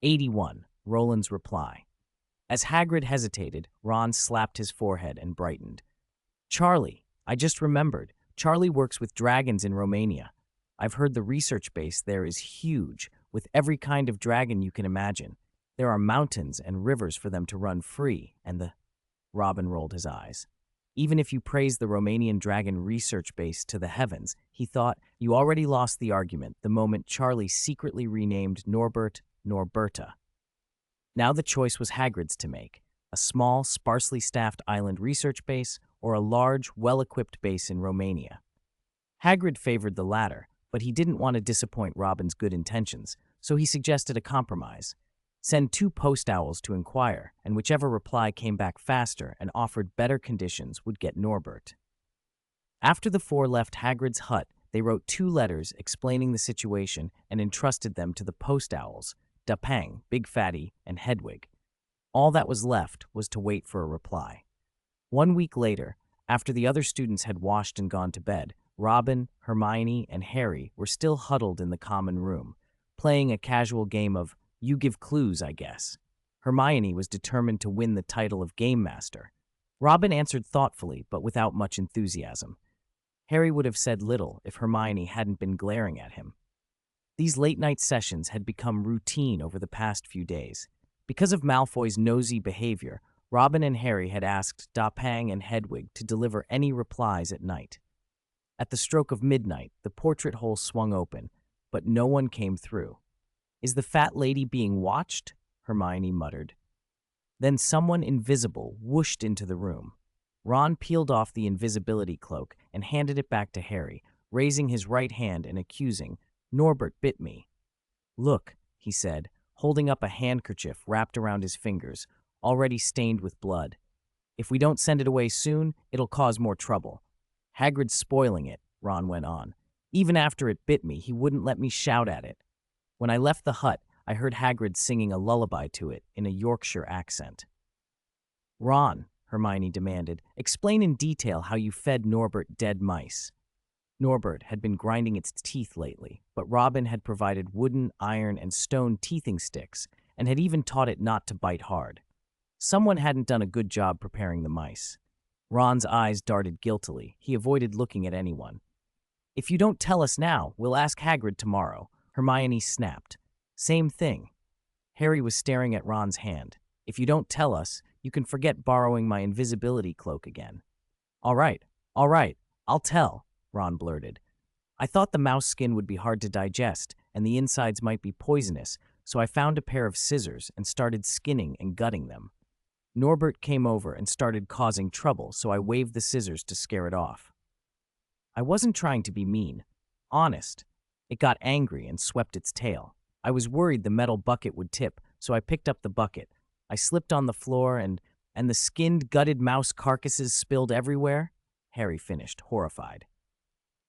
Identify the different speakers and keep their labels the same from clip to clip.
Speaker 1: 81. Roland's reply. As Hagrid hesitated, Ron slapped his forehead and brightened. Charlie, I just remembered. Charlie works with dragons in Romania. I've heard the research base there is huge, with every kind of dragon you can imagine. There are mountains and rivers for them to run free, and the... Robin rolled his eyes. Even if you praise the Romanian dragon research base to the heavens, he thought, you already lost the argument the moment Charlie secretly renamed Norbert Norberta. Now the choice was Hagrid's to make, a small, sparsely staffed island research base or a large, well-equipped base in Romania. Hagrid favored the latter, but he didn't want to disappoint Robin's good intentions, so he suggested a compromise. Send 2 post owls to inquire, and whichever reply came back faster and offered better conditions would get Norbert. After the 4 left Hagrid's hut, they wrote 2 letters explaining the situation and entrusted them to the post owls, Dapang, Big Fatty, and Hedwig. All that was left was to wait for a reply. 1 week later, after the other students had washed and gone to bed, Robin, Hermione, and Harry were still huddled in the common room, playing a casual game of "you give clues, I guess." Hermione was determined to win the title of Game Master. Robin answered thoughtfully, but without much enthusiasm. Harry would have said little if Hermione hadn't been glaring at him. These late-night sessions had become routine over the past few days. Because of Malfoy's nosy behavior, Robin and Harry had asked Dapang and Hedwig to deliver any replies at night. At the stroke of midnight, the portrait hole swung open, but no one came through. "Is the fat lady being watched?" Hermione muttered. Then someone invisible whooshed into the room. Ron peeled off the invisibility cloak and handed it back to Harry, raising his right hand and accusing, "Norbert bit me." "Look," he said, holding up a handkerchief wrapped around his fingers, already stained with blood. "If we don't send it away soon, it'll cause more trouble." "Hagrid's spoiling it," Ron went on. "Even after it bit me, he wouldn't let me shout at it. When I left the hut, I heard Hagrid singing a lullaby to it in a Yorkshire accent." "Ron," Hermione demanded, "explain in detail how you fed Norbert dead mice." Norbert had been grinding its teeth lately, but Robin had provided wooden, iron, and stone teething sticks, and had even taught it not to bite hard. Someone hadn't done a good job preparing the mice. Ron's eyes darted guiltily. He avoided looking at anyone. "If you don't tell us now, we'll ask Hagrid tomorrow," Hermione snapped. "Same thing." Harry was staring at Ron's hand. "If you don't tell us, you can forget borrowing my invisibility cloak again." All right, I'll tell," Ron blurted. "I thought the mouse skin would be hard to digest, and the insides might be poisonous, so I found a pair of scissors and started skinning and gutting them. Norbert came over and started causing trouble, so I waved the scissors to scare it off. I wasn't trying to be mean. Honest. It got angry and swept its tail. I was worried the metal bucket would tip, so I picked up the bucket. I slipped on the floor and the skinned, gutted mouse carcasses spilled everywhere," Harry finished, horrified.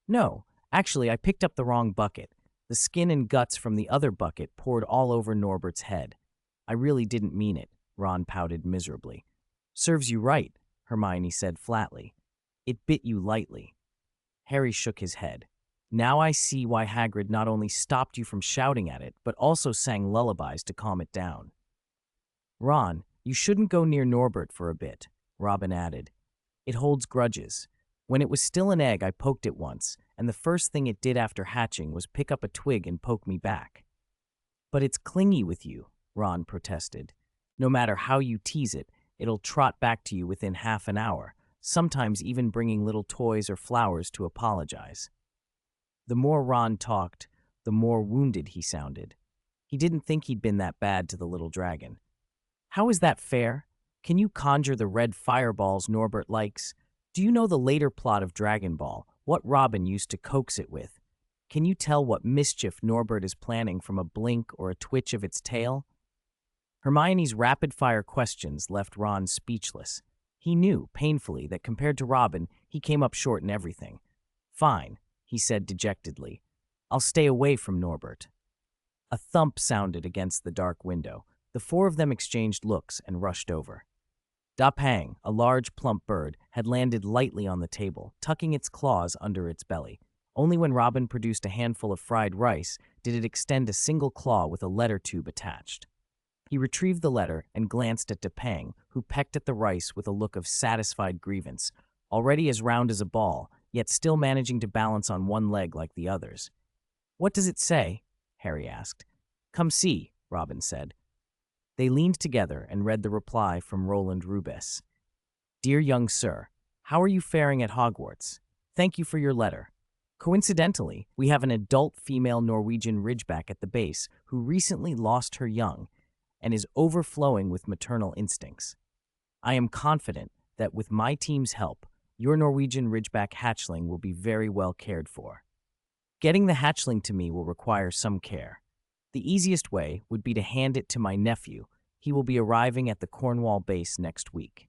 Speaker 1: "No, actually, I picked up the wrong bucket. The skin and guts from the other bucket poured all over Norbert's head. I really didn't mean it," Ron pouted miserably. "Serves you right," Hermione said flatly. "It bit you lightly." Harry shook his head. "Now I see why Hagrid not only stopped you from shouting at it, but also sang lullabies to calm it down." "Ron, you shouldn't go near Norbert for a bit," Robin added. "It holds grudges. When it was still an egg, I poked it once, and the first thing it did after hatching was pick up a twig and poke me back." "But it's clingy with you," Ron protested. "No matter how you tease it, it'll trot back to you within half an hour, sometimes even bringing little toys or flowers to apologize." The more Ron talked, the more wounded he sounded. He didn't think he'd been that bad to the little dragon. "How is that fair? Can you conjure the red fireballs Norbert likes? Do you know the later plot of Dragon Ball, what Robin used to coax it with? Can you tell what mischief Norbert is planning from a blink or a twitch of its tail?" Hermione's rapid-fire questions left Ron speechless. He knew, painfully, that compared to Robin, he came up short in everything. "Fine," he said dejectedly. "I'll stay away from Norbert." A thump sounded against the dark window. The 4 of them exchanged looks and rushed over. Dapang, a large, plump bird, had landed lightly on the table, tucking its claws under its belly. Only when Robin produced a handful of fried rice did it extend a single claw with a letter tube attached. He retrieved the letter and glanced at Depang, who pecked at the rice with a look of satisfied grievance, already as round as a ball, yet still managing to balance on one leg like the others. "What does it say?" Harry asked. "Come see," Robin said. They leaned together and read the reply from Roland Rubis. "Dear young sir, how are you faring at Hogwarts? Thank you for your letter. Coincidentally, we have an adult female Norwegian ridgeback at the base who recently lost her young and is overflowing with maternal instincts. I am confident that with my team's help, your Norwegian ridgeback hatchling will be very well cared for. Getting the hatchling to me will require some care. The easiest way would be to hand it to my nephew. He will be arriving at the Cornwall base next week.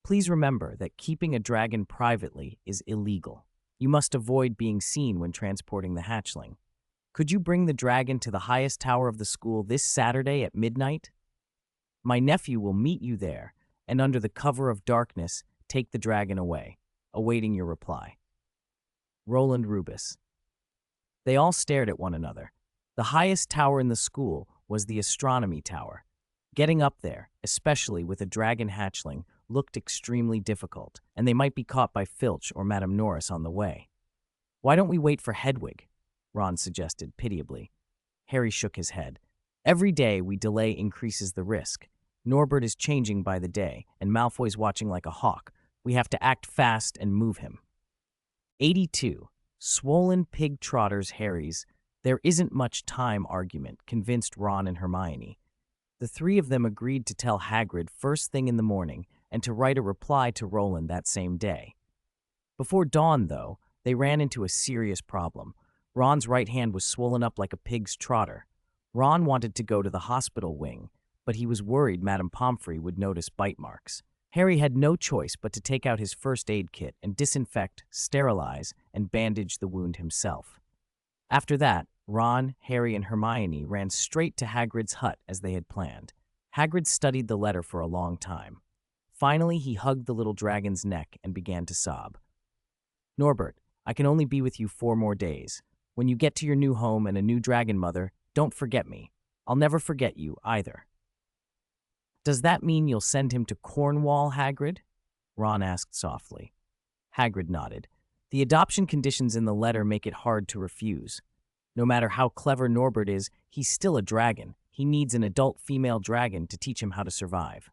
Speaker 1: Please remember that keeping a dragon privately is illegal. You must avoid being seen when transporting the hatchling. Could you bring the dragon to the highest tower of the school this Saturday at midnight? My nephew will meet you there, and under the cover of darkness, take the dragon away, awaiting your reply. Roland Rubis." They all stared at one another. The highest tower in the school was the astronomy tower. Getting up there, especially with a dragon hatchling, looked extremely difficult, and they might be caught by Filch or Madame Norris on the way. "Why don't we wait for Hedwig?" Ron suggested pitiably. Harry shook his head. "Every day we delay increases the risk. Norbert is changing by the day, and Malfoy's watching like a hawk. We have to act fast and move him." 82. Swollen pig trotters Harry's "there isn't much time" argument convinced Ron and Hermione. The three of them agreed to tell Hagrid first thing in the morning and to write a reply to Roland that same day. Before dawn, though, they ran into a serious problem. Ron's right hand was swollen up like a pig's trotter. Ron wanted to go to the hospital wing, but he was worried Madame Pomfrey would notice bite marks. Harry had no choice but to take out his first aid kit and disinfect, sterilize, and bandage the wound himself. After that, Ron, Harry, and Hermione ran straight to Hagrid's hut as they had planned. Hagrid studied the letter for a long time. Finally, he hugged the little dragon's neck and began to sob. "Norbert, I can only be with you 4 more days. When you get to your new home and a new dragon mother, don't forget me. I'll never forget you, either." "Does that mean you'll send him to Cornwall, Hagrid?" Ron asked softly. Hagrid nodded. "The adoption conditions in the letter make it hard to refuse. No matter how clever Norbert is, he's still a dragon. He needs an adult female dragon to teach him how to survive."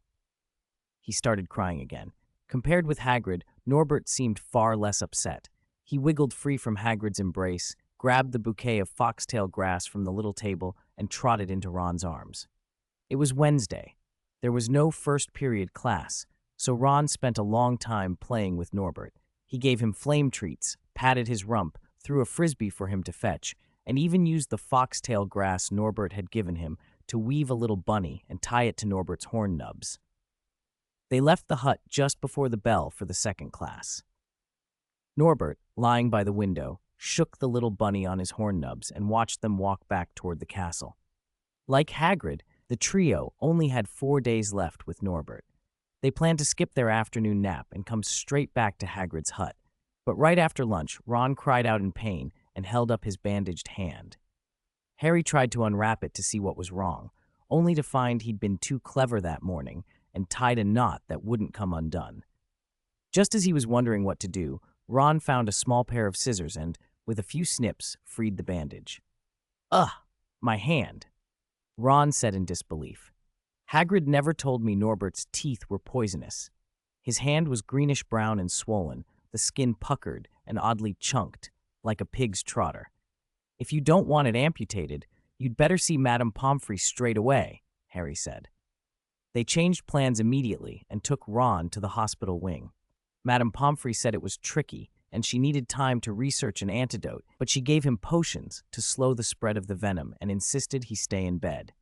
Speaker 1: He started crying again. Compared with Hagrid, Norbert seemed far less upset. He wiggled free from Hagrid's embrace, grabbed the bouquet of foxtail grass from the little table, and trotted into Ron's arms. It was Wednesday. There was no first period class, so Ron spent a long time playing with Norbert. He gave him flame treats, patted his rump, threw a frisbee for him to fetch, and even used the foxtail grass Norbert had given him to weave a little bunny and tie it to Norbert's horn nubs. They left the hut just before the bell for the second class. Norbert, lying by the window, shook the little bunny on his horn nubs and watched them walk back toward the castle. Like Hagrid, the trio only had 4 days left with Norbert. They planned to skip their afternoon nap and come straight back to Hagrid's hut. But right after lunch, Ron cried out in pain and held up his bandaged hand. Harry tried to unwrap it to see what was wrong, only to find he'd been too clever that morning and tied a knot that wouldn't come undone. Just as he was wondering what to do, Ron found a small pair of scissors and, with a few snips, freed the bandage. "Ugh, my hand," Ron said in disbelief. "Hagrid never told me Norbert's teeth were poisonous." His hand was greenish-brown and swollen, the skin puckered and oddly chunked, like a pig's trotter. "If you don't want it amputated, you'd better see Madame Pomfrey straight away," Harry said. They changed plans immediately and took Ron to the hospital wing. Madame Pomfrey said it was tricky and she needed time to research an antidote, but she gave him potions to slow the spread of the venom and insisted he stay in bed.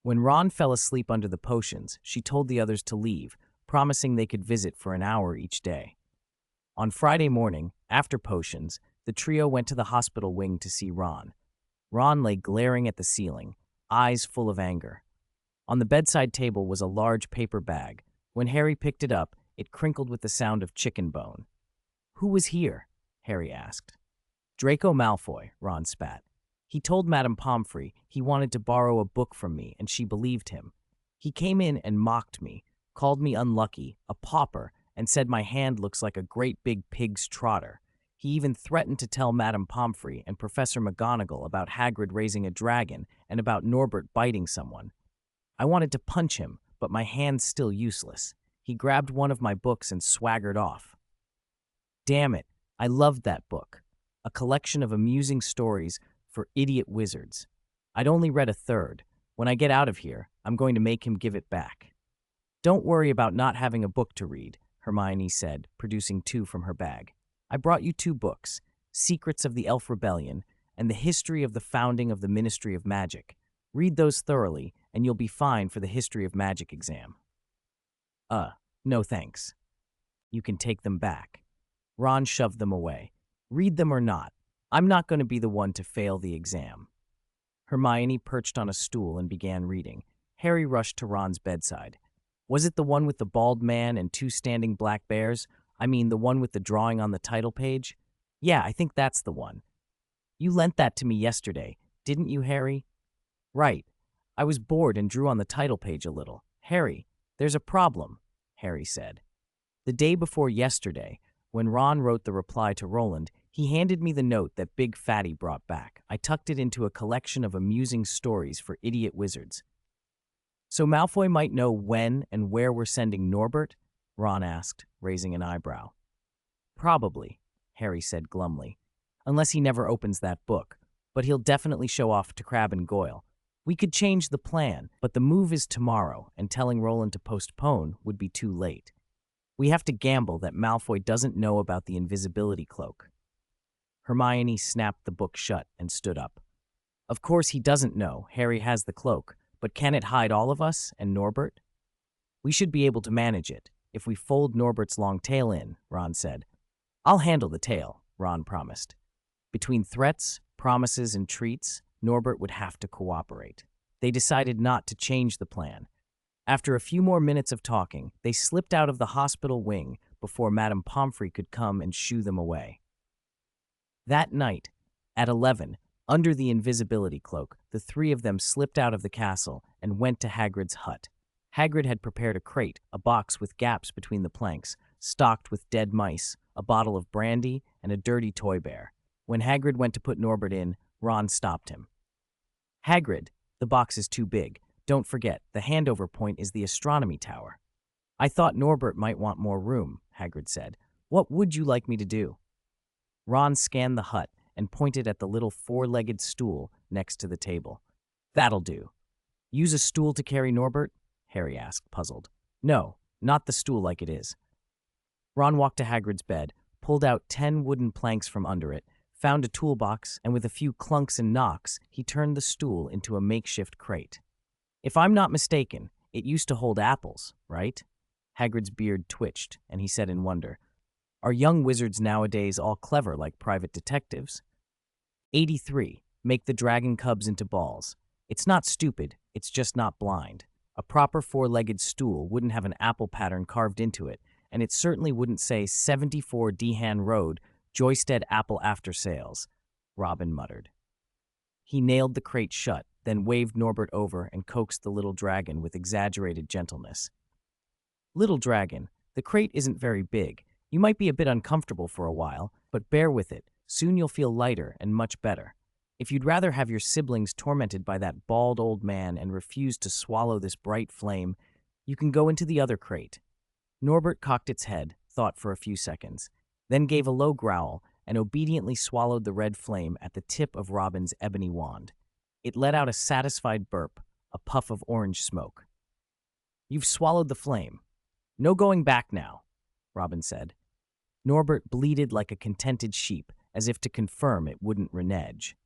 Speaker 1: When Ron fell asleep under the potions, she told the others to leave, promising they could visit for an hour each day. On Friday morning, after potions, the trio went to the hospital wing to see Ron. Ron lay glaring at the ceiling, eyes full of anger. On the bedside table was a large paper bag. When Harry picked it up, it crinkled with the sound of chicken bone. "Who was here?" Harry asked. "Draco Malfoy," Ron spat. "He told Madame Pomfrey he wanted to borrow a book from me, and she believed him. He came in and mocked me, called me unlucky, a pauper, and said my hand looks like a great big pig's trotter. He even threatened to tell Madame Pomfrey and Professor McGonagall about Hagrid raising a dragon and about Norbert biting someone. I wanted to punch him, but my hand's still useless. He grabbed one of my books and swaggered off. Damn it, I loved that book. A collection of amusing stories for idiot wizards. I'd only read a third. When I get out of here, I'm going to make him give it back. Don't worry about not having a book to read, Hermione said, producing 2 from her bag. I brought you 2 books, Secrets of the Elf Rebellion and The History of the Founding of the Ministry of Magic. Read those thoroughly, and you'll be fine for the History of Magic exam. No thanks. You can take them back. Ron shoved them away. Read them or not, I'm not going to be the one to fail the exam. Hermione perched on a stool and began reading. Harry rushed to Ron's bedside. Was it the one with the bald man and 2 standing black bears? I mean, the one with the drawing on the title page? Yeah, I think that's the one. You lent that to me yesterday, didn't you, Harry? Right. I was bored and drew on the title page a little. Harry, there's a problem, Harry said. The day before yesterday, when Ron wrote the reply to Roland, he handed me the note that Big Fatty brought back. I tucked it into a collection of amusing stories for idiot wizards. So Malfoy might know when and where we're sending Norbert? Ron asked, raising an eyebrow. Probably, Harry said glumly. Unless he never opens that book. But he'll definitely show off to Crabbe and Goyle. We could change the plan, but the move is tomorrow, and telling Roland to postpone would be too late. We have to gamble that Malfoy doesn't know about the invisibility cloak. Hermione snapped the book shut and stood up. Of course he doesn't know Harry has the cloak, but can it hide all of us and Norbert? We should be able to manage it, if we fold Norbert's long tail in, Ron said. I'll handle the tail, Ron promised. Between threats, promises, and treats, Norbert would have to cooperate. They decided not to change the plan. After a few more minutes of talking, they slipped out of the hospital wing before Madame Pomfrey could come and shoo them away. That night, at 11, under the invisibility cloak, the 3 of them slipped out of the castle and went to Hagrid's hut. Hagrid had prepared a crate, a box with gaps between the planks, stocked with dead mice, a bottle of brandy, and a dirty toy bear. When Hagrid went to put Norbert in, Ron stopped him. Hagrid, the box is too big. Don't forget, the handover point is the astronomy tower. I thought Norbert might want more room, Hagrid said. What would you like me to do? Ron scanned the hut and pointed at the little 4-legged stool next to the table. That'll do. Use a stool to carry Norbert? Harry asked, puzzled. No, not the stool like it is. Ron walked to Hagrid's bed, pulled out 10 wooden planks from under it, found a toolbox, and with a few clunks and knocks, he turned the stool into a makeshift crate. If I'm not mistaken, it used to hold apples, right? Hagrid's beard twitched, and he said in wonder, Are young wizards nowadays all clever like private detectives? 83. Make the dragon cubs into balls. It's not stupid, it's just not blind. A proper 4-legged stool wouldn't have an apple pattern carved into it, and it certainly wouldn't say 74 Dehan Road, Joystead Apple After Sales, Robin muttered. He nailed the crate shut, then waved Norbert over and coaxed the little dragon with exaggerated gentleness. Little dragon, the crate isn't very big. You might be a bit uncomfortable for a while, but bear with it. Soon you'll feel lighter and much better. If you'd rather have your siblings tormented by that bald old man and refuse to swallow this bright flame, you can go into the other crate. Norbert cocked its head, thought for a few seconds, then gave a low growl and obediently swallowed the red flame at the tip of Robin's ebony wand. It let out a satisfied burp, a puff of orange smoke. You've swallowed the flame. No going back now, Robin said. Norbert bleated like a contented sheep, as if to confirm it wouldn't renege.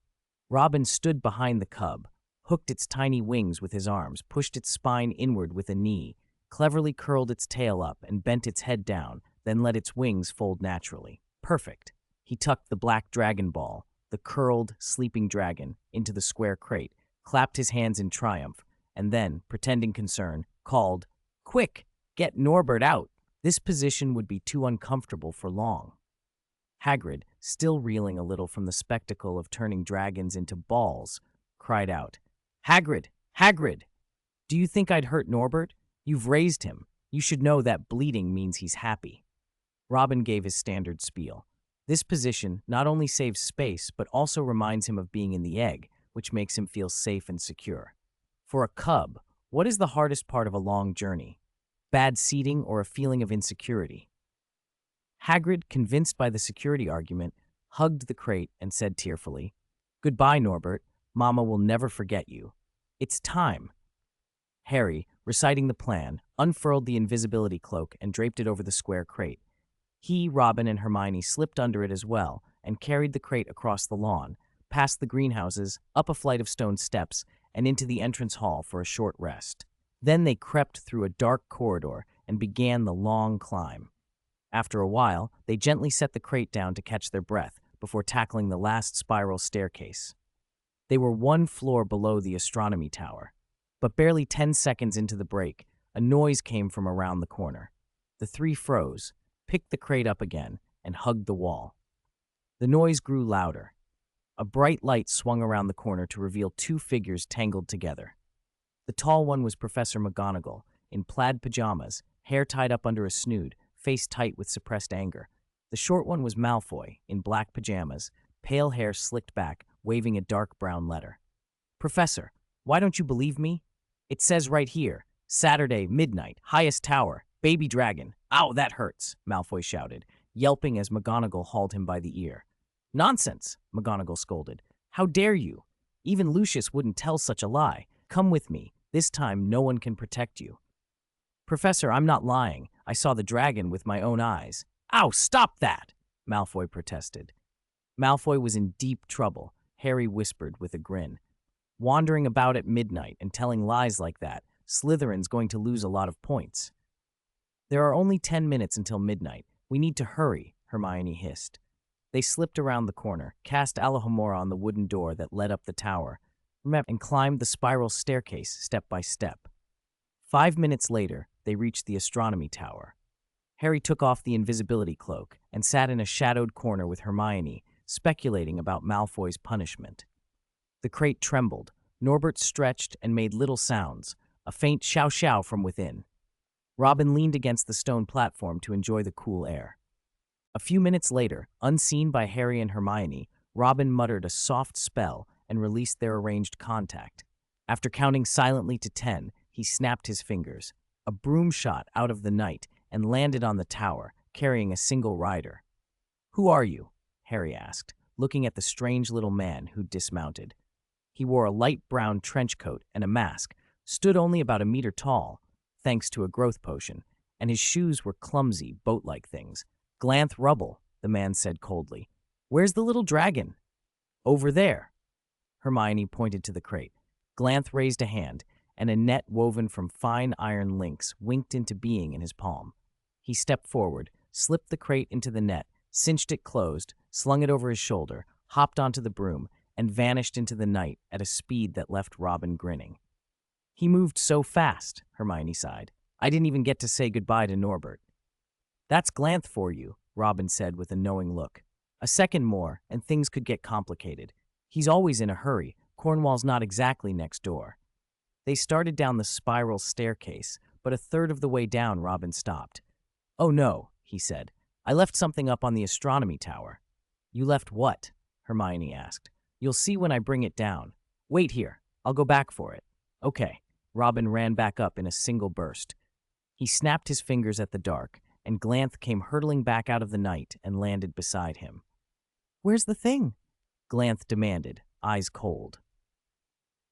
Speaker 1: Robin stood behind the cub, hooked its tiny wings with his arms, pushed its spine inward with a knee, cleverly curled its tail up and bent its head down, then let its wings fold naturally. Perfect. He tucked the black dragon ball, the curled, sleeping dragon, into the square crate, clapped his hands in triumph, and then, pretending concern, called, Quick, get Norbert out. This position would be too uncomfortable for long. Hagrid, still reeling a little from the spectacle of turning dragons into balls, cried out, Hagrid! Hagrid! Do you think I'd hurt Norbert? You've raised him. You should know that bleeding means he's happy. Robin gave his standard spiel. This position not only saves space, but also reminds him of being in the egg, which makes him feel safe and secure. For a cub, what is the hardest part of a long journey? Bad seating or a feeling of insecurity? Hagrid, convinced by the security argument, hugged the crate and said tearfully, "Goodbye, Norbert. Mama will never forget you. It's time." Harry, reciting the plan, unfurled the invisibility cloak and draped it over the square crate. He, Robin, and Hermione slipped under it as well and carried the crate across the lawn, past the greenhouses, up a flight of stone steps, and into the entrance hall for a short rest. Then they crept through a dark corridor and began the long climb. After a while, they gently set the crate down to catch their breath before tackling the last spiral staircase. They were one floor below the astronomy tower. But barely 10 seconds into the break, a noise came from around the corner. The three froze, picked the crate up again, and hugged the wall. The noise grew louder. A bright light swung around the corner to reveal two figures tangled together. The tall one was Professor McGonagall, in plaid pajamas, hair tied up under a snood, face tight with suppressed anger. The short one was Malfoy, in black pajamas, pale hair slicked back, waving a dark brown letter. "Professor, why don't you believe me? It says right here, Saturday, midnight, highest tower, baby dragon." "Ow, that hurts," Malfoy shouted, yelping as McGonagall hauled him by the ear. "Nonsense," McGonagall scolded. "How dare you? Even Lucius wouldn't tell such a lie. Come with me. This time no one can protect you." "Professor, I'm not lying. I saw the dragon with my own eyes." "Ow, stop that!" Malfoy protested. Malfoy was in deep trouble, Harry whispered with a grin. "Wandering about at midnight and telling lies like that, Slytherin's going to lose a lot of points." "There are only 10 minutes until midnight. We need to hurry," Hermione hissed. They slipped around the corner, cast Alohomora on the wooden door that led up the tower, and climbed the spiral staircase step by step. 5 minutes later, they reached the astronomy tower. Harry took off the invisibility cloak and sat in a shadowed corner with Hermione, speculating about Malfoy's punishment. The crate trembled. Norbert stretched and made little sounds, a faint show-show from within. Robin leaned against the stone platform to enjoy the cool air. A few minutes later, unseen by Harry and Hermione, Robin muttered a soft spell and released their arranged contact. After counting silently to 10, he snapped his fingers. A broom shot out of the night and landed on the tower, carrying a single rider. "Who are you?" Harry asked, looking at the strange little man who'd dismounted. He wore a light brown trench coat and a mask, stood only about a meter tall, thanks to a growth potion, and his shoes were clumsy, boat-like things. "Glanth Rubble," the man said coldly. "Where's the little dragon?" "Over there." Hermione pointed to the crate. Glanth raised a hand, and a net woven from fine iron links winked into being in his palm. He stepped forward, slipped the crate into the net, cinched it closed, slung it over his shoulder, hopped onto the broom, and vanished into the night at a speed that left Robin grinning. "He moved so fast," Hermione sighed. "I didn't even get to say goodbye to Norbert." "That's Glanth for you," Robin said with a knowing look. "A second more, and things could get complicated. He's always in a hurry. Cornwall's not exactly next door." They started down the spiral staircase, but a third of the way down Robin stopped. "Oh no," he said. "I left something up on the astronomy tower." "You left what?" Hermione asked. "You'll see when I bring it down. Wait here. I'll go back for it." "Okay." Robin ran back up in a single burst. He snapped his fingers at the dark, and Glanth came hurtling back out of the night and landed beside him. "Where's the thing?" Glanth demanded, eyes cold.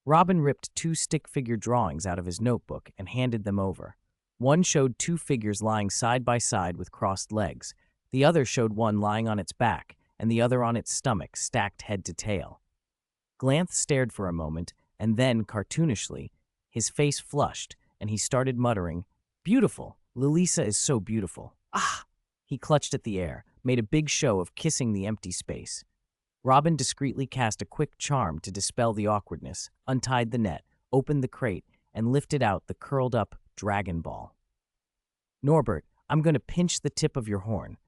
Speaker 1: Robin ripped 2 stick-figure drawings out of his notebook and handed them over. One showed 2 figures lying side by side with crossed legs. The other showed one lying on its back, and the other on its stomach, stacked head to tail. Glanth stared for a moment, and then, cartoonishly, his face flushed, and he started muttering, "Beautiful! Lilisa is so beautiful. Ah!" He clutched at the air, made a big show of kissing the empty space. Robin discreetly cast a quick charm to dispel the awkwardness, untied the net, opened the crate, and lifted out the curled-up dragon ball. "Norbert, I'm going to pinch the tip of your horn.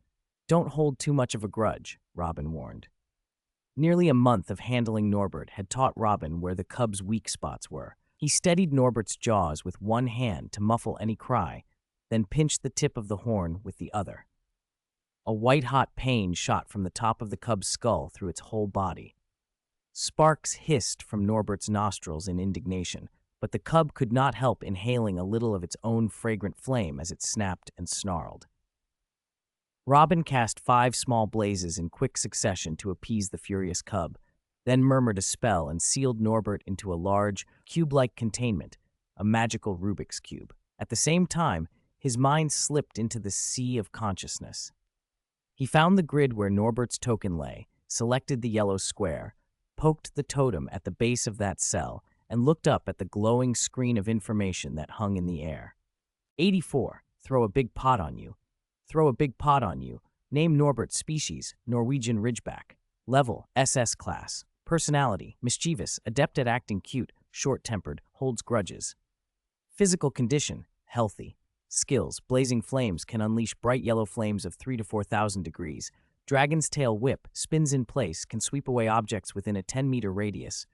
Speaker 1: Don't hold too much of a grudge," Robin warned. Nearly a month of handling Norbert had taught Robin where the cub's weak spots were. He steadied Norbert's jaws with one hand to muffle any cry, then pinched the tip of the horn with the other. A white-hot pain shot from the top of the cub's skull through its whole body. Sparks hissed from Norbert's nostrils in indignation, but the cub could not help inhaling a little of its own fragrant flame as it snapped and snarled. Robin cast 5 small blazes in quick succession to appease the furious cub, then murmured a spell and sealed Norbert into a large, cube-like containment, a magical Rubik's Cube. At the same time, his mind slipped into the sea of consciousness. He found the grid where Norbert's token lay, selected the yellow square, poked the totem at the base of that cell, and looked up at the glowing screen of information that hung in the air. 84. Throw a big pot on you. Throw a big pot on you. Name Norbert. Species, Norwegian Ridgeback. Level, SS class. Personality, mischievous, adept at acting cute, short-tempered, holds grudges. Physical condition, healthy. Skills, blazing flames can unleash bright yellow flames of 3 to 4,000 degrees. Dragon's tail whip, spins in place, can sweep away objects within a 10-meter radius.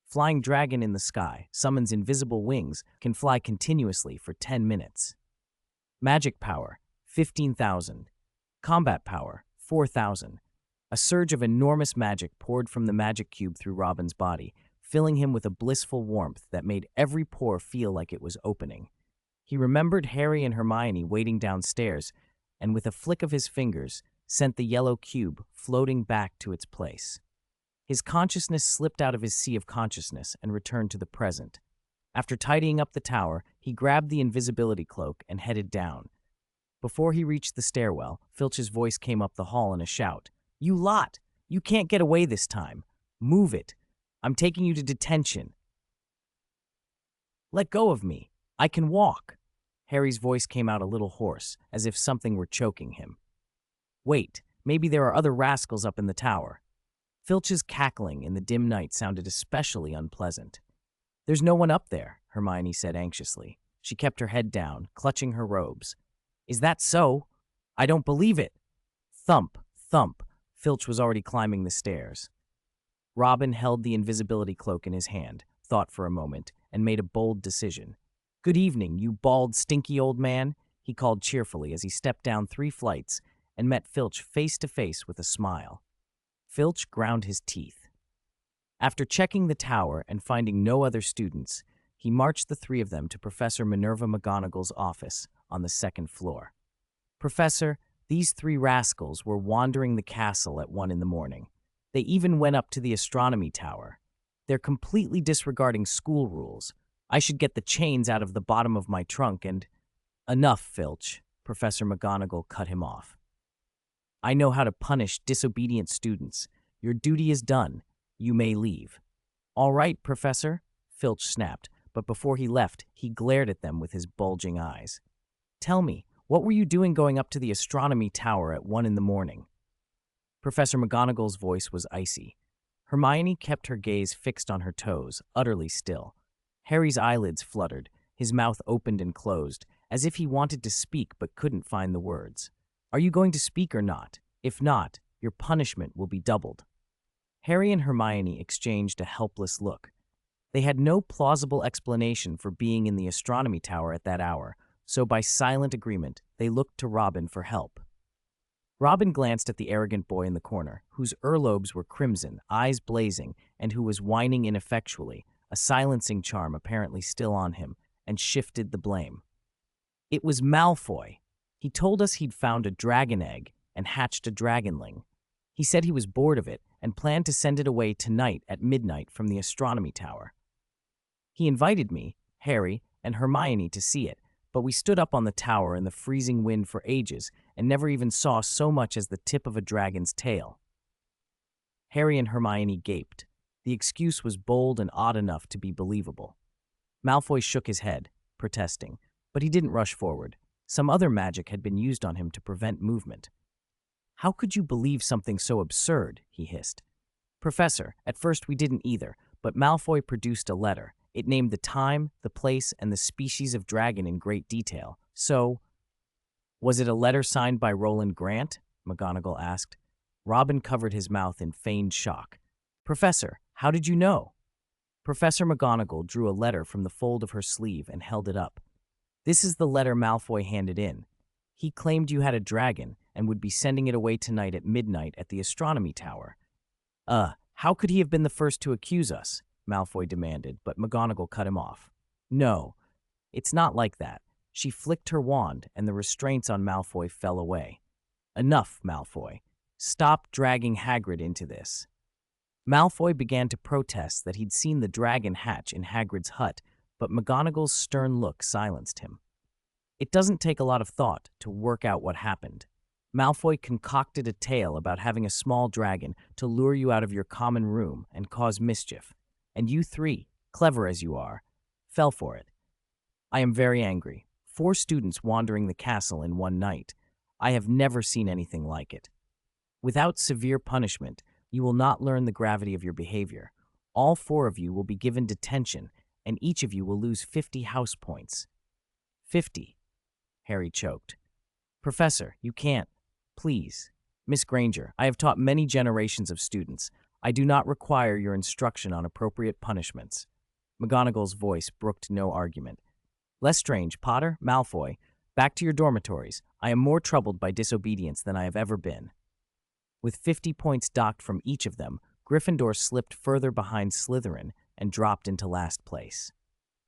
Speaker 1: Flying dragon in the sky, summons invisible wings, can fly continuously for 10 minutes. Magic power, 15,000. Combat power, 4,000. A surge of enormous magic poured from the magic cube through Robin's body, filling him with a blissful warmth that made every pore feel like it was opening. He remembered Harry and Hermione waiting downstairs, and with a flick of his fingers, sent the yellow cube floating back to its place. His consciousness slipped out of his sea of consciousness and returned to the present. After tidying up the tower, he grabbed the invisibility cloak and headed down. Before he reached the stairwell, Filch's voice came up the hall in a shout. "You lot! You can't get away this time. Move it. I'm taking you to detention." "Let go of me. I can walk." Harry's voice came out a little hoarse, as if something were choking him. "Wait, maybe there are other rascals up in the tower." Filch's cackling in the dim night sounded especially unpleasant. "There's no one up there," Hermione said anxiously. She kept her head down, clutching her robes. "Is that so? I don't believe it." Thump, thump. Filch was already climbing the stairs. Robin held the invisibility cloak in his hand, thought for a moment, and made a bold decision. "Good evening, you bald, stinky old man," he called cheerfully as he stepped down 3 flights and met Filch face to face with a smile. Filch ground his teeth. After checking the tower and finding no other students, he marched the 3 of them to Professor Minerva McGonagall's office on the 2nd floor. "Professor, these 3 rascals were wandering the castle at 1 in the morning. They even went up to the astronomy tower. They're completely disregarding school rules. I should get the chains out of the bottom of my trunk and—" "Enough, Filch," Professor McGonagall cut him off. "I know how to punish disobedient students. Your duty is done. You may leave." "All right, Professor," Filch snapped, but before he left, he glared at them with his bulging eyes. "Tell me, what were you doing going up to the astronomy tower at 1 in the morning?" Professor McGonagall's voice was icy. Hermione kept her gaze fixed on her toes, utterly still. Harry's eyelids fluttered, his mouth opened and closed, as if he wanted to speak but couldn't find the words. "Are you going to speak or not? If not, your punishment will be doubled." Harry and Hermione exchanged a helpless look. They had no plausible explanation for being in the astronomy tower at that hour, so by silent agreement, they looked to Robin for help. Robin glanced at the arrogant boy in the corner, whose earlobes were crimson, eyes blazing, and who was whining ineffectually, a silencing charm apparently still on him, and shifted the blame. "It was Malfoy. He told us he'd found a dragon egg and hatched a dragonling. He said he was bored of it and planned to send it away tonight at midnight from the astronomy tower. He invited me, Harry, and Hermione to see it, but we stood up on the tower in the freezing wind for ages and never even saw so much as the tip of a dragon's tail." Harry and Hermione gaped. The excuse was bold and odd enough to be believable. Malfoy shook his head, protesting, but he didn't rush forward. Some other magic had been used on him to prevent movement. "How could you believe something so absurd?" he hissed. "Professor, at first we didn't either, but Malfoy produced a letter. It named the time, the place, and the species of dragon in great detail. So—" "Was it a letter signed by Roland Grant?" McGonagall asked. Robin covered his mouth in feigned shock. "Professor, how did you know?" Professor McGonagall drew a letter from the fold of her sleeve and held it up. This is the letter Malfoy handed in. He claimed you had a dragon and would be sending it away tonight at midnight at the astronomy tower. How could he have been the first to accuse us? Malfoy demanded, but McGonagall cut him off. No, it's not like that. She flicked her wand, and the restraints on Malfoy fell away. Enough, Malfoy. Stop dragging Hagrid into this. Malfoy began to protest that he'd seen the dragon hatch in Hagrid's hut, but McGonagall's stern look silenced him. It doesn't take a lot of thought to work out what happened. Malfoy concocted a tale about having a small dragon to lure you out of your common room and cause mischief, and you three, clever as you are, fell for it. I am very angry. 4 students wandering the castle in one night. I have never seen anything like it. Without severe punishment, you will not learn the gravity of your behavior. All 4 of you will be given detention, and each of you will lose 50 house points. 50. Harry choked. Professor, you can't. Please. Miss Granger, I have taught many generations of students. I do not require your instruction on appropriate punishments. McGonagall's voice brooked no argument. Lestrange, Potter, Malfoy, back to your dormitories. I am more troubled by disobedience than I have ever been. With 50 points docked from each of them, Gryffindor slipped further behind Slytherin and dropped into last place.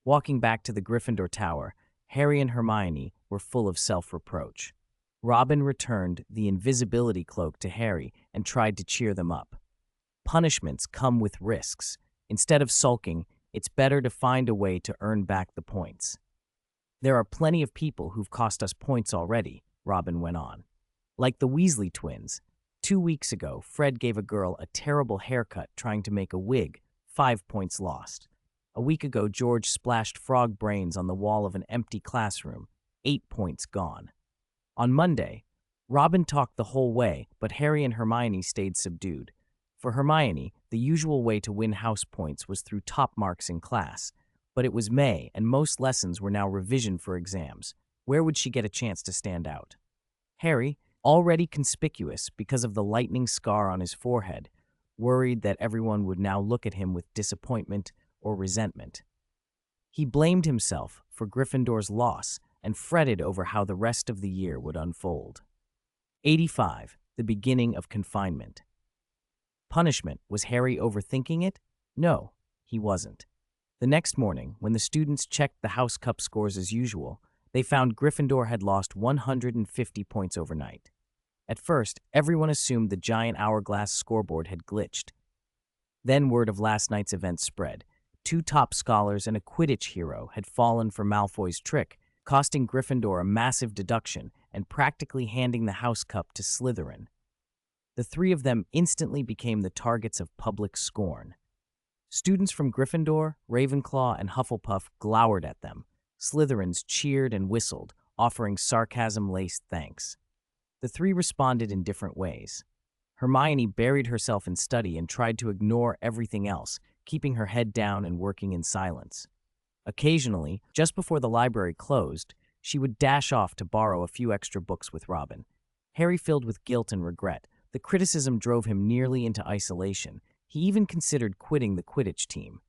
Speaker 1: Walking back to the Gryffindor Tower, Harry and Hermione were full of self-reproach. Robin returned the invisibility cloak to Harry and tried to cheer them up. Punishments come with risks. Instead of sulking, it's better to find a way to earn back the points. There are plenty of people who've cost us points already, Robin went on. Like the Weasley twins. 2 weeks ago, Fred gave a girl a terrible haircut trying to make a wig, 5 points lost. A week ago, George splashed frog brains on the wall of an empty classroom, 8 points gone. On Monday, Robin talked the whole way, but Harry and Hermione stayed subdued. For Hermione, the usual way to win house points was through top marks in class. But it was May, and most lessons were now revision for exams. Where would she get a chance to stand out? Harry, already conspicuous because of the lightning scar on his forehead, worried that everyone would now look at him with disappointment or resentment. He blamed himself for Gryffindor's loss and fretted over how the rest of the year would unfold. 85. The beginning of confinement. Punishment. Was Harry overthinking it? No, he wasn't. The next morning, when the students checked the House Cup scores as usual, they found Gryffindor had lost 150 points overnight. At first, everyone assumed the giant hourglass scoreboard had glitched. Then word of last night's event spread. 2 top scholars and a Quidditch hero had fallen for Malfoy's trick, costing Gryffindor a massive deduction and practically handing the House Cup to Slytherin. The 3 of them instantly became the targets of public scorn. Students from Gryffindor, Ravenclaw, and Hufflepuff glowered at them. Slytherins cheered and whistled, offering sarcasm-laced thanks. The 3 responded in different ways. Hermione buried herself in study and tried to ignore everything else, keeping her head down and working in silence. Occasionally, just before the library closed, she would dash off to borrow a few extra books with Robin. Harry filled with guilt and regret. The criticism drove him nearly into isolation. He even considered quitting the Quidditch team.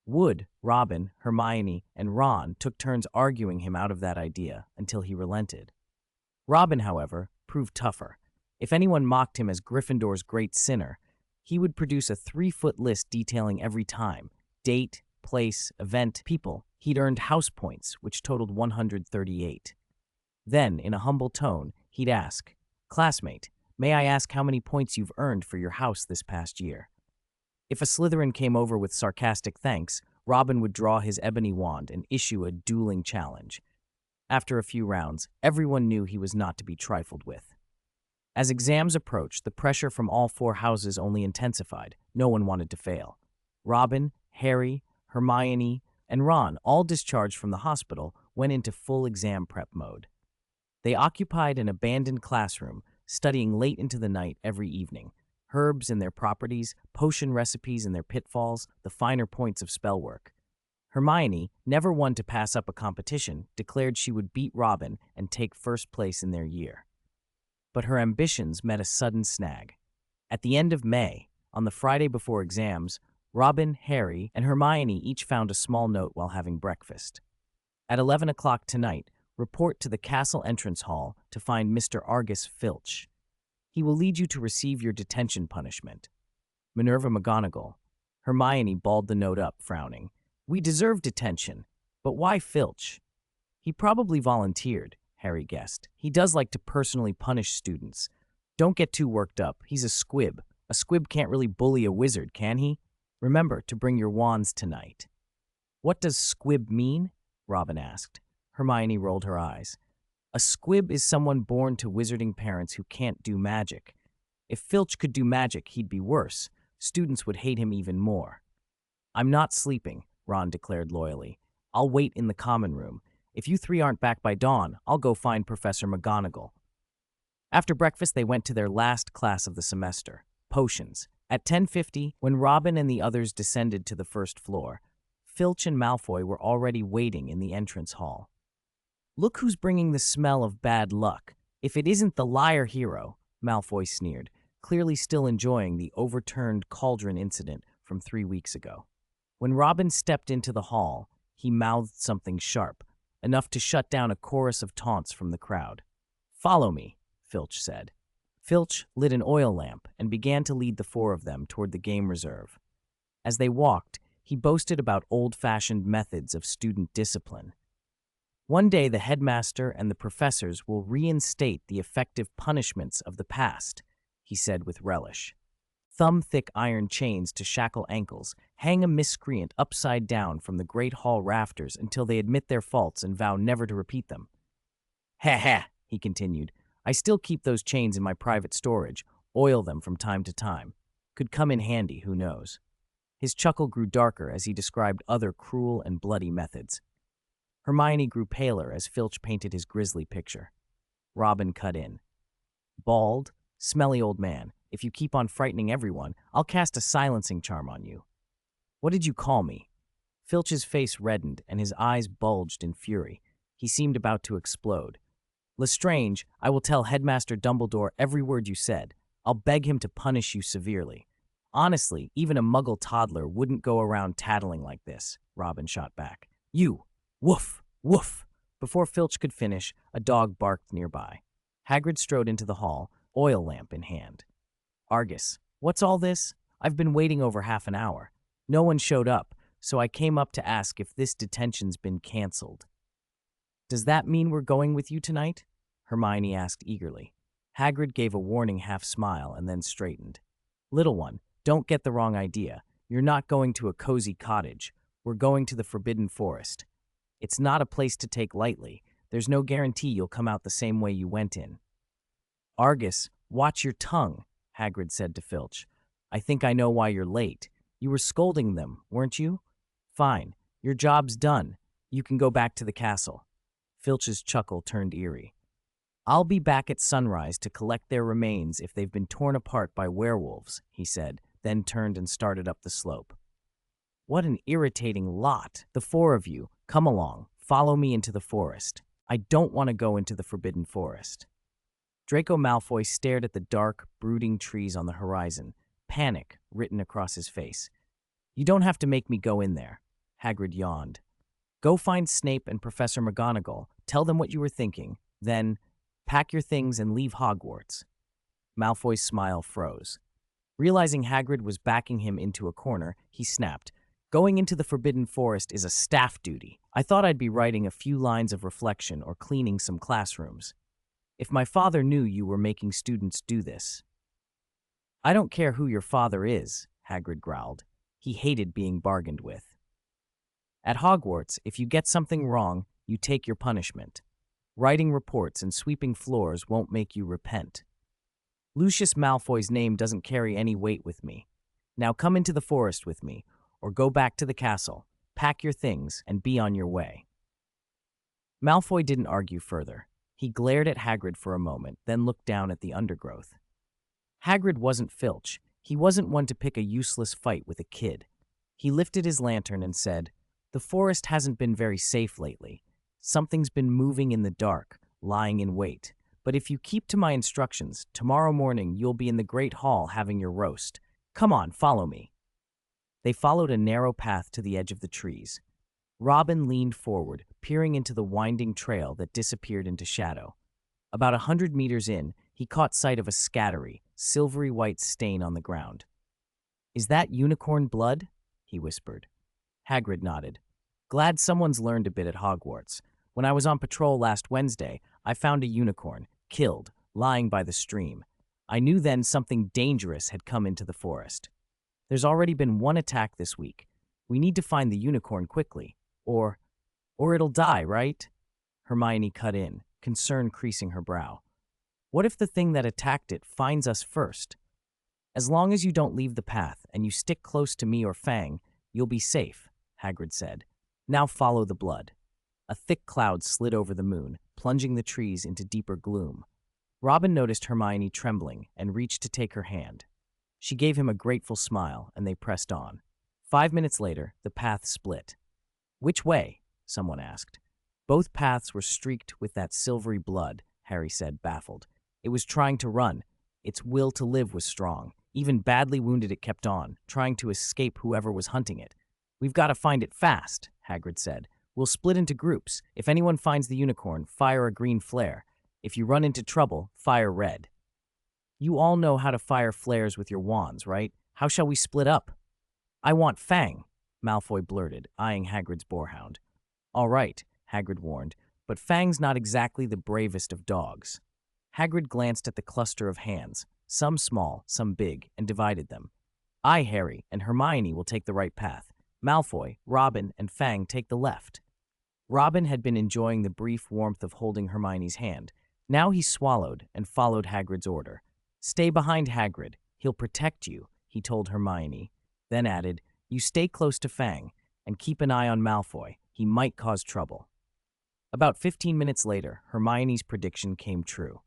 Speaker 1: Wood, Robin, Hermione, and Ron took turns arguing him out of that idea until he relented. Robin, however, proved tougher. If anyone mocked him as Gryffindor's great sinner, he would produce a 3-foot list detailing every time, date, place, event, people. He'd earned house points, which totaled 138. Then, in a humble tone, he'd ask, "Classmate, may I ask how many points you've earned for your house this past year?" If a Slytherin came over with sarcastic thanks, Robin would draw his ebony wand and issue a dueling challenge. After a few rounds, everyone knew he was not to be trifled with. As exams approached, the pressure from all 4 houses only intensified. No one wanted to fail. Robin, Harry, Hermione, and Ron, all discharged from the hospital, went into full exam prep mode. They occupied an abandoned classroom, studying late into the night every evening. Herbs and their properties, potion recipes and their pitfalls, the finer points of spellwork. Hermione, never one to pass up a competition, declared she would beat Robin and take first place in their year. But her ambitions met a sudden snag. At the end of May, on the Friday before exams, Robin, Harry, and Hermione each found a small note while having breakfast. At 11 o'clock tonight, report to the castle entrance hall to find Mr. Argus Filch. He will lead you to receive your detention punishment. Minerva McGonagall. Hermione balled the note up, frowning. We deserve detention, but why Filch? He probably volunteered, Harry guessed. He does like to personally punish students. Don't get too worked up. He's a squib. A squib can't really bully a wizard, can he? Remember to bring your wands tonight. What does squib mean? Robin asked. Hermione rolled her eyes. A squib is someone born to wizarding parents who can't do magic. If Filch could do magic, he'd be worse. Students would hate him even more. I'm not sleeping, Ron declared loyally. I'll wait in the common room. If you three aren't back by dawn, I'll go find Professor McGonagall. After breakfast, they went to their last class of the semester, potions. At 10:50, when Robin and the others descended to the first floor, Filch and Malfoy were already waiting in the entrance hall. Look who's bringing the smell of bad luck. If it isn't the liar hero, Malfoy sneered, clearly still enjoying the overturned cauldron incident from 3 weeks ago. When Robin stepped into the hall, he mouthed something sharp, enough to shut down a chorus of taunts from the crowd. Follow me, Filch said. Filch lit an oil lamp and began to lead the four of them toward the game reserve. As they walked, he boasted about old-fashioned methods of student discipline. One day the headmaster and the professors will reinstate the effective punishments of the past, he said with relish. Thumb-thick iron chains to shackle ankles, hang a miscreant upside down from the great hall rafters until they admit their faults and vow never to repeat them. Ha ha, he continued. I still keep those chains in my private storage, oil them from time to time. Could come in handy, who knows. His chuckle grew darker as he described other cruel and bloody methods. Hermione grew paler as Filch painted his grisly picture. Robin cut in. Bald, smelly old man, if you keep on frightening everyone, I'll cast a silencing charm on you. What did you call me? Filch's face reddened and his eyes bulged in fury. He seemed about to explode. Lestrange, I will tell Headmaster Dumbledore every word you said. I'll beg him to punish you severely. Honestly, even a muggle toddler wouldn't go around tattling like this, Robin shot back. You! Woof! Woof! Before Filch could finish, a dog barked nearby. Hagrid strode into the hall, oil lamp in hand. Argus, what's all this? I've been waiting over half an hour. No one showed up, so I came up to ask if this detention's been cancelled. Does that mean we're going with you tonight? Hermione asked eagerly. Hagrid gave a warning half-smile and then straightened. Little one, don't get the wrong idea. You're not going to a cozy cottage. We're going to the Forbidden Forest. It's not a place to take lightly. There's no guarantee you'll come out the same way you went in. Argus, watch your tongue, Hagrid said to Filch. I think I know why you're late. You were scolding them, weren't you? Fine. Your job's done. You can go back to the castle. Filch's chuckle turned eerie. I'll be back at sunrise to collect their remains if they've been torn apart by werewolves, he said, then turned and started up the slope. What an irritating lot. The four of you, come along, follow me into the forest. I don't want to go into the Forbidden Forest. Draco Malfoy stared at the dark, brooding trees on the horizon, panic written across his face. You don't have to make me go in there. Hagrid yawned. Go find Snape and Professor McGonagall, tell them what you were thinking, then pack your things and leave Hogwarts. Malfoy's smile froze. Realizing Hagrid was backing him into a corner, he snapped. Going into the Forbidden Forest is a staff duty. I thought I'd be writing a few lines of reflection or cleaning some classrooms. If my father knew you were making students do this. I don't care who your father is, Hagrid growled. He hated being bargained with. At Hogwarts, if you get something wrong, you take your punishment. Writing reports and sweeping floors won't make you repent. Lucius Malfoy's name doesn't carry any weight with me. Now come into the forest with me, or go back to the castle, pack your things, and be on your way. Malfoy didn't argue further. He glared at Hagrid for a moment, then looked down at the undergrowth. Hagrid wasn't Filch. He wasn't one to pick a useless fight with a kid. He lifted his lantern and said, The forest hasn't been very safe lately. Something's been moving in the dark, lying in wait. But if you keep to my instructions, tomorrow morning you'll be in the Great Hall having your roast. Come on, follow me. They followed a narrow path to the edge of the trees. Robin leaned forward, peering into the winding trail that disappeared into shadow. About 100 meters in, he caught sight of a scattery, silvery white stain on the ground. "Is that unicorn blood?" he whispered. Hagrid nodded. "Glad someone's learned a bit at Hogwarts. When I was on patrol last Wednesday, I found a unicorn, killed, lying by the stream. I knew then something dangerous had come into the forest. There's already been one attack this week. We need to find the unicorn quickly. Or it'll die, right?" Hermione cut in, concern creasing her brow. "What if the thing that attacked it finds us first? As long as you don't leave the path and you stick close to me or Fang, you'll be safe," Hagrid said. "Now follow the blood." A thick cloud slid over the moon, plunging the trees into deeper gloom. Robin noticed Hermione trembling and reached to take her hand. She gave him a grateful smile, and they pressed on. 5 minutes later, the path split. "Which way?" someone asked. "Both paths were streaked with that silvery blood," Harry said, baffled. "It was trying to run. Its will to live was strong. Even badly wounded, it kept on, trying to escape whoever was hunting it." "We've got to find it fast," Hagrid said. "We'll split into groups. If anyone finds the unicorn, fire a green flare. If you run into trouble, fire red." "You all know how to fire flares with your wands, right? How shall we split up?" "I want Fang," Malfoy blurted, eyeing Hagrid's boarhound. "All right," Hagrid warned, "but Fang's not exactly the bravest of dogs." Hagrid glanced at the cluster of hands, some small, some big, and divided them. "I, Harry, and Hermione will take the right path. Malfoy, Robin, and Fang take the left." Robin had been enjoying the brief warmth of holding Hermione's hand. Now he swallowed and followed Hagrid's order. "Stay behind Hagrid. He'll protect you," he told Hermione, then added, "You stay close to Fang, and keep an eye on Malfoy. He might cause trouble." About 15 minutes later, Hermione's prediction came true.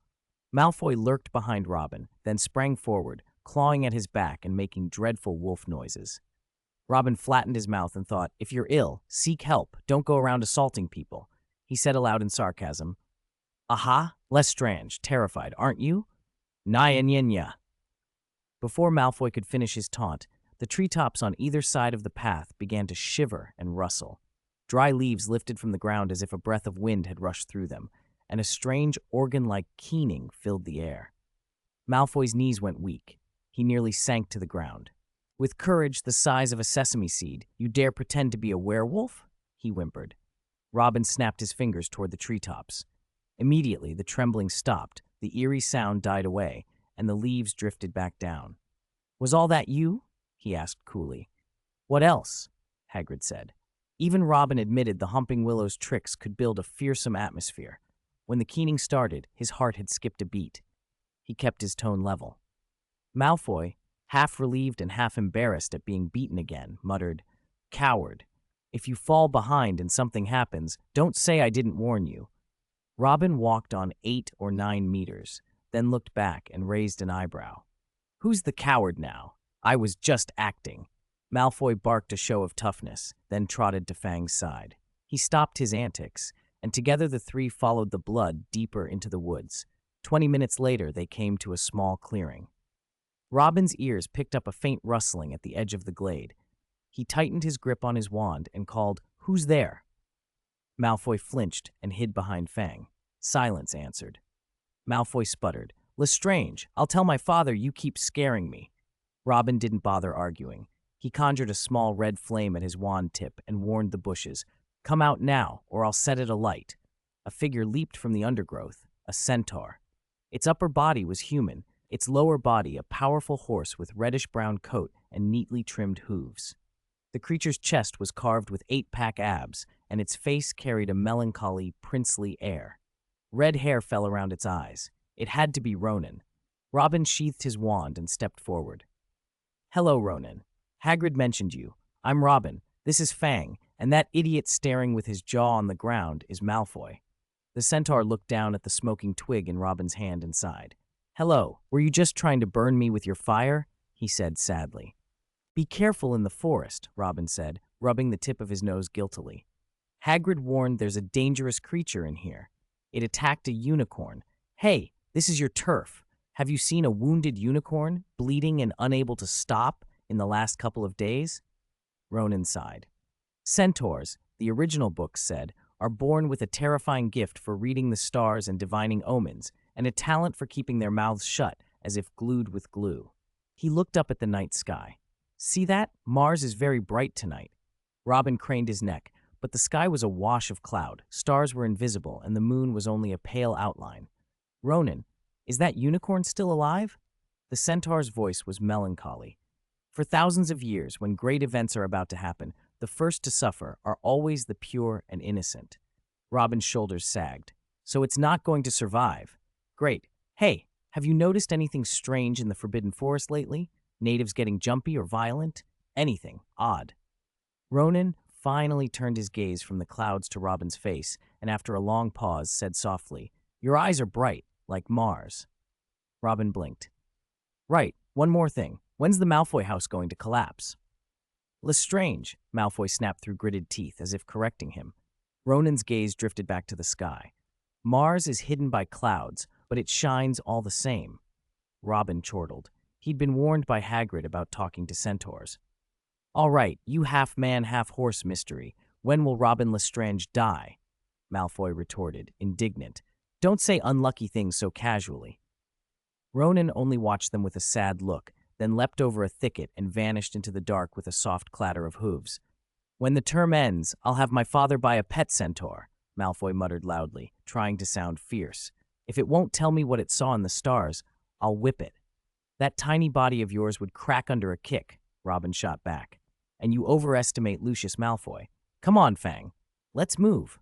Speaker 1: Malfoy lurked behind Robin, then sprang forward, clawing at his back and making dreadful wolf noises. Robin flattened his mouth and thought, "If you're ill, seek help. Don't go around assaulting people." He said aloud in sarcasm, "Aha, Lestrange, terrified, aren't you?" "Nyanya." Before Malfoy could finish his taunt, the treetops on either side of the path began to shiver and rustle. Dry leaves lifted from the ground as if a breath of wind had rushed through them, and a strange organ-like keening filled the air. Malfoy's knees went weak. He nearly sank to the ground. "With courage the size of a sesame seed, you dare pretend to be a werewolf?" he whimpered. Robin snapped his fingers toward the treetops. Immediately, the trembling stopped, the eerie sound died away, and the leaves drifted back down. "Was all that you?" he asked coolly. "What else?" Hagrid said. Even Robin admitted the Whomping Willow's tricks could build a fearsome atmosphere. When the keening started, his heart had skipped a beat. He kept his tone level. Malfoy, half relieved and half embarrassed at being beaten again, muttered, "Coward. If you fall behind and something happens, don't say I didn't warn you." Robin walked on 8 or 9 meters, then looked back and raised an eyebrow. "Who's the coward now? I was just acting." Malfoy barked a show of toughness, then trotted to Fang's side. He stopped his antics, and together the three followed the blood deeper into the woods. 20 minutes later, they came to a small clearing. Robin's ears picked up a faint rustling at the edge of the glade. He tightened his grip on his wand and called, "Who's there?" Malfoy flinched and hid behind Fang. Silence answered. Malfoy sputtered, "Lestrange, I'll tell my father you keep scaring me." Robin didn't bother arguing. He conjured a small red flame at his wand tip and warned the bushes, "Come out now, or I'll set it alight." A figure leaped from the undergrowth, a centaur. Its upper body was human, its lower body a powerful horse with reddish-brown coat and neatly trimmed hooves. The creature's chest was carved with 8-pack abs, and its face carried a melancholy, princely air. Red hair fell around its eyes. It had to be Ronan. Robin sheathed his wand and stepped forward. "Hello, Ronan. Hagrid mentioned you. I'm Robin. This is Fang, and that idiot staring with his jaw on the ground is Malfoy." The centaur looked down at the smoking twig in Robin's hand and sighed. "Hello, were you just trying to burn me with your fire?" he said sadly. "Be careful in the forest," Robin said, rubbing the tip of his nose guiltily. "Hagrid warned there's a dangerous creature in here. It attacked a unicorn. Hey, this is your turf. Have you seen a wounded unicorn, bleeding and unable to stop, in the last couple of days?" Ronan sighed. Centaurs, the original book said, are born with a terrifying gift for reading the stars and divining omens, and a talent for keeping their mouths shut as if glued with glue. He looked up at the night sky. See that? Mars is very bright tonight. Robin craned his neck, but the sky was a wash of cloud, stars were invisible, and the moon was only a pale outline. Ronan, is that unicorn still alive? The centaur's voice was melancholy. For thousands of years, when great events are about to happen, the first to suffer are always the pure and innocent. Robin's shoulders sagged. So it's not going to survive. Great. Hey, have you noticed anything strange in the Forbidden Forest lately? Natives getting jumpy or violent? Anything odd? Ronan finally turned his gaze from the clouds to Robin's face, and after a long pause said softly, "Your eyes are bright, like Mars." Robin blinked. "Right, one more thing. When's the Malfoy house going to collapse?" "Lestrange," Malfoy snapped through gritted teeth as if correcting him. Ronan's gaze drifted back to the sky. "Mars is hidden by clouds, but it shines all the same." Robin chortled. He'd been warned by Hagrid about talking to centaurs. "All right, you half-man, half-horse mystery. When will Robin Lestrange die?" Malfoy retorted, indignant. "Don't say unlucky things so casually." Ronan only watched them with a sad look, then leapt over a thicket and vanished into the dark with a soft clatter of hooves. "When the term ends, I'll have my father buy a pet centaur," Malfoy muttered loudly, trying to sound fierce. "If it won't tell me what it saw in the stars, I'll whip it." "That tiny body of yours would crack under a kick," Robin shot back. "And you overestimate Lucius Malfoy. Come on, Fang. Let's move."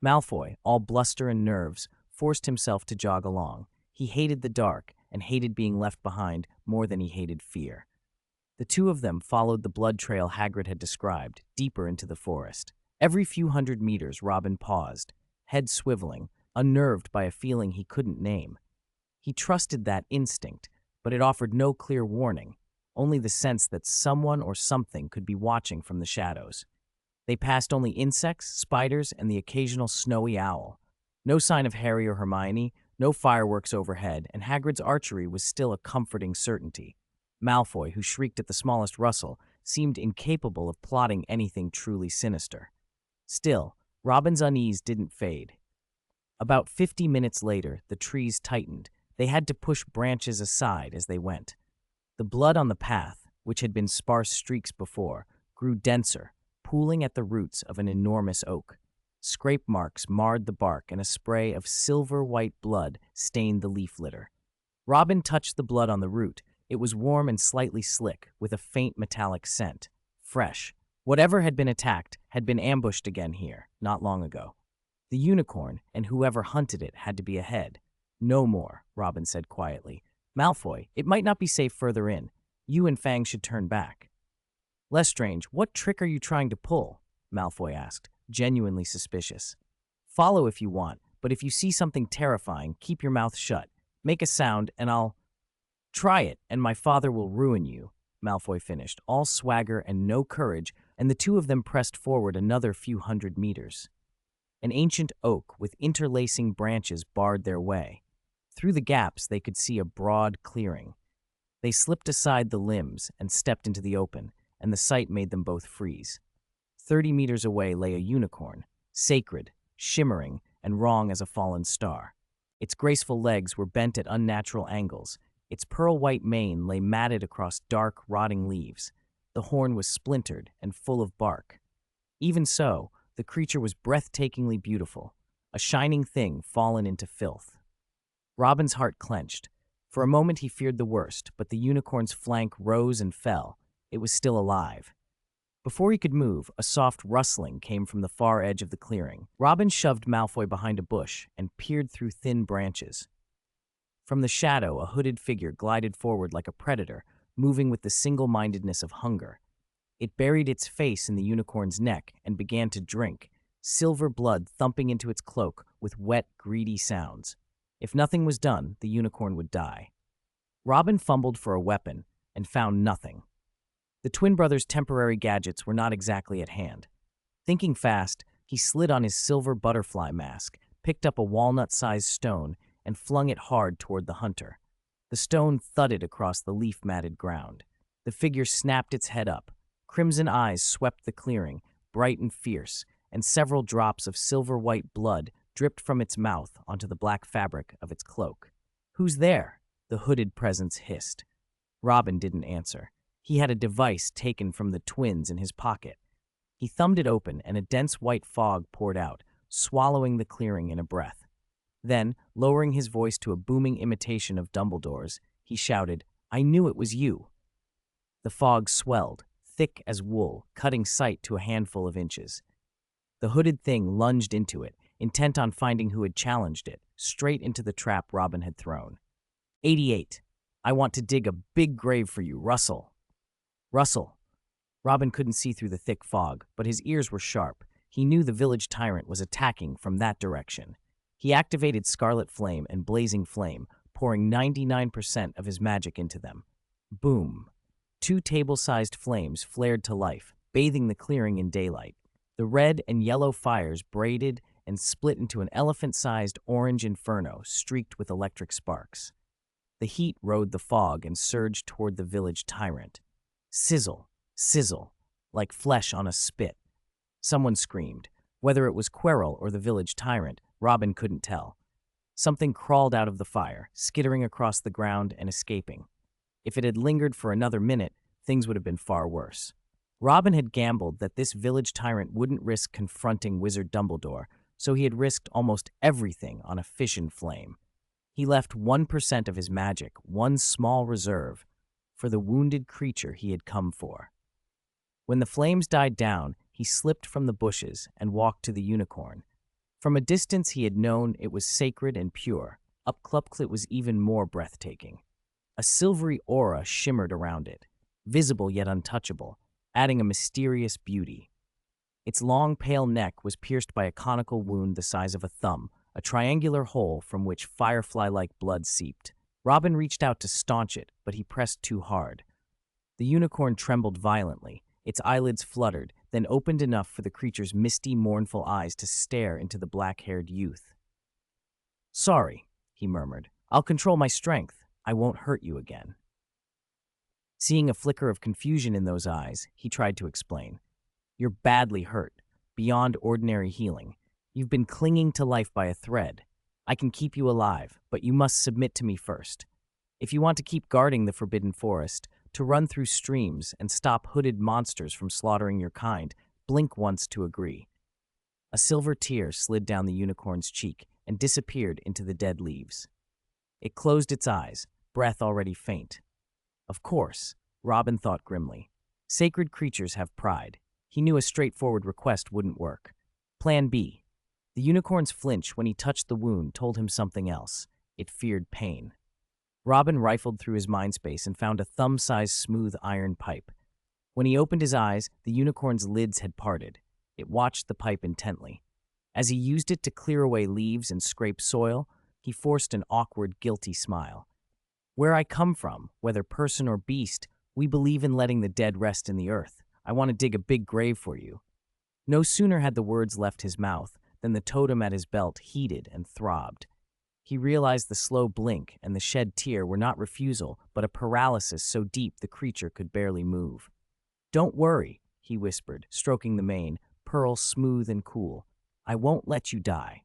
Speaker 1: Malfoy, all bluster and nerves, forced himself to jog along. He hated the dark and hated being left behind more than he hated fear. The two of them followed the blood trail Hagrid had described, deeper into the forest. Every few hundred meters, Robin paused, head swiveling, unnerved by a feeling he couldn't name. He trusted that instinct, but it offered no clear warning, only the sense that someone or something could be watching from the shadows. They passed only insects, spiders, and the occasional snowy owl. No sign of Harry or Hermione, no fireworks overhead, and Hagrid's archery was still a comforting certainty. Malfoy, who shrieked at the smallest rustle, seemed incapable of plotting anything truly sinister. Still, Robin's unease didn't fade. About 50 minutes later, the trees tightened. They had to push branches aside as they went. The blood on the path, which had been sparse streaks before, grew denser, pooling at the roots of an enormous oak. Scrape marks marred the bark, and a spray of silver-white blood stained the leaf litter. Robin touched the blood on the root. It was warm and slightly slick, with a faint metallic scent. Fresh. Whatever had been attacked had been ambushed again here, not long ago. The unicorn, and whoever hunted it, had to be ahead. "No more," Robin said quietly. "Malfoy, it might not be safe further in. You and Fang should turn back." "Lestrange, what trick are you trying to pull?" Malfoy asked, genuinely suspicious. "Follow if you want, but if you see something terrifying, keep your mouth shut. Make a sound, and I'll—" "Try it, and my father will ruin you," Malfoy finished, all swagger and no courage, and the two of them pressed forward another few hundred meters. An ancient oak with interlacing branches barred their way. Through the gaps, they could see a broad clearing. They slipped aside the limbs and stepped into the open, and the sight made them both freeze. 30 meters away lay a unicorn, sacred, shimmering, and wrong as a fallen star. Its graceful legs were bent at unnatural angles. Its pearl-white mane lay matted across dark, rotting leaves. The horn was splintered and full of bark. Even so, the creature was breathtakingly beautiful, a shining thing fallen into filth. Robin's heart clenched. For a moment he feared the worst, but the unicorn's flank rose and fell. It was still alive. Before he could move, a soft rustling came from the far edge of the clearing. Robin shoved Malfoy behind a bush and peered through thin branches. From the shadow, a hooded figure glided forward like a predator, moving with the single-mindedness of hunger. It buried its face in the unicorn's neck and began to drink, silver blood thumping into its cloak with wet, greedy sounds. If nothing was done, the unicorn would die. Robin fumbled for a weapon and found nothing. The twin brothers' temporary gadgets were not exactly at hand. Thinking fast, he slid on his silver butterfly mask, picked up a walnut-sized stone, and flung it hard toward the hunter. The stone thudded across the leaf-matted ground. The figure snapped its head up, Crimson eyes swept the clearing, bright and fierce, and several drops of silver-white blood dripped from its mouth onto the black fabric of its cloak. "Who's there?" the hooded presence hissed. Robin didn't answer. He had a device taken from the twins in his pocket. He thumbed it open, and a dense white fog poured out, swallowing the clearing in a breath. Then, lowering his voice to a booming imitation of Dumbledore's, he shouted, "I knew it was you." The fog swelled, thick as wool, cutting sight to a handful of inches. The hooded thing lunged into it, intent on finding who had challenged it, straight into the trap Robin had thrown. 88. I want to dig a big grave for you, Russell. Russell. Robin couldn't see through the thick fog, but his ears were sharp. He knew the village tyrant was attacking from that direction. He activated Scarlet Flame and Blazing Flame, pouring 99% of his magic into them. Boom. 2 table-sized flames flared to life, bathing the clearing in daylight. The red and yellow fires braided and split into an elephant-sized orange inferno streaked with electric sparks. The heat rode the fog and surged toward the village tyrant. Sizzle, sizzle, like flesh on a spit. Someone screamed. Whether it was Quirrell or the village tyrant, Robin couldn't tell. Something crawled out of the fire, skittering across the ground and escaping. If it had lingered for another minute, things would have been far worse. Robin had gambled that this village tyrant wouldn't risk confronting Wizard Dumbledore, so he had risked almost everything on a fission flame. He left 1% of his magic, one small reserve, for the wounded creature he had come for. When the flames died down, he slipped from the bushes and walked to the unicorn. From a distance he had known it was sacred and pure. Up close it was even more breathtaking. A silvery aura shimmered around it, visible yet untouchable, adding a mysterious beauty. Its long, pale neck was pierced by a conical wound the size of a thumb, a triangular hole from which firefly-like blood seeped. Robin reached out to staunch it, but he pressed too hard. The unicorn trembled violently. Its eyelids fluttered, then opened enough for the creature's misty, mournful eyes to stare into the black-haired youth. "Sorry," he murmured. "I'll control my strength. I won't hurt you again." Seeing a flicker of confusion in those eyes, he tried to explain. "You're badly hurt, beyond ordinary healing. You've been clinging to life by a thread. I can keep you alive, but you must submit to me first. If you want to keep guarding the Forbidden Forest, to run through streams and stop hooded monsters from slaughtering your kind, blink once to agree." A silver tear slid down the unicorn's cheek and disappeared into the dead leaves. It closed its eyes, breath already faint. Of course, Robin thought grimly. Sacred creatures have pride. He knew a straightforward request wouldn't work. Plan B. The unicorn's flinch when he touched the wound told him something else. It feared pain. Robin rifled through his mind space and found a thumb-sized smooth iron pipe. When he opened his eyes, the unicorn's lids had parted. It watched the pipe intently. As he used it to clear away leaves and scrape soil, he forced an awkward, guilty smile. "Where I come from, whether person or beast, we believe in letting the dead rest in the earth. I want to dig a big grave for you." No sooner had the words left his mouth than the totem at his belt heated and throbbed. He realized the slow blink and the shed tear were not refusal, but a paralysis so deep the creature could barely move. "Don't worry," he whispered, stroking the mane, pearl smooth and cool. "I won't let you die."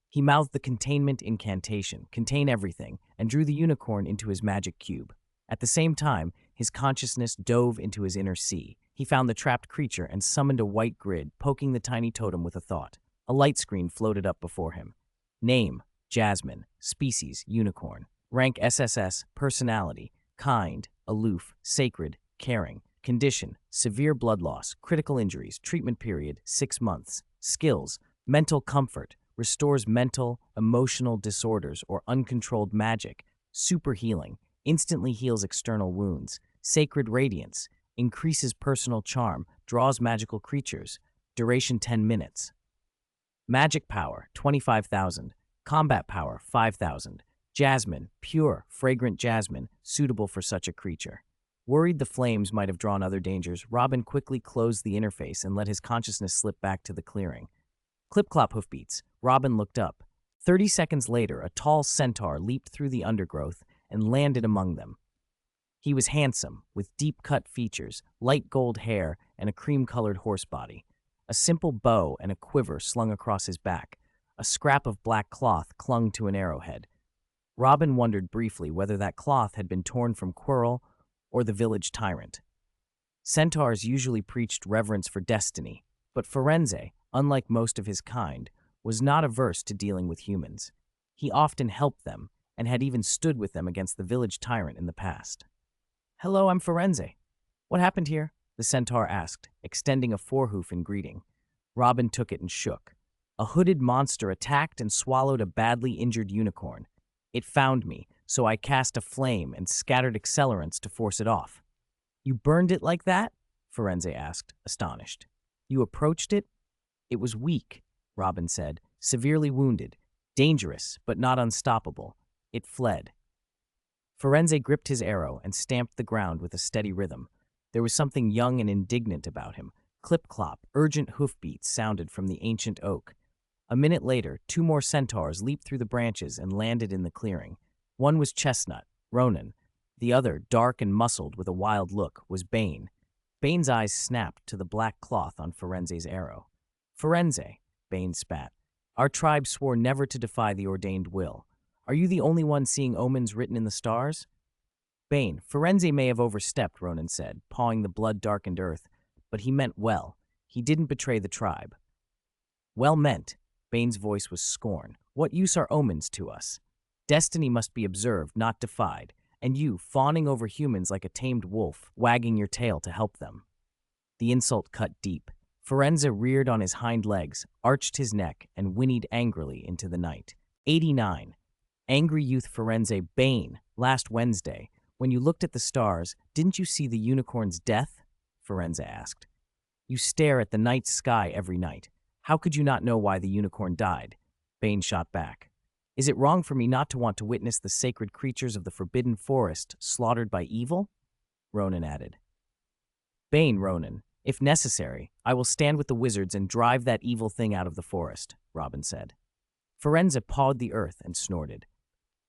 Speaker 1: He mouthed the containment incantation, contain everything, and drew the unicorn into his magic cube. At the same time, his consciousness dove into his inner sea. He found the trapped creature and summoned a white grid, poking the tiny totem with a thought. A light screen floated up before him. Name, Jasmine. Species, unicorn. Rank SSS, personality, kind, aloof, sacred, caring. Condition, severe blood loss, critical injuries, treatment period, 6 months. Skills, mental comfort, restores mental, emotional disorders or uncontrolled magic. Super healing, instantly heals external wounds. Sacred radiance, increases personal charm, draws magical creatures. Duration 10 minutes. Magic power, 25,000. Combat power, 5,000. Jasmine, pure, fragrant jasmine, suitable for such a creature. Worried the flames might have drawn other dangers, Robin quickly closed the interface and let his consciousness slip back to the clearing. Clip-clop hoofbeats. Robin looked up. 30 seconds later, a tall centaur leaped through the undergrowth and landed among them. He was handsome, with deep-cut features, light gold hair, and a cream-colored horse body. A simple bow and a quiver slung across his back. A scrap of black cloth clung to an arrowhead. Robin wondered briefly whether that cloth had been torn from Quirrell or the village tyrant. Centaurs usually preached reverence for destiny, but Firenze, unlike most of his kind, was not averse to dealing with humans. He often helped them, and had even stood with them against the village tyrant in the past. "Hello, I'm Firenze. What happened here?" the centaur asked, extending a forehoof in greeting. Robin took it and shook. A hooded monster attacked and swallowed a badly injured unicorn. It found me, so I cast a flame and scattered accelerants to force it off. "You burned it like that?" Firenze asked, astonished. "You approached it?" "It was weak," Robin said, "severely wounded, dangerous, but not unstoppable. It fled." Firenze gripped his arrow and stamped the ground with a steady rhythm. There was something young and indignant about him. Clip-clop, urgent hoofbeats sounded from the ancient oak. A minute later, 2 more centaurs leaped through the branches and landed in the clearing. One was Chestnut, Ronan. The other, dark and muscled with a wild look, was Bane. Bane's eyes snapped to the black cloth on Firenze's arrow. "Firenze," Bane spat, "our tribe swore never to defy the ordained will. Are you the only one seeing omens written in the stars?" "Bane, Firenze may have overstepped," Ronan said, pawing the blood-darkened earth, "but he meant well. He didn't betray the tribe." "Well meant." Bane's voice was scorn. "What use are omens to us? Destiny must be observed, not defied, and you, fawning over humans like a tamed wolf, wagging your tail to help them." The insult cut deep. Firenze reared on his hind legs, arched his neck, and whinnied angrily into the night. 89. Angry youth Firenze. "Bane, last Wednesday, when you looked at the stars, didn't you see the unicorn's death?" Firenze asked. "You stare at the night sky every night. How could you not know why the unicorn died?" Bane shot back. "Is it wrong for me not to want to witness the sacred creatures of the forbidden forest slaughtered by evil?" Ronan added. "Bane, Ronan, if necessary, I will stand with the wizards and drive that evil thing out of the forest," Robin said. Firenze pawed the earth and snorted.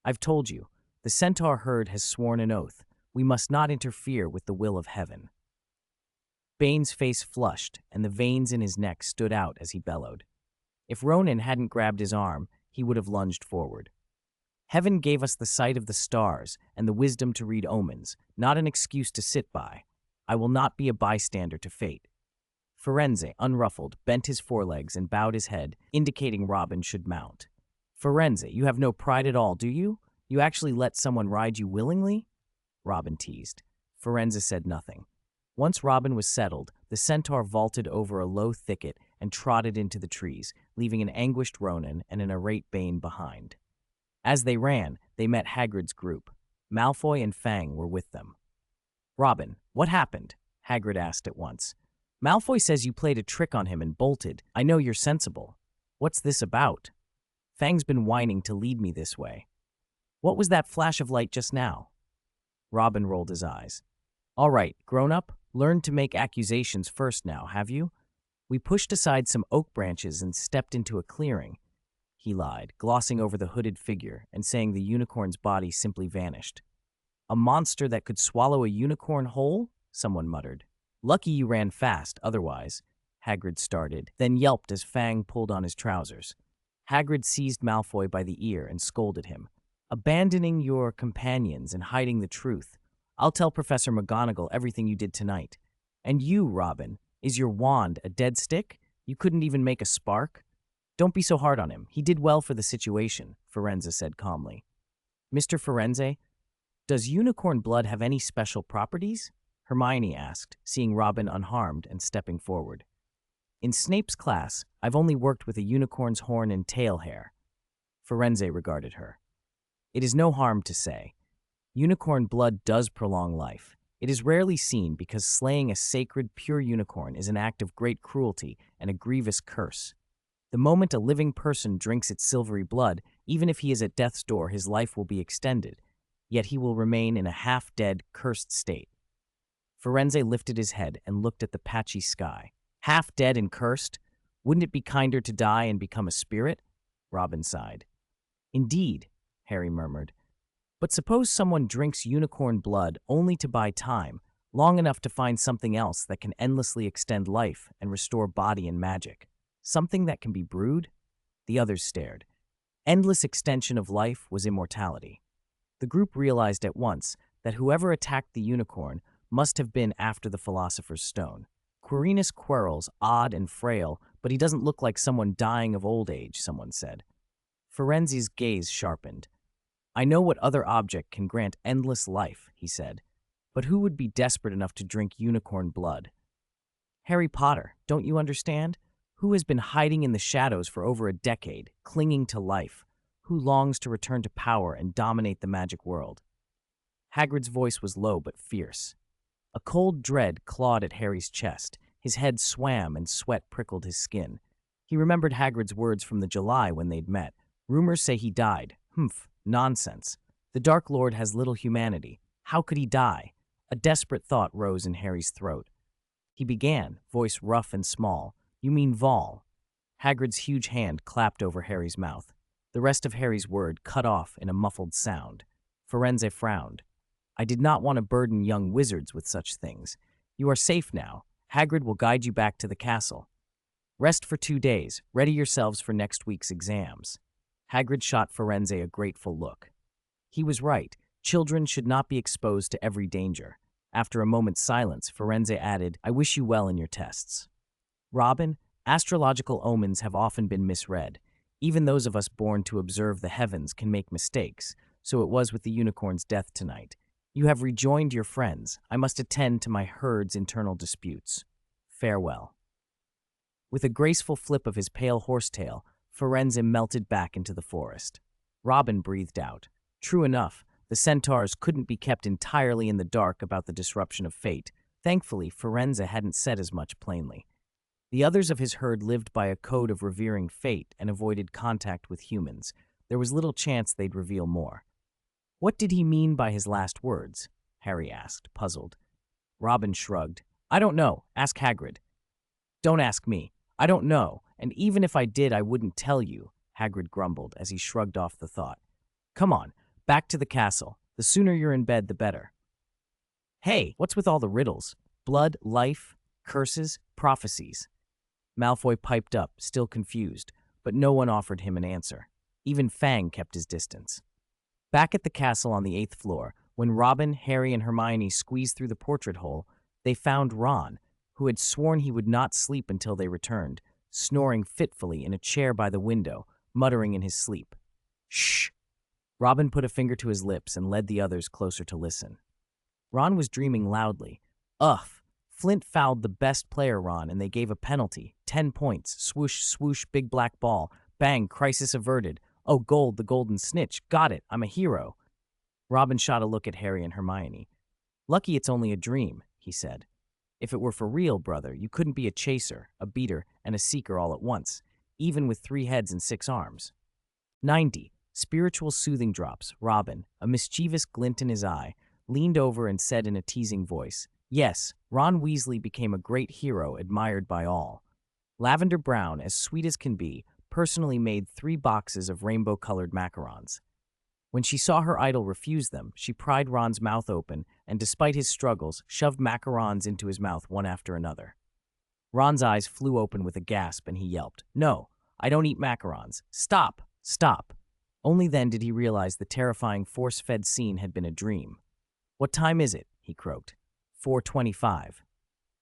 Speaker 1: "I've told you, the centaur herd has sworn an oath. We must not interfere with the will of heaven." Bane's face flushed, and the veins in his neck stood out as he bellowed. If Ronan hadn't grabbed his arm, he would have lunged forward. "Heaven gave us the sight of the stars and the wisdom to read omens, not an excuse to sit by. I will not be a bystander to fate." Firenze, unruffled, bent his forelegs and bowed his head, indicating Robin should mount. "Firenze, you have no pride at all, do you? You actually let someone ride you willingly?" Robin teased. Firenze said nothing. Once Robin was settled, the centaur vaulted over a low thicket and trotted into the trees, leaving an anguished Ronan and an irate Bane behind. As they ran, they met Hagrid's group. Malfoy and Fang were with them. "Robin, what happened?" Hagrid asked at once. "Malfoy says you played a trick on him and bolted. I know you're sensible. What's this about?" "Fang's been whining to lead me this way." "What was that flash of light just now?" Robin rolled his eyes. "All right, grown-up, learn to make accusations first now, have you? We pushed aside some oak branches and stepped into a clearing," he lied, glossing over the hooded figure and saying the unicorn's body simply vanished. "A monster that could swallow a unicorn whole?" someone muttered. "Lucky you ran fast, otherwise," Hagrid started, then yelped as Fang pulled on his trousers. Hagrid seized Malfoy by the ear and scolded him. "Abandoning your companions and hiding the truth. I'll tell Professor McGonagall everything you did tonight. And you, Robin, is your wand a dead stick? You couldn't even make a spark?" "Don't be so hard on him. He did well for the situation," Firenze said calmly. "Mr. Firenze, does unicorn blood have any special properties?" Hermione asked, seeing Robin unharmed and stepping forward. "In Snape's class, I've only worked with a unicorn's horn and tail hair." Firenze regarded her. "It is no harm to say. Unicorn blood does prolong life. It is rarely seen because slaying a sacred, pure unicorn is an act of great cruelty and a grievous curse. The moment a living person drinks its silvery blood, even if he is at death's door, his life will be extended, yet he will remain in a half-dead, cursed state." Firenze lifted his head and looked at the patchy sky. "Half-dead and cursed? Wouldn't it be kinder to die and become a spirit?" Robin sighed. "Indeed," Harry murmured. But suppose someone drinks unicorn blood only to buy time, long enough to find something else that can endlessly extend life and restore body and magic. Something that can be brewed? The others stared. Endless extension of life was immortality. The group realized at once that whoever attacked the unicorn must have been after the Philosopher's Stone. Quirinus Quirrell's odd and frail, but he doesn't look like someone dying of old age, someone said. Ferenzi's gaze sharpened. I know what other object can grant endless life, he said, but who would be desperate enough to drink unicorn blood? Harry Potter, don't you understand? Who has been hiding in the shadows for over a decade, clinging to life? Who longs to return to power and dominate the magic world? Hagrid's voice was low but fierce. A cold dread clawed at Harry's chest. His head swam and sweat prickled his skin. He remembered Hagrid's words from the July when they'd met. Rumors say he died. Humph, nonsense. The Dark Lord has little humanity. How could he die? A desperate thought rose in Harry's throat. He began, voice rough and small. You mean Vol. Hagrid's huge hand clapped over Harry's mouth. The rest of Harry's word cut off in a muffled sound. Firenze frowned. I did not want to burden young wizards with such things. You are safe now. Hagrid will guide you back to the castle. Rest for 2 days. Ready yourselves for next week's exams. Hagrid shot Firenze a grateful look. He was right. Children should not be exposed to every danger. After a moment's silence, Firenze added, I wish you well in your tests. Robin, astrological omens have often been misread. Even those of us born to observe the heavens can make mistakes, so it was with the unicorn's death tonight. You have rejoined your friends. I must attend to my herd's internal disputes. Farewell. With a graceful flip of his pale horsetail, Firenze melted back into the forest. Robin breathed out. True enough, the centaurs couldn't be kept entirely in the dark about the disruption of fate. Thankfully, Firenze hadn't said as much plainly. The others of his herd lived by a code of revering fate and avoided contact with humans. There was little chance they'd reveal more. What did he mean by his last words? Harry asked, puzzled. Robin shrugged. I don't know. Ask Hagrid. Don't ask me. I don't know, and even if I did, I wouldn't tell you, Hagrid grumbled as he shrugged off the thought. Come on, back to the castle. The sooner you're in bed, the better. Hey, what's with all the riddles? Blood, life, curses, prophecies. Malfoy piped up, still confused, but no one offered him an answer. Even Fang kept his distance. Back at the castle on the 8th floor, when Robin, Harry, and Hermione squeezed through the portrait hole, they found Ron, who had sworn he would not sleep until they returned, snoring fitfully in a chair by the window, muttering in his sleep. Shh! Robin put a finger to his lips and led the others closer to listen. Ron was dreaming loudly. Ugh! Flint fouled the best player, Ron, and they gave a penalty. 10 points. Swoosh, swoosh, big black ball. Bang, crisis averted. Oh, gold, the golden snitch. Got it, I'm a hero. Robin shot a look at Harry and Hermione. Lucky it's only a dream, he said. If it were for real, brother, you couldn't be a chaser, a beater, and a seeker all at once, even with 3 heads and 6 arms. 90. Spiritual soothing drops. Robin, a mischievous glint in his eye, leaned over and said in a teasing voice, Yes, Ron Weasley became a great hero admired by all. Lavender Brown, as sweet as can be, personally made 3 boxes of rainbow-colored macarons. When she saw her idol refuse them, she pried Ron's mouth open and, despite his struggles, shoved macarons into his mouth one after another. Ron's eyes flew open with a gasp and he yelped, No, I don't eat macarons. Stop! Stop! Only then did he realize the terrifying force-fed scene had been a dream. What time is it? He croaked. 4:25.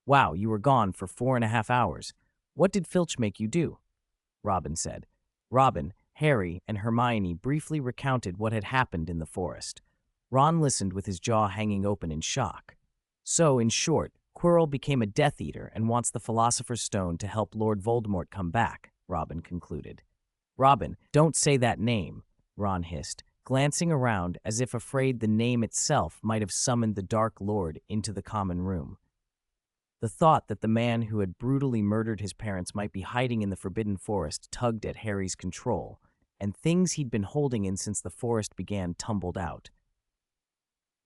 Speaker 1: Wow, you were gone for 4.5 hours. What did Filch make you do? Robin said. Robin, Harry, and Hermione briefly recounted what had happened in the forest. Ron listened with his jaw hanging open in shock. So, in short, Quirrell became a Death Eater and wants the Philosopher's Stone to help Lord Voldemort come back, Robin concluded. Robin, don't say that name, Ron hissed, glancing around as if afraid the name itself might have summoned the Dark Lord into the common room. The thought that the man who had brutally murdered his parents might be hiding in the Forbidden Forest tugged at Harry's control, and things he'd been holding in since the forest began tumbled out.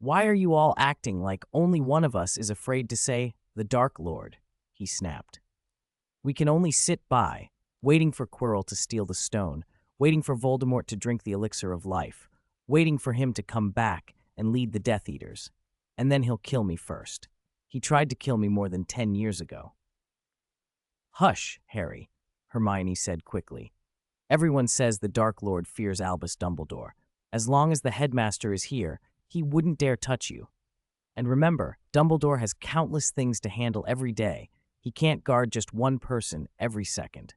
Speaker 1: Why are you all acting like only one of us is afraid to say, the Dark Lord? He snapped. We can only sit by, waiting for Quirrell to steal the stone, waiting for Voldemort to drink the elixir of life, waiting for him to come back and lead the Death Eaters. And then he'll kill me first. He tried to kill me more than 10 years ago." "Hush, Harry," Hermione said quickly. "Everyone says the Dark Lord fears Albus Dumbledore. As long as the headmaster is here, he wouldn't dare touch you. And remember, Dumbledore has countless things to handle every day. He can't guard just one person every second."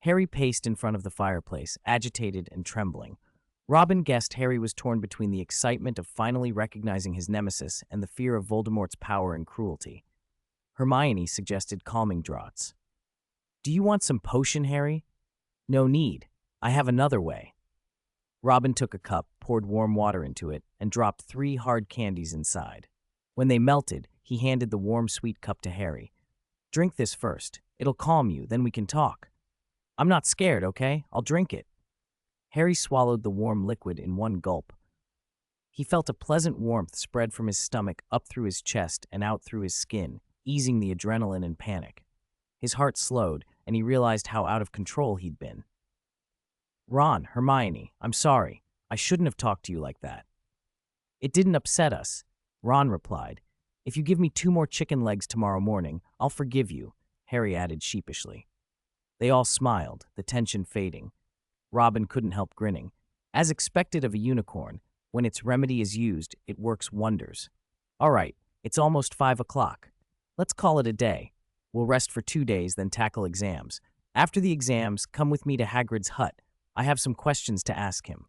Speaker 1: Harry paced in front of the fireplace, agitated and trembling. Robin guessed Harry was torn between the excitement of finally recognizing his nemesis and the fear of Voldemort's power and cruelty. Hermione suggested calming draughts. "Do you want some potion, Harry?" "No need. I have another way." Robin took a cup, poured warm water into it, and dropped 3 hard candies inside. When they melted, he handed the warm, sweet cup to Harry. "Drink this first. It'll calm you, then we can talk." "I'm not scared, okay? I'll drink it." Harry swallowed the warm liquid in one gulp. He felt a pleasant warmth spread from his stomach up through his chest and out through his skin, easing the adrenaline and panic. His heart slowed, and he realized how out of control he'd been. "Ron, Hermione, I'm sorry. I shouldn't have talked to you like that." "It didn't upset us," Ron replied. "If you give me 2 more chicken legs tomorrow morning, I'll forgive you," Harry added sheepishly. They all smiled, the tension fading. Robin couldn't help grinning. As expected of a unicorn, when its remedy is used, it works wonders. "All right, it's almost 5 o'clock. Let's call it a day. We'll rest for 2 days, then tackle exams. After the exams, come with me to Hagrid's hut. I have some questions to ask him."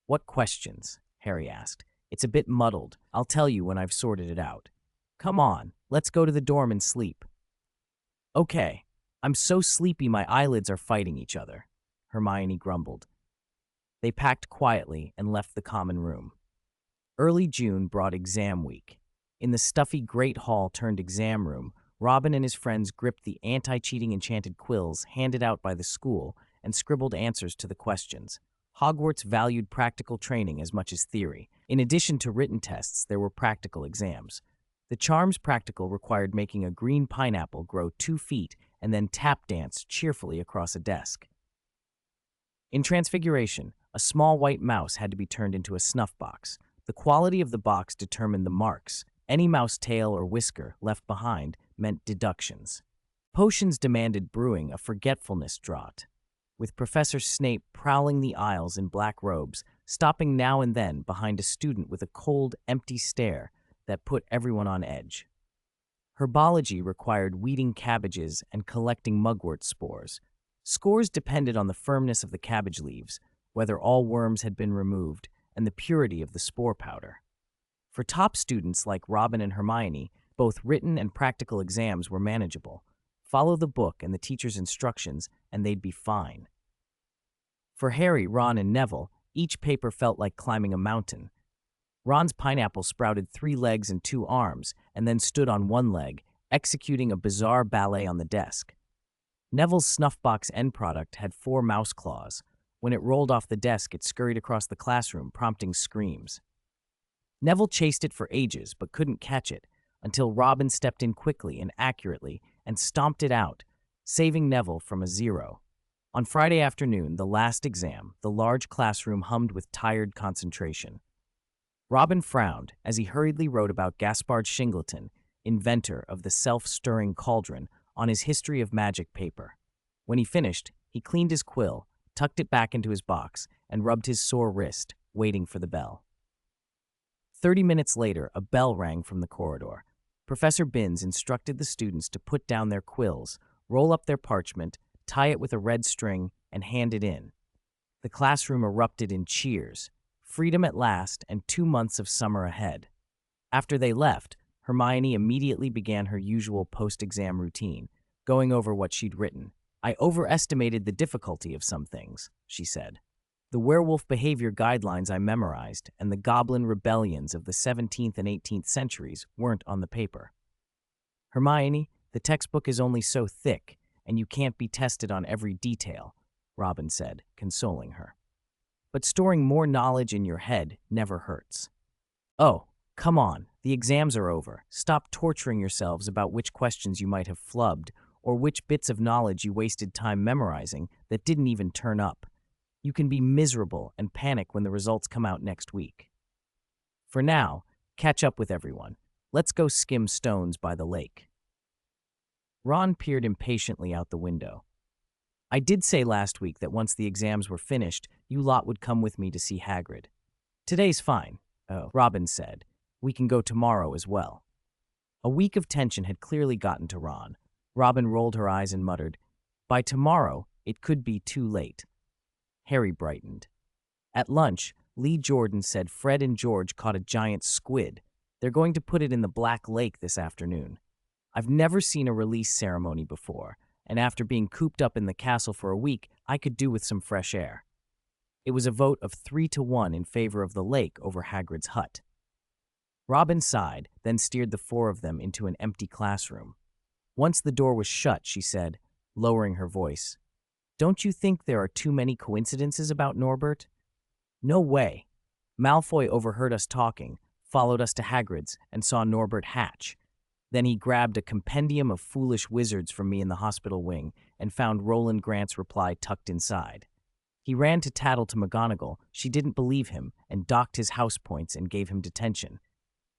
Speaker 1: "What questions?" Harry asked. "It's a bit muddled. I'll tell you when I've sorted it out. Come on, let's go to the dorm and sleep." "Okay, I'm so sleepy my eyelids are fighting each other," Hermione grumbled. They packed quietly and left the common room. Early June brought exam week. In the stuffy Great Hall turned exam room, Robin and his friends gripped the anti-cheating enchanted quills handed out by the school and scribbled answers to the questions. Hogwarts valued practical training as much as theory. In addition to written tests, there were practical exams. The Charms practical required making a green pineapple grow 2 feet and then tap dance cheerfully across a desk. In Transfiguration, a small white mouse had to be turned into a snuff box. The quality of the box determined the marks. Any mouse tail or whisker left behind meant deductions. Potions demanded brewing a forgetfulness draught, with Professor Snape prowling the aisles in black robes, stopping now and then behind a student with a cold, empty stare that put everyone on edge. Herbology required weeding cabbages and collecting mugwort spores. Scores depended on the firmness of the cabbage leaves, whether all worms had been removed, and the purity of the spore powder. For top students like Robin and Hermione, both written and practical exams were manageable. Follow the book and the teacher's instructions, and they'd be fine. For Harry, Ron, and Neville, each paper felt like climbing a mountain. Ron's pineapple sprouted 3 legs and 2 arms, and then stood on 1 leg, executing a bizarre ballet on the desk. Neville's snuffbox end product had 4 mouse claws. When it rolled off the desk, it scurried across the classroom, prompting screams. Neville chased it for ages, but couldn't catch it, until Robin stepped in quickly and accurately and stomped it out, saving Neville from a 0. On Friday afternoon, the last exam, the large classroom hummed with tired concentration. Robin frowned as he hurriedly wrote about Gaspard Shingleton, inventor of the self-stirring cauldron, on his History of Magic paper. When he finished, he cleaned his quill, tucked it back into his box, and rubbed his sore wrist, waiting for the bell. 30 minutes later, a bell rang from the corridor. Professor Binns instructed the students to put down their quills, roll up their parchment, tie it with a red string, and hand it in. The classroom erupted in cheers. Freedom at last, and 2 months of summer ahead. After they left, Hermione immediately began her usual post-exam routine, going over what she'd written. "I overestimated the difficulty of some things," she said. "The werewolf behavior guidelines I memorized and the goblin rebellions of the 17th and 18th centuries weren't on the paper." "Hermione, the textbook is only so thick, and you can't be tested on every detail," Robin said, consoling her. "But storing more knowledge in your head never hurts." "Oh, come on, the exams are over. Stop torturing yourselves about which questions you might have flubbed or which bits of knowledge you wasted time memorizing that didn't even turn up." You can be miserable and panic when the results come out next week. For now, catch up with everyone. Let's go skim stones by the lake." Ron peered impatiently out the window. "I did say last week that once the exams were finished, you lot would come with me to see Hagrid." "Today's fine," Robin said. "We can go tomorrow as well." A week of tension had clearly gotten to Ron. Robin rolled her eyes and muttered, "By tomorrow, it could be too late." Harry brightened. At lunch, Lee Jordan said Fred and George caught a giant squid. They're going to put it in the Black Lake this afternoon. I've never seen a release ceremony before, and after being cooped up in the castle for a week, I could do with some fresh air. It was a vote of 3-1 in favor of the lake over Hagrid's hut. Robin sighed, then steered the four of them into an empty classroom. Once the door was shut, she said, lowering her voice, "Don't you think there are too many coincidences about Norbert?" "No way." Malfoy overheard us talking, followed us to Hagrid's, and saw Norbert hatch. Then he grabbed a compendium of foolish wizards from me in the hospital wing and found Roland Grant's reply tucked inside. He ran to tattle to McGonagall. She didn't believe him and docked his house points and gave him detention.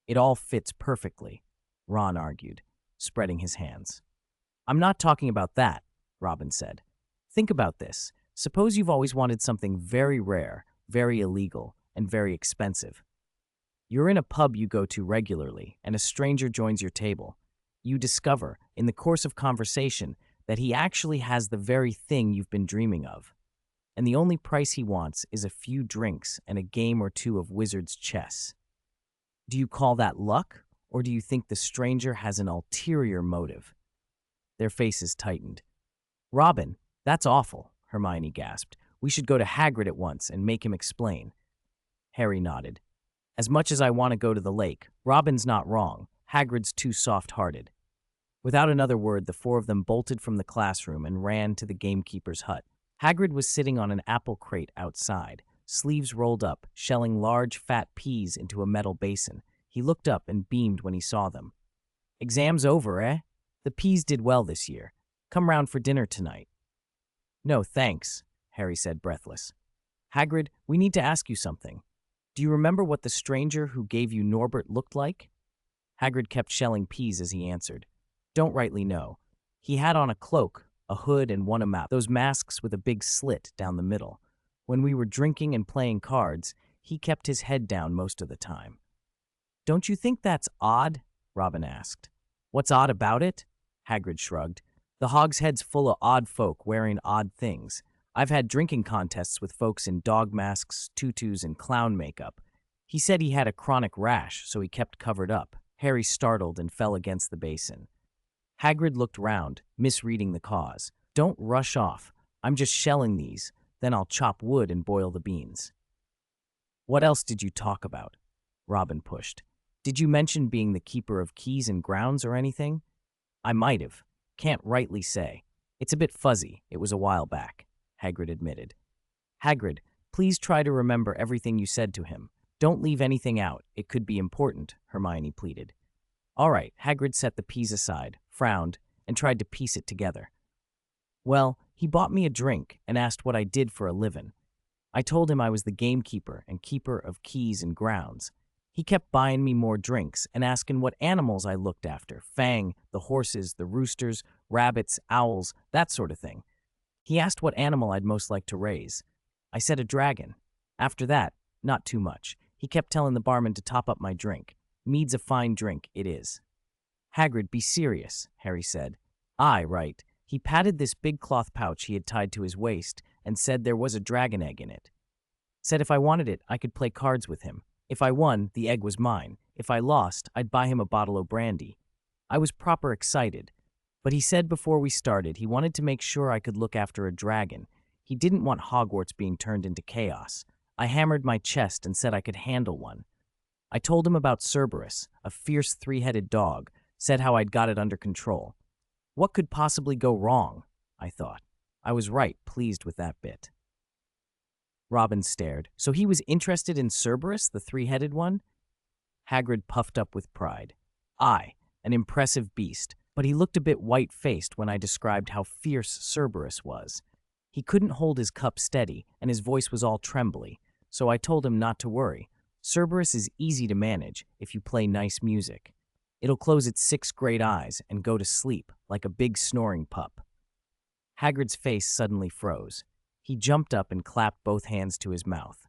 Speaker 1: "It all fits perfectly," Ron argued, spreading his hands. "I'm not talking about that," Robin said. "Think about this. Suppose you've always wanted something very rare, very illegal, and very expensive. You're in a pub you go to regularly, and a stranger joins your table. You discover, in the course of conversation, that he actually has the very thing you've been dreaming of. And the only price he wants is a few drinks and a game or two of wizard's chess. Do you call that luck, or do you think the stranger has an ulterior motive?" Their faces tightened. "Robin, that's awful," Hermione gasped. "We should go to Hagrid at once and make him explain." Harry nodded. "As much as I want to go to the lake, Robin's not wrong. Hagrid's too soft-hearted." Without another word, the four of them bolted from the classroom and ran to the gamekeeper's hut. Hagrid was sitting on an apple crate outside, sleeves rolled up, shelling large, fat peas into a metal basin. He looked up and beamed when he saw them. "Exams over, eh? The peas did well this year. Come round for dinner tonight." "No, thanks," Harry said, breathless. "Hagrid, we need to ask you something. Do you remember what the stranger who gave you Norbert looked like?" Hagrid kept shelling peas as he answered. "Don't rightly know. He had on a cloak, a hood, and one a map. Those masks with a big slit down the middle. When we were drinking and playing cards, he kept his head down most of the time." "Don't you think that's odd?" Robin asked. "What's odd about it?" Hagrid shrugged. "The Hogshead's full of odd folk wearing odd things. I've had drinking contests with folks in dog masks, tutus, and clown makeup. He said he had a chronic rash, so he kept covered up." Harry startled and fell against the basin. Hagrid looked round, misreading the cause. "Don't rush off. I'm just shelling these. Then I'll chop wood and boil the beans." "What else did you talk about?" Robin pushed. "Did you mention being the keeper of keys and grounds or anything?" "I might have. Can't rightly say. It's a bit fuzzy. It was a while back," Hagrid admitted. "Hagrid, please try to remember everything you said to him. Don't leave anything out. It could be important," Hermione pleaded. "All right," Hagrid set the peas aside, frowned, and tried to piece it together. "Well, he bought me a drink and asked what I did for a livin'. I told him I was the gamekeeper and keeper of keys and grounds. He kept buying me more drinks and asking what animals I looked after. Fang, the horses, the roosters, rabbits, owls, that sort of thing. He asked what animal I'd most like to raise. I said a dragon. After that, not too much. He kept telling the barman to top up my drink. Mead's a fine drink, it is." "Hagrid, be serious," Harry said. "Aye, right. He patted this big cloth pouch he had tied to his waist and said there was a dragon egg in it. Said if I wanted it, I could play cards with him. If I won, the egg was mine. If I lost, I'd buy him a bottle o' brandy. I was proper excited. But he said before we started he wanted to make sure I could look after a dragon. He didn't want Hogwarts being turned into chaos. I hammered my chest and said I could handle one. I told him about Cerberus, a fierce three-headed dog, said how I'd got it under control. What could possibly go wrong? I thought. I was right, pleased with that bit." Robin stared. "So he was interested in Cerberus, the three-headed one?" Hagrid puffed up with pride. "Aye, an impressive beast, but he looked a bit white-faced when I described how fierce Cerberus was. He couldn't hold his cup steady, and his voice was all trembly, so I told him not to worry. Cerberus is easy to manage if you play nice music. It'll close its 6 great eyes and go to sleep like a big snoring pup. Hagrid's face suddenly froze. He jumped up and clapped both hands to his mouth.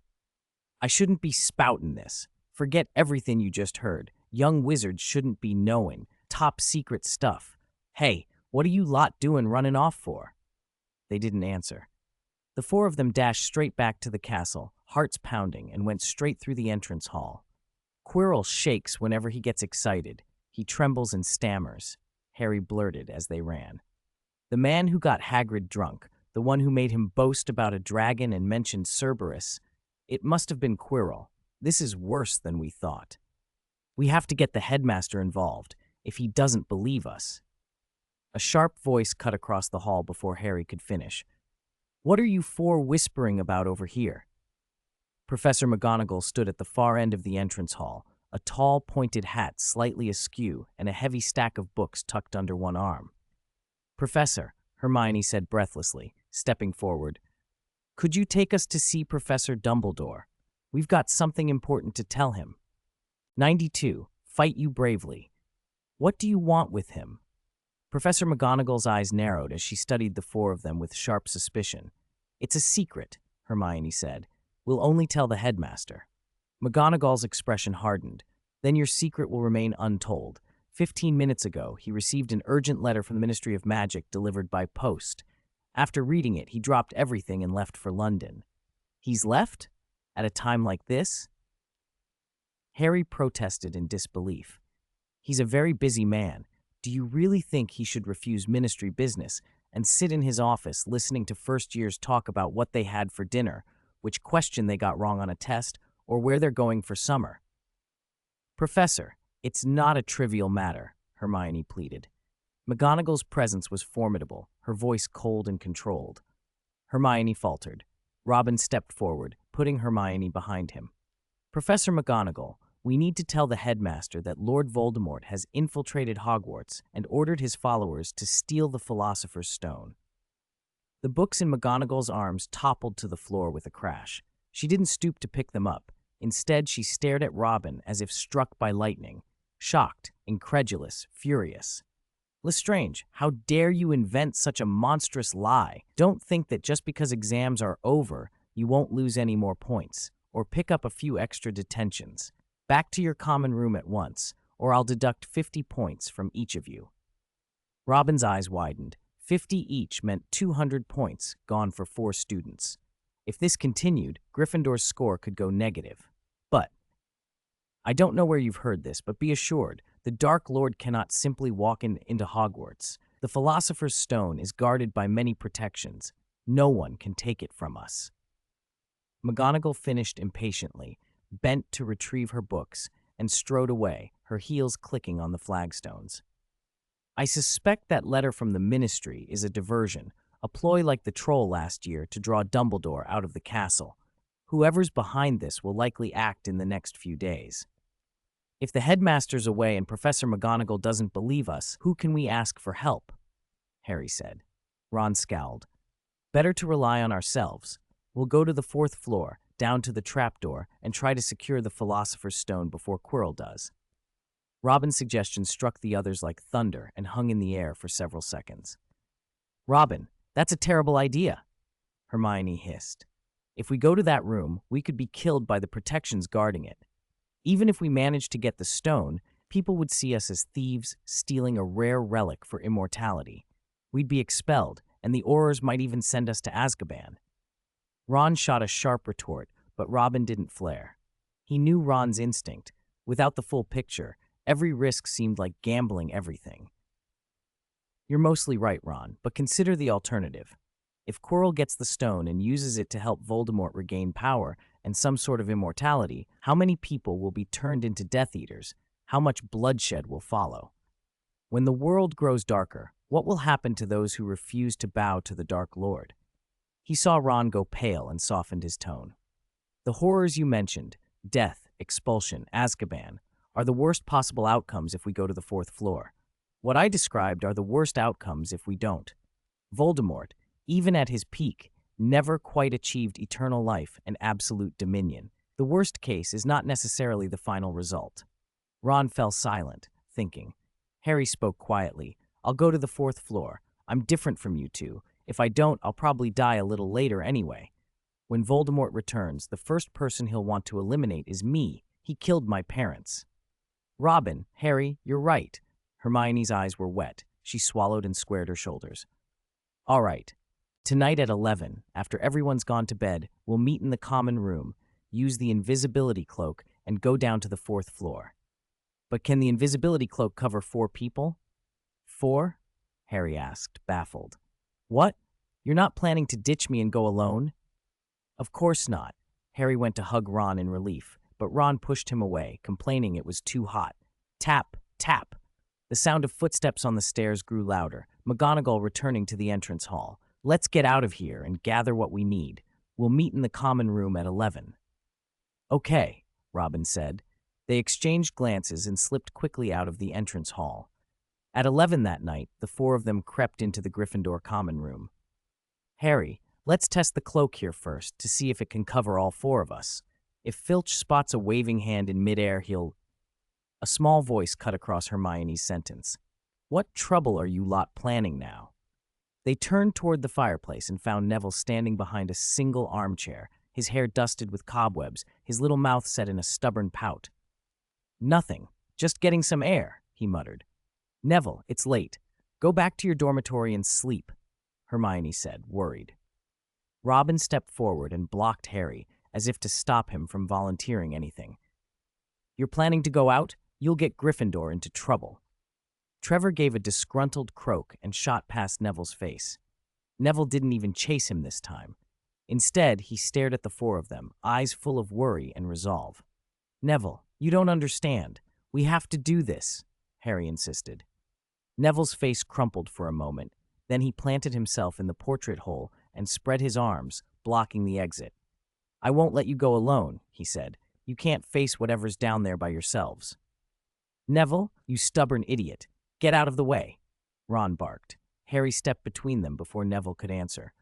Speaker 1: I shouldn't be spouting this. Forget everything you just heard. Young wizards shouldn't be knowing top secret stuff. Hey, what are you lot doing running off for? They didn't answer. The 4 of them dashed straight back to the castle, hearts pounding, and went straight through the entrance hall. Quirrell shakes whenever he gets excited. He trembles and stammers, Harry blurted as they ran. The man who got Hagrid drunk, the one who made him boast about a dragon and mentioned Cerberus, it must have been Quirrell. This is worse than we thought. We have to get the headmaster involved, if he doesn't believe us. A sharp voice cut across the hall before Harry could finish. What are you 4 whispering about over here? Professor McGonagall stood at the far end of the entrance hall, a tall, pointed hat slightly askew and a heavy stack of books tucked under one arm. Professor, Hermione said breathlessly, stepping forward, could you take us to see Professor Dumbledore? We've got something important to tell him. 92. Fight you bravely. What do you want with him? Professor McGonagall's eyes narrowed as she studied the 4 of them with sharp suspicion. It's a secret, Hermione said. We'll only tell the headmaster. McGonagall's expression hardened. Then your secret will remain untold. 15 minutes ago, he received an urgent letter from the Ministry of Magic delivered by post. After reading it, he dropped everything and left for London. He's left? At a time like this? Harry protested in disbelief. He's a very busy man. Do you really think he should refuse ministry business and sit in his office listening to first years talk about what they had for dinner, which question they got wrong on a test, or where they're going for summer? Professor, it's not a trivial matter, Hermione pleaded. McGonagall's presence was formidable, her voice cold and controlled. Hermione faltered. Robin stepped forward, putting Hermione behind him. Professor McGonagall, we need to tell the headmaster that Lord Voldemort has infiltrated Hogwarts and ordered his followers to steal the Philosopher's Stone. The books in McGonagall's arms toppled to the floor with a crash. She didn't stoop to pick them up. Instead, she stared at Robin as if struck by lightning, shocked, incredulous, furious. Lestrange, how dare you invent such a monstrous lie? Don't think that just because exams are over, you won't lose any more points, or pick up a few extra detentions. Back to your common room at once, or I'll deduct 50 points from each of you. Robin's eyes widened. 50 each meant 200 points gone for 4 students. If this continued, Gryffindor's score could go negative. But I don't know where you've heard this, but be assured, the Dark Lord cannot simply walk into Hogwarts. The Philosopher's Stone is guarded by many protections. No one can take it from us. McGonagall finished impatiently, bent to retrieve her books, and strode away, her heels clicking on the flagstones. I suspect that letter from the Ministry is a diversion, a ploy like the troll last year to draw Dumbledore out of the castle. Whoever's behind this will likely act in the next few days. If the headmaster's away and Professor McGonagall doesn't believe us, who can we ask for help? Harry said. Ron scowled. Better to rely on ourselves. We'll go to the 4th floor, down to the trapdoor, and try to secure the Philosopher's Stone before Quirrell does. Robin's suggestion struck the others like thunder and hung in the air for several seconds. Robin, that's a terrible idea, Hermione hissed. If we go to that room, we could be killed by the protections guarding it. Even if we managed to get the stone, people would see us as thieves stealing a rare relic for immortality. We'd be expelled, and the Aurors might even send us to Azkaban. Ron shot a sharp retort, but Robin didn't flare. He knew Ron's instinct. Without the full picture, every risk seemed like gambling everything. You're mostly right, Ron, but consider the alternative. If Quirrell gets the stone and uses it to help Voldemort regain power and some sort of immortality, how many people will be turned into Death Eaters? How much bloodshed will follow? When the world grows darker, what will happen to those who refuse to bow to the Dark Lord? He saw Ron go pale and softened his tone. The horrors you mentioned, death, expulsion, Azkaban, are the worst possible outcomes if we go to the 4th floor. What I described are the worst outcomes if we don't. Voldemort, even at his peak, never quite achieved eternal life and absolute dominion. The worst case is not necessarily the final result. Ron fell silent, thinking. Harry spoke quietly. I'll go to the fourth floor. I'm different from you two. If I don't, I'll probably die a little later anyway. When Voldemort returns, the first person he'll want to eliminate is me. He killed my parents. Robin, Harry, you're right. Hermione's eyes were wet. She swallowed and squared her shoulders. All right. Tonight at 11, after everyone's gone to bed, we'll meet in the common room, use the invisibility cloak, and go down to the fourth floor. But can the invisibility cloak cover 4 people? 4? Harry asked, baffled. What? You're not planning to ditch me and go alone? Of course not. Harry went to hug Ron in relief, but Ron pushed him away, complaining it was too hot. Tap, tap. The sound of footsteps on the stairs grew louder, McGonagall returning to the entrance hall. Let's get out of here and gather what we need. We'll meet in the common room at 11. Okay, Robin said. They exchanged glances and slipped quickly out of the entrance hall. At 11 that night, the 4 of them crept into the Gryffindor common room. Harry, let's test the cloak here first to see if it can cover all 4 of us. If Filch spots a waving hand in midair, he'll... A small voice cut across Hermione's sentence. What trouble are you lot planning now? They turned toward the fireplace and found Neville standing behind a single armchair, his hair dusted with cobwebs, his little mouth set in a stubborn pout. Nothing. Just getting some air, he muttered. Neville, it's late. Go back to your dormitory and sleep, Hermione said, worried. Robin stepped forward and blocked Harry, as if to stop him from volunteering anything. You're planning to go out? You'll get Gryffindor into trouble. Trevor gave a disgruntled croak and shot past Neville's face. Neville didn't even chase him this time. Instead, he stared at the 4 of them, eyes full of worry and resolve. Neville, you don't understand. We have to do this, Harry insisted. Neville's face crumpled for a moment. Then he planted himself in the portrait hole and spread his arms, blocking the exit. I won't let you go alone, he said. You can't face whatever's down there by yourselves. Neville, you stubborn idiot. Get out of the way, Ron barked. Harry stepped between them before Neville could answer.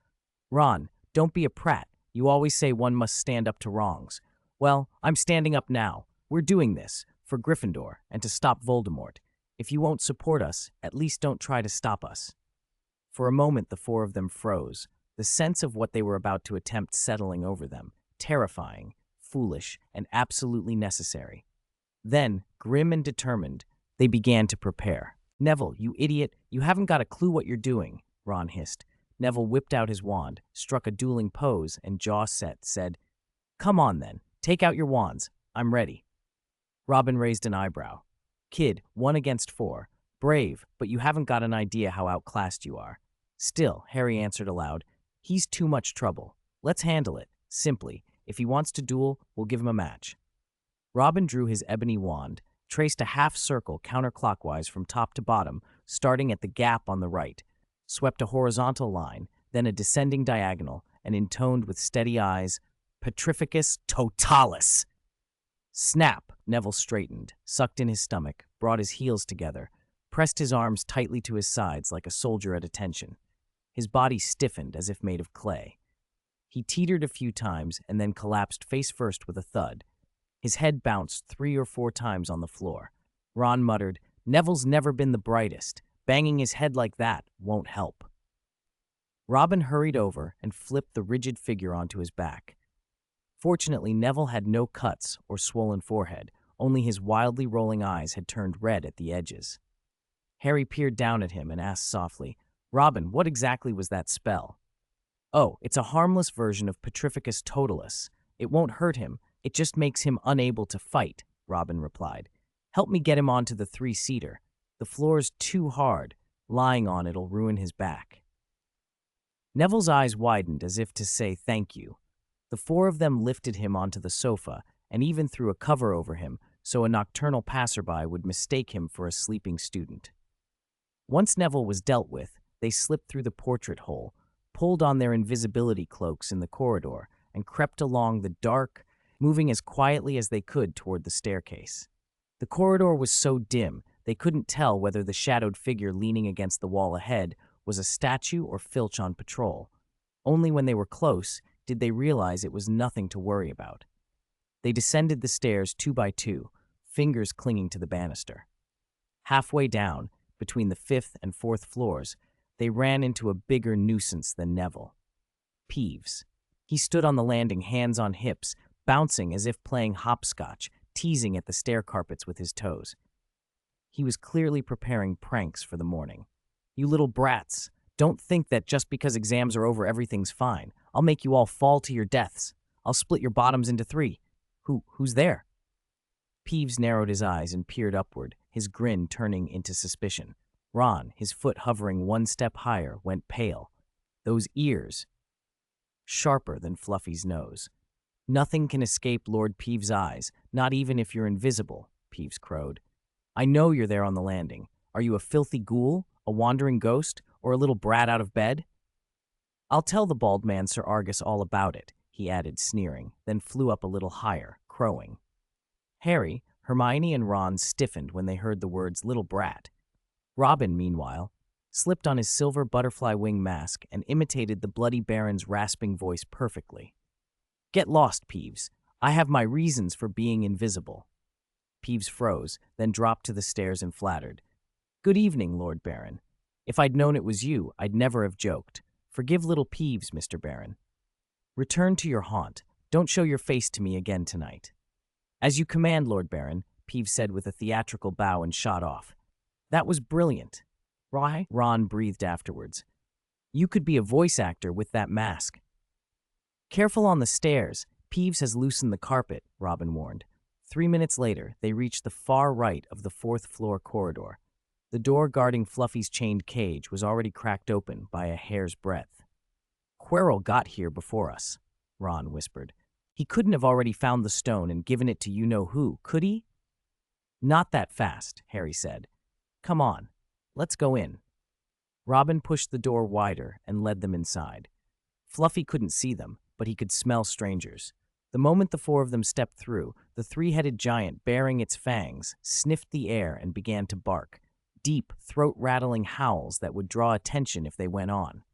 Speaker 1: Ron, don't be a prat. You always say one must stand up to wrongs. Well, I'm standing up now. We're doing this, for Gryffindor, and to stop Voldemort. If you won't support us, at least don't try to stop us. For a moment, the 4 of them froze, the sense of what they were about to attempt settling over them, terrifying, foolish, and absolutely necessary. Then, grim and determined, they began to prepare. Neville, you idiot, you haven't got a clue what you're doing, Ron hissed. Neville whipped out his wand, struck a dueling pose, and jaw set, said, Come on then, take out your wands. I'm ready. Robin raised an eyebrow. Kid, 1 against 4. Brave, but you haven't got an idea how outclassed you are. Still, Harry answered aloud, he's too much trouble. Let's handle it, simply. If he wants to duel, we'll give him a match. Robin drew his ebony wand, traced a half circle counterclockwise from top to bottom, starting at the gap on the right, swept a horizontal line, then a descending diagonal, and intoned with steady eyes, Petrificus Totalis. Snap! Neville straightened, sucked in his stomach, brought his heels together, pressed his arms tightly to his sides like a soldier at attention. His body stiffened as if made of clay. He teetered a few times and then collapsed face first with a thud. His head bounced 3 or 4 times on the floor. Ron muttered, Neville's never been the brightest. Banging his head like that won't help. Robin hurried over and flipped the rigid figure onto his back. Fortunately, Neville had no cuts or swollen forehead, only his wildly rolling eyes had turned red at the edges. Harry peered down at him and asked softly, Robin, what exactly was that spell? Oh, it's a harmless version of Petrificus Totalis. It won't hurt him, it just makes him unable to fight, Robin replied. Help me get him onto the 3-seater. The floor's too hard. Lying on it'll ruin his back. Neville's eyes widened as if to say thank you. The 4 of them lifted him onto the sofa and even threw a cover over him so a nocturnal passerby would mistake him for a sleeping student. Once Neville was dealt with, they slipped through the portrait hole, pulled on their invisibility cloaks in the corridor, and crept along the dark, moving as quietly as they could toward the staircase. The corridor was so dim they couldn't tell whether the shadowed figure leaning against the wall ahead was a statue or filch on patrol. Only when they were close did they realize it was nothing to worry about. They descended the stairs 2 by 2, fingers clinging to the banister. Halfway down, between the 5th and 4th floors, they ran into a bigger nuisance than Neville. Peeves. He stood on the landing, hands on hips, bouncing as if playing hopscotch, teasing at the stair carpets with his toes. He was clearly preparing pranks for the morning. "You little brats, don't think that just because exams are over everything's fine. I'll make you all fall to your deaths. I'll split your bottoms into 3. Who's there?" Peeves narrowed his eyes and peered upward, his grin turning into suspicion. Ron, his foot hovering 1 step higher, went pale. Those ears, sharper than Fluffy's nose. "Nothing can escape Lord Peeves' eyes, not even if you're invisible," Peeves crowed. "I know you're there on the landing. Are you a filthy ghoul, a wandering ghost, or a little brat out of bed?" "I'll tell the bald man Sir Argus all about it," he added, sneering, then flew up a little higher, crowing. Harry, Hermione, and Ron stiffened when they heard the words "little brat." Robin, meanwhile, slipped on his silver butterfly wing mask and imitated the Bloody Baron's rasping voice perfectly. "Get lost, Peeves. I have my reasons for being invisible." Peeves froze, then dropped to the stairs and flattered. "Good evening, Lord Baron. If I'd known it was you, I'd never have joked. Forgive little Peeves, Mr. Baron. Return to your haunt. Don't show your face to me again tonight." "As you command, Lord Baron," Peeves said with a theatrical bow and shot off. "That was brilliant." Ron breathed afterwards. "You could be a voice actor with that mask." "Careful on the stairs. Peeves has loosened the carpet," Robin warned. 3 minutes later, they reached the far right of the 4th-floor corridor. The door guarding Fluffy's chained cage was already cracked open by a hair's breadth. "Quirrell got here before us," Ron whispered. "He couldn't have already found the stone and given it to you-know-who, could he?" "Not that fast," Harry said. "Come on, let's go in." Robin pushed the door wider and led them inside. Fluffy couldn't see them, but he could smell strangers. The moment the 4 of them stepped through, the 3-headed giant, baring its fangs, sniffed the air and began to bark, deep, throat-rattling howls that would draw attention if they went on.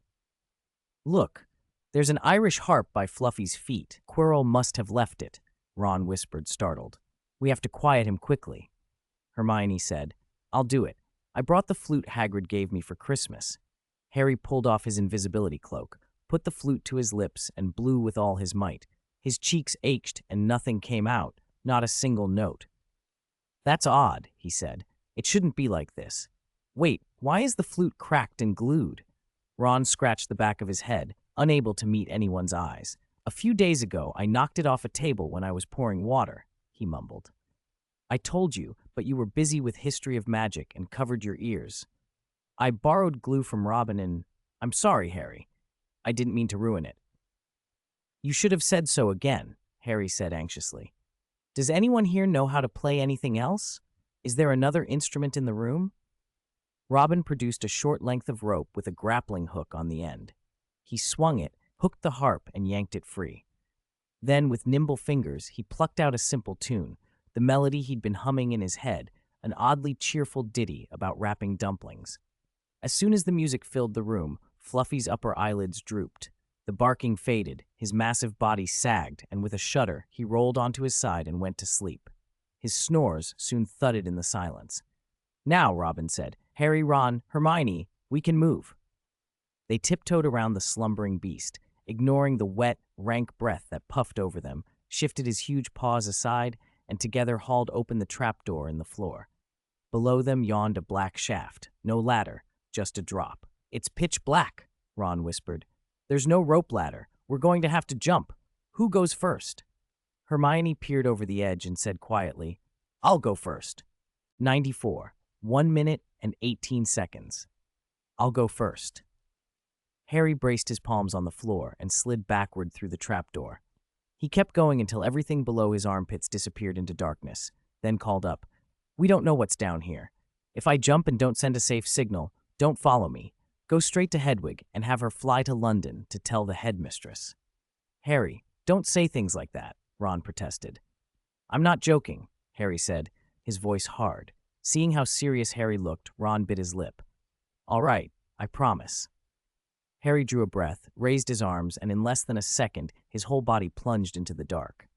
Speaker 1: "Look, there's an Irish harp by Fluffy's feet. Quirrell must have left it," Ron whispered, startled. "We have to quiet him quickly." Hermione said, "I'll do it. I brought the flute Hagrid gave me for Christmas." Harry pulled off his invisibility cloak, put the flute to his lips, and blew with all his might. His cheeks ached and nothing came out, not a single note. "That's odd," he said. "It shouldn't be like this. Wait, why is the flute cracked and glued?" Ron scratched the back of his head, unable to meet anyone's eyes. "A few days ago, I knocked it off a table when I was pouring water," he mumbled. "I told you, but you were busy with history of magic and covered your ears. I borrowed glue from Robin and... I'm sorry, Harry. I didn't mean to ruin it." "You should have said so again," Harry said anxiously. "Does anyone here know how to play anything else? Is there another instrument in the room?" Robin produced a short length of rope with a grappling hook on the end. He swung it, hooked the harp, and yanked it free. Then, with nimble fingers, he plucked out a simple tune, the melody he'd been humming in his head, an oddly cheerful ditty about wrapping dumplings. As soon as the music filled the room, Fluffy's upper eyelids drooped. The barking faded, his massive body sagged, and with a shudder, he rolled onto his side and went to sleep. His snores soon thudded in the silence. "Now," Robin said, "Harry, Ron, Hermione, we can move." They tiptoed around the slumbering beast, ignoring the wet, rank breath that puffed over them, shifted his huge paws aside, and together hauled open the trapdoor in the floor. Below them yawned a black shaft, no ladder, just a drop. "It's pitch black," Ron whispered. "There's no rope ladder. We're going to have to jump. Who goes first?" Hermione peered over the edge and said quietly, "I'll go first." 94, 1 minute and 18 seconds. "I'll go first." Harry braced his palms on the floor and slid backward through the trapdoor. He kept going until everything below his armpits disappeared into darkness, then called up, "We don't know what's down here. If I jump and don't send a safe signal, don't follow me. Go straight to Hedwig and have her fly to London to tell the headmistress." "Harry, don't say things like that," Ron protested. "I'm not joking," Harry said, his voice hard. Seeing how serious Harry looked, Ron bit his lip. "All right, I promise." Harry drew a breath, raised his arms, and in less than a second, his whole body plunged into the dark.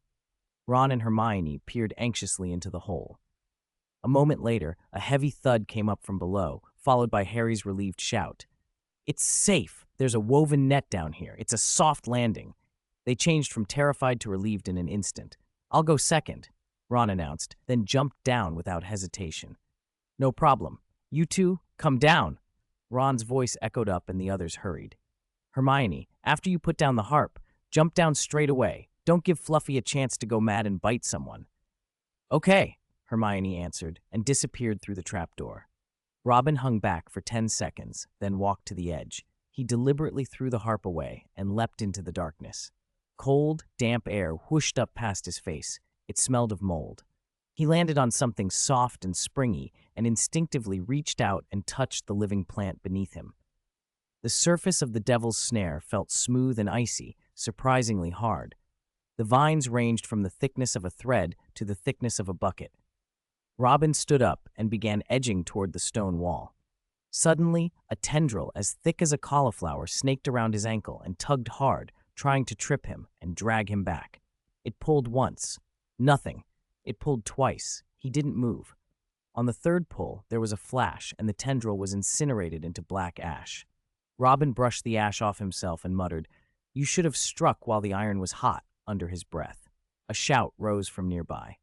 Speaker 1: Ron and Hermione peered anxiously into the hole. A moment later, a heavy thud came up from below, followed by Harry's relieved shout. "It's safe! There's a woven net down here. It's a soft landing." They changed from terrified to relieved in an instant. "I'll go second," Ron announced, then jumped down without hesitation. "No problem. You two, come down." Ron's voice echoed up and the others hurried. "Hermione, after you put down the harp, jump down straight away. Don't give Fluffy a chance to go mad and bite someone." "Okay," Hermione answered and disappeared through the trapdoor. Robin hung back for 10 seconds, then walked to the edge. He deliberately threw the harp away and leapt into the darkness. Cold, damp air whooshed up past his face. It smelled of mold. He landed on something soft and springy and instinctively reached out and touched the living plant beneath him. The surface of the devil's snare felt smooth and icy, surprisingly hard. The vines ranged from the thickness of a thread to the thickness of a bucket. Robin stood up and began edging toward the stone wall. Suddenly, a tendril as thick as a cauliflower snaked around his ankle and tugged hard, trying to trip him and drag him back. It pulled once. Nothing. It pulled twice. He didn't move. On the third pull, there was a flash, and the tendril was incinerated into black ash. Robin brushed the ash off himself and muttered, "You should have struck while the iron was hot," under his breath. A shout rose from nearby.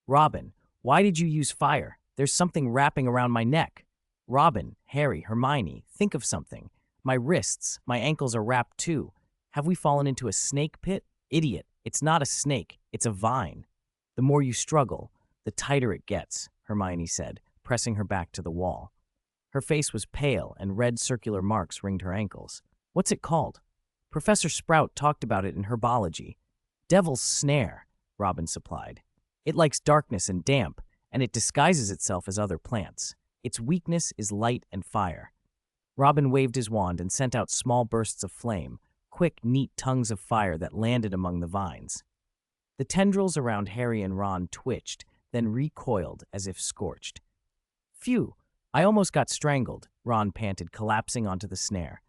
Speaker 1: "Robin, why did you use fire? There's something wrapping around my neck." "Robin, Harry, Hermione, think of something. My wrists, my ankles are wrapped too. Have we fallen into a snake pit? Idiot, it's not a snake, it's a vine." "The more you struggle, the tighter it gets," Hermione said, pressing her back to the wall. Her face was pale and red circular marks ringed her ankles. "What's it called?" "Professor Sprout talked about it in herbology." "Devil's snare," Robin supplied. "It likes darkness and damp, and it disguises itself as other plants. Its weakness is light and fire." Robin waved his wand and sent out small bursts of flame, quick, neat tongues of fire that landed among the vines. The tendrils around Harry and Ron twitched, then recoiled as if scorched. "Phew, I almost got strangled," Ron panted, collapsing onto the snare.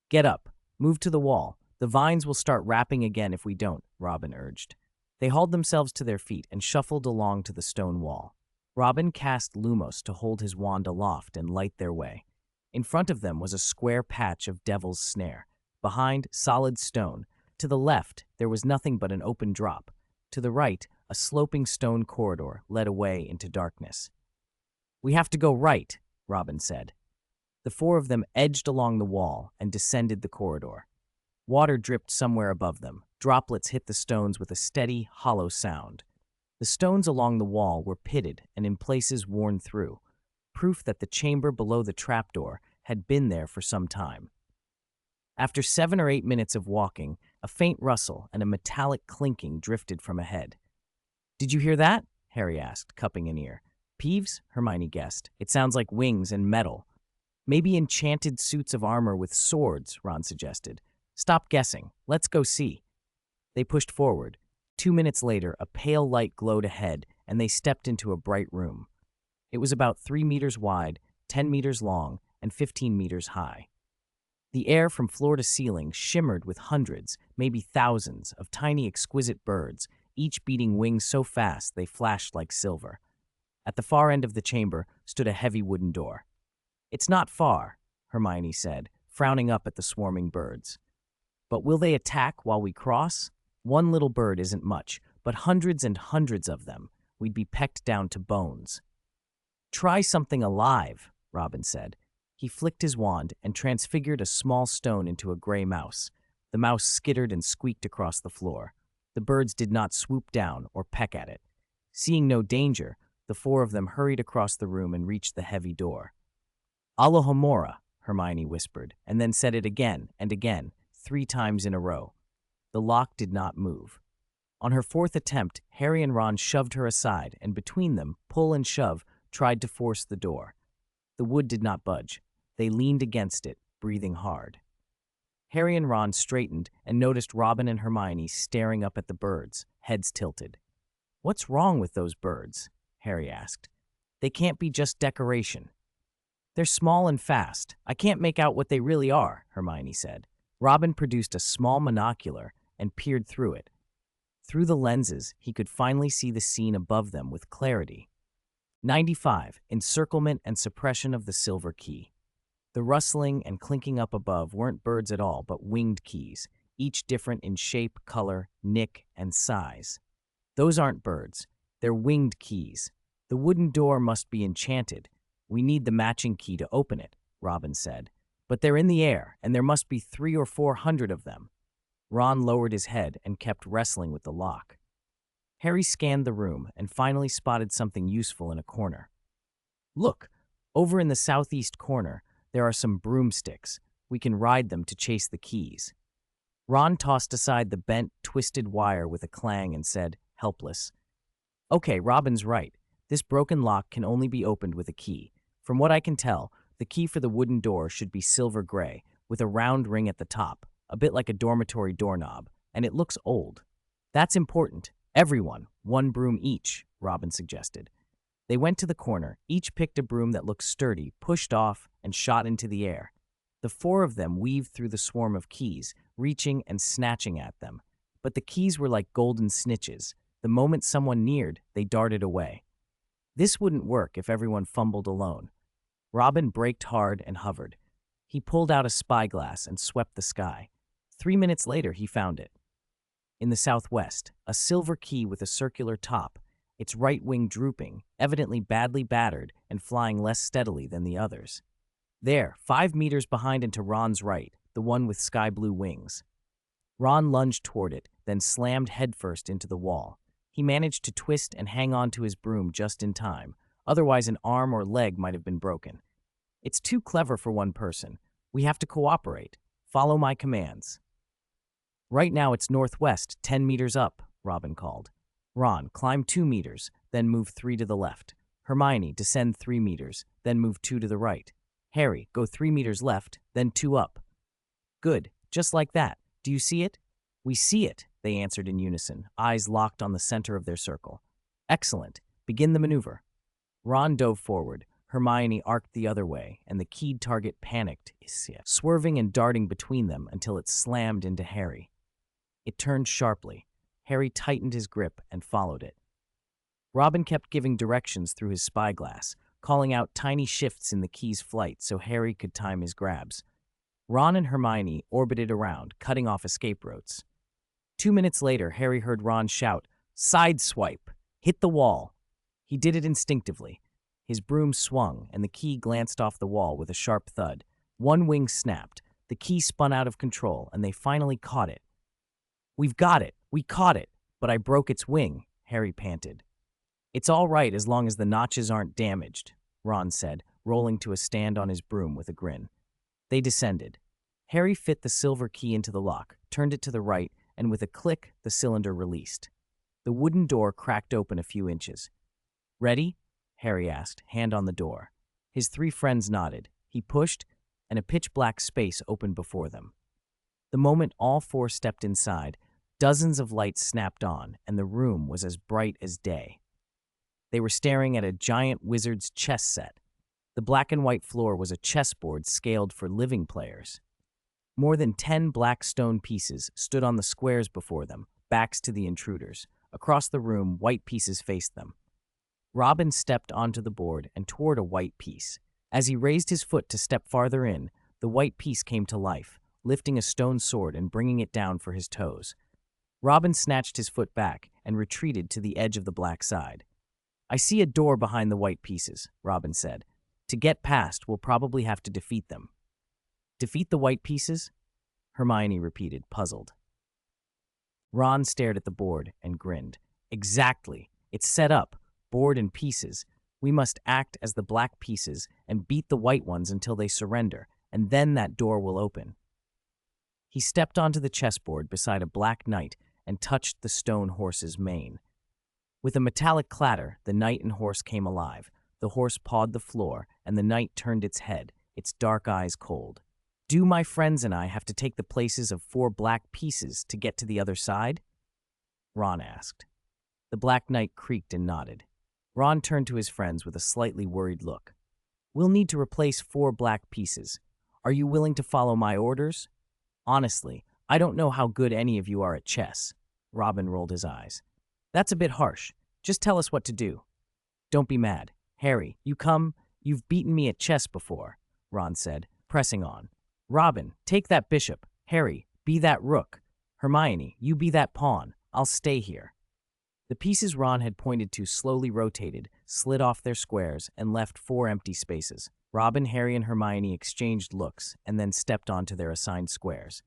Speaker 1: "Get up, move to the wall. The vines will start wrapping again if we don't," Robin urged. They hauled themselves to their feet and shuffled along to the stone wall. Robin cast Lumos to hold his wand aloft and light their way. In front of them was a square patch of Devil's Snare. Behind, solid stone. To the left, there was nothing but an open drop. To the right, a sloping stone corridor led away into darkness. "We have to go right," Robin said. The four of them edged along the wall and descended the corridor. Water dripped somewhere above them. Droplets hit the stones with a steady, hollow sound. The stones along the wall were pitted and in places worn through, proof that the chamber below the trapdoor had been there for some time. After 7 or 8 minutes of walking, a faint rustle and a metallic clinking drifted from ahead. "Did you hear that?" Harry asked, cupping an ear. "Peeves?" Hermione guessed. "It sounds like wings and metal." "Maybe enchanted suits of armor with swords," Ron suggested. "Stop guessing. Let's go see." They pushed forward. 2 minutes later, a pale light glowed ahead, and they stepped into a bright room. It was about 3 meters wide, 10 meters long, and 15 meters high. The air from floor to ceiling shimmered with hundreds, maybe thousands, of tiny exquisite birds, each beating wings so fast they flashed like silver. At the far end of the chamber stood a heavy wooden door. "It's not far," Hermione said, frowning up at the swarming birds. "But will they attack while we cross? One little bird isn't much, but hundreds and hundreds of them. We'd be pecked down to bones." "Try something alive," Robin said. He flicked his wand and transfigured a small stone into a gray mouse. The mouse skittered and squeaked across the floor. The birds did not swoop down or peck at it. Seeing no danger, the four of them hurried across the room and reached the heavy door. "Alohomora," Hermione whispered, and then said it again and again, 3 times in a row. The lock did not move. On her 4th attempt, Harry and Ron shoved her aside, and between them, pull and shove, tried to force the door. The wood did not budge. They leaned against it, breathing hard. Harry and Ron straightened and noticed Robin and Hermione staring up at the birds, heads tilted. "What's wrong with those birds?" Harry asked. "They can't be just decoration." They're small and fast. I can't make out what they really are, Hermione said. Robin produced a small monocular and peered through it. Through the lenses, he could finally see the scene above them with clarity. 95. Encirclement and suppression of the silver key. The rustling and clinking up above weren't birds at all, but winged keys, each different in shape, color, nick, and size. Those aren't birds. They're winged keys. The wooden door must be enchanted. We need the matching key to open it, Robin said. But they're in the air, and there must be 300 or 400 of them. Ron lowered his head and kept wrestling with the lock. Harry scanned the room and finally spotted something useful in a corner. Look, over in the southeast corner, there are some broomsticks. We can ride them to chase the keys. Ron tossed aside the bent, twisted wire with a clang and said, helpless, "Okay, Robin's right. This broken lock can only be opened with a key. From what I can tell, the key for the wooden door should be silver gray, with a round ring at the top, a bit like a dormitory doorknob, and it looks old. That's important. Everyone, one broom each," Robin suggested. They went to the corner, each picked a broom that looked sturdy, pushed off, and shot into the air. The 4 of them weaved through the swarm of keys, reaching and snatching at them. But the keys were like golden snitches. The moment someone neared, they darted away. This wouldn't work if everyone fumbled alone. Robin braked hard and hovered. He pulled out a spyglass and swept the sky. 3 minutes later, he found it. In the southwest, a silver key with a circular top, its right wing drooping, evidently badly battered and flying less steadily than the others. There, 5 meters behind and to Ron's right, the one with sky blue wings. Ron lunged toward it, then slammed headfirst into the wall. He managed to twist and hang on to his broom just in time, otherwise an arm or leg might have been broken. It's too clever for one person. We have to cooperate. Follow my commands. Right now it's northwest, 10 meters up, Robin called. Ron, climb 2 meters, then move 3 to the left. Hermione, descend 3 meters, then move 2 to the right. Harry, go 3 meters left, then 2 up. Good, just like that. Do you see it? We see it, they answered in unison, eyes locked on the center of their circle. Excellent. Begin the maneuver. Ron dove forward. Hermione arced the other way, and the keyed target panicked, swerving and darting between them until it slammed into Harry. It turned sharply. Harry tightened his grip and followed it. Robin kept giving directions through his spyglass, calling out tiny shifts in the key's flight so Harry could time his grabs. Ron and Hermione orbited around, cutting off escape routes. 2 minutes later, Harry heard Ron shout, "Sideswipe! Hit the wall!" He did it instinctively. His broom swung, and the key glanced off the wall with a sharp thud. One wing snapped. The key spun out of control, and they finally caught it. "We've got it! We caught it! But I broke its wing," Harry panted. "It's all right as long as the notches aren't damaged," Ron said, rolling to a stand on his broom with a grin. They descended. Harry fit the silver key into the lock, turned it to the right, and with a click, the cylinder released. The wooden door cracked open a few inches. "Ready?" Harry asked, hand on the door. His 3 friends nodded. He pushed, and a pitch-black space opened before them. The moment all 4 stepped inside, dozens of lights snapped on, and the room was as bright as day. They were staring at a giant wizard's chess set. The black and white floor was a chessboard scaled for living players. More than 10 black stone pieces stood on the squares before them, backs to the intruders. Across the room, white pieces faced them. Robin stepped onto the board and toward a white piece. As he raised his foot to step farther in, the white piece came to life, lifting a stone sword and bringing it down for his toes. Robin snatched his foot back and retreated to the edge of the black side. "I see a door behind the white pieces," Robin said. "To get past, we'll probably have to defeat them." "Defeat the white pieces?" Hermione repeated, puzzled. Ron stared at the board and grinned. "Exactly. It's set up, board and pieces. We must act as the black pieces and beat the white ones until they surrender, and then that door will open." He stepped onto the chessboard beside a black knight and touched the stone horse's mane. With a metallic clatter, the knight and horse came alive. The horse pawed the floor, and the knight turned its head, its dark eyes cold. "Do my friends and I have to take the places of 4 black pieces to get to the other side?" Ron asked. The Black Knight creaked and nodded. Ron turned to his friends with a slightly worried look. We'll need to replace 4 black pieces. Are you willing to follow my orders? Honestly, I don't know how good any of you are at chess. Robin rolled his eyes. That's a bit harsh. Just tell us what to do. Don't be mad. Harry, you've beaten me at chess before, Ron said, pressing on. Robin, take that bishop. Harry, be that rook. Hermione, you be that pawn. I'll stay here. The pieces Ron had pointed to slowly rotated, slid off their squares, and left 4 empty spaces. Robin, Harry, and Hermione exchanged looks and then stepped onto their assigned squares.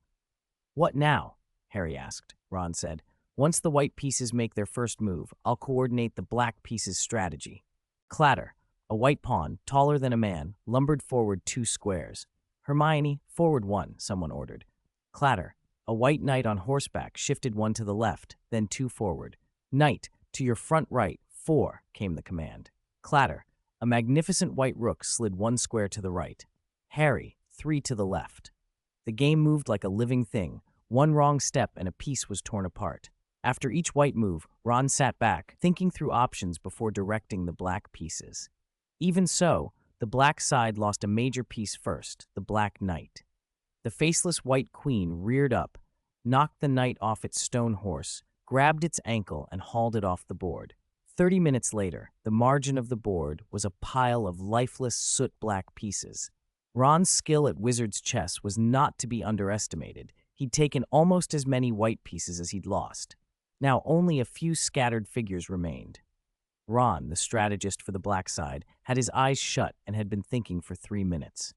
Speaker 1: What now? Harry asked. Ron said, once the white pieces make their first move, I'll coordinate the black pieces' strategy. Clatter. A white pawn, taller than a man, lumbered forward 2 squares. Hermione, forward 1, someone ordered. Clatter. A white knight on horseback shifted 1 to the left, then 2 forward. Knight, to your front right, 4, came the command. Clatter. A magnificent white rook slid 1 square to the right. Harry, 3 to the left. The game moved like a living thing. 1 wrong step and a piece was torn apart. After each white move, Ron sat back, thinking through options before directing the black pieces. Even so, the black side lost a major piece first, the black knight. The faceless white queen reared up, knocked the knight off its stone horse, grabbed its ankle, and hauled it off the board. 30 minutes later, the margin of the board was a pile of lifeless soot-black pieces. Ron's skill at wizard's chess was not to be underestimated. He'd taken almost as many white pieces as he'd lost. Now only a few scattered figures remained. Ron, the strategist for the black side, had his eyes shut and had been thinking for 3 minutes.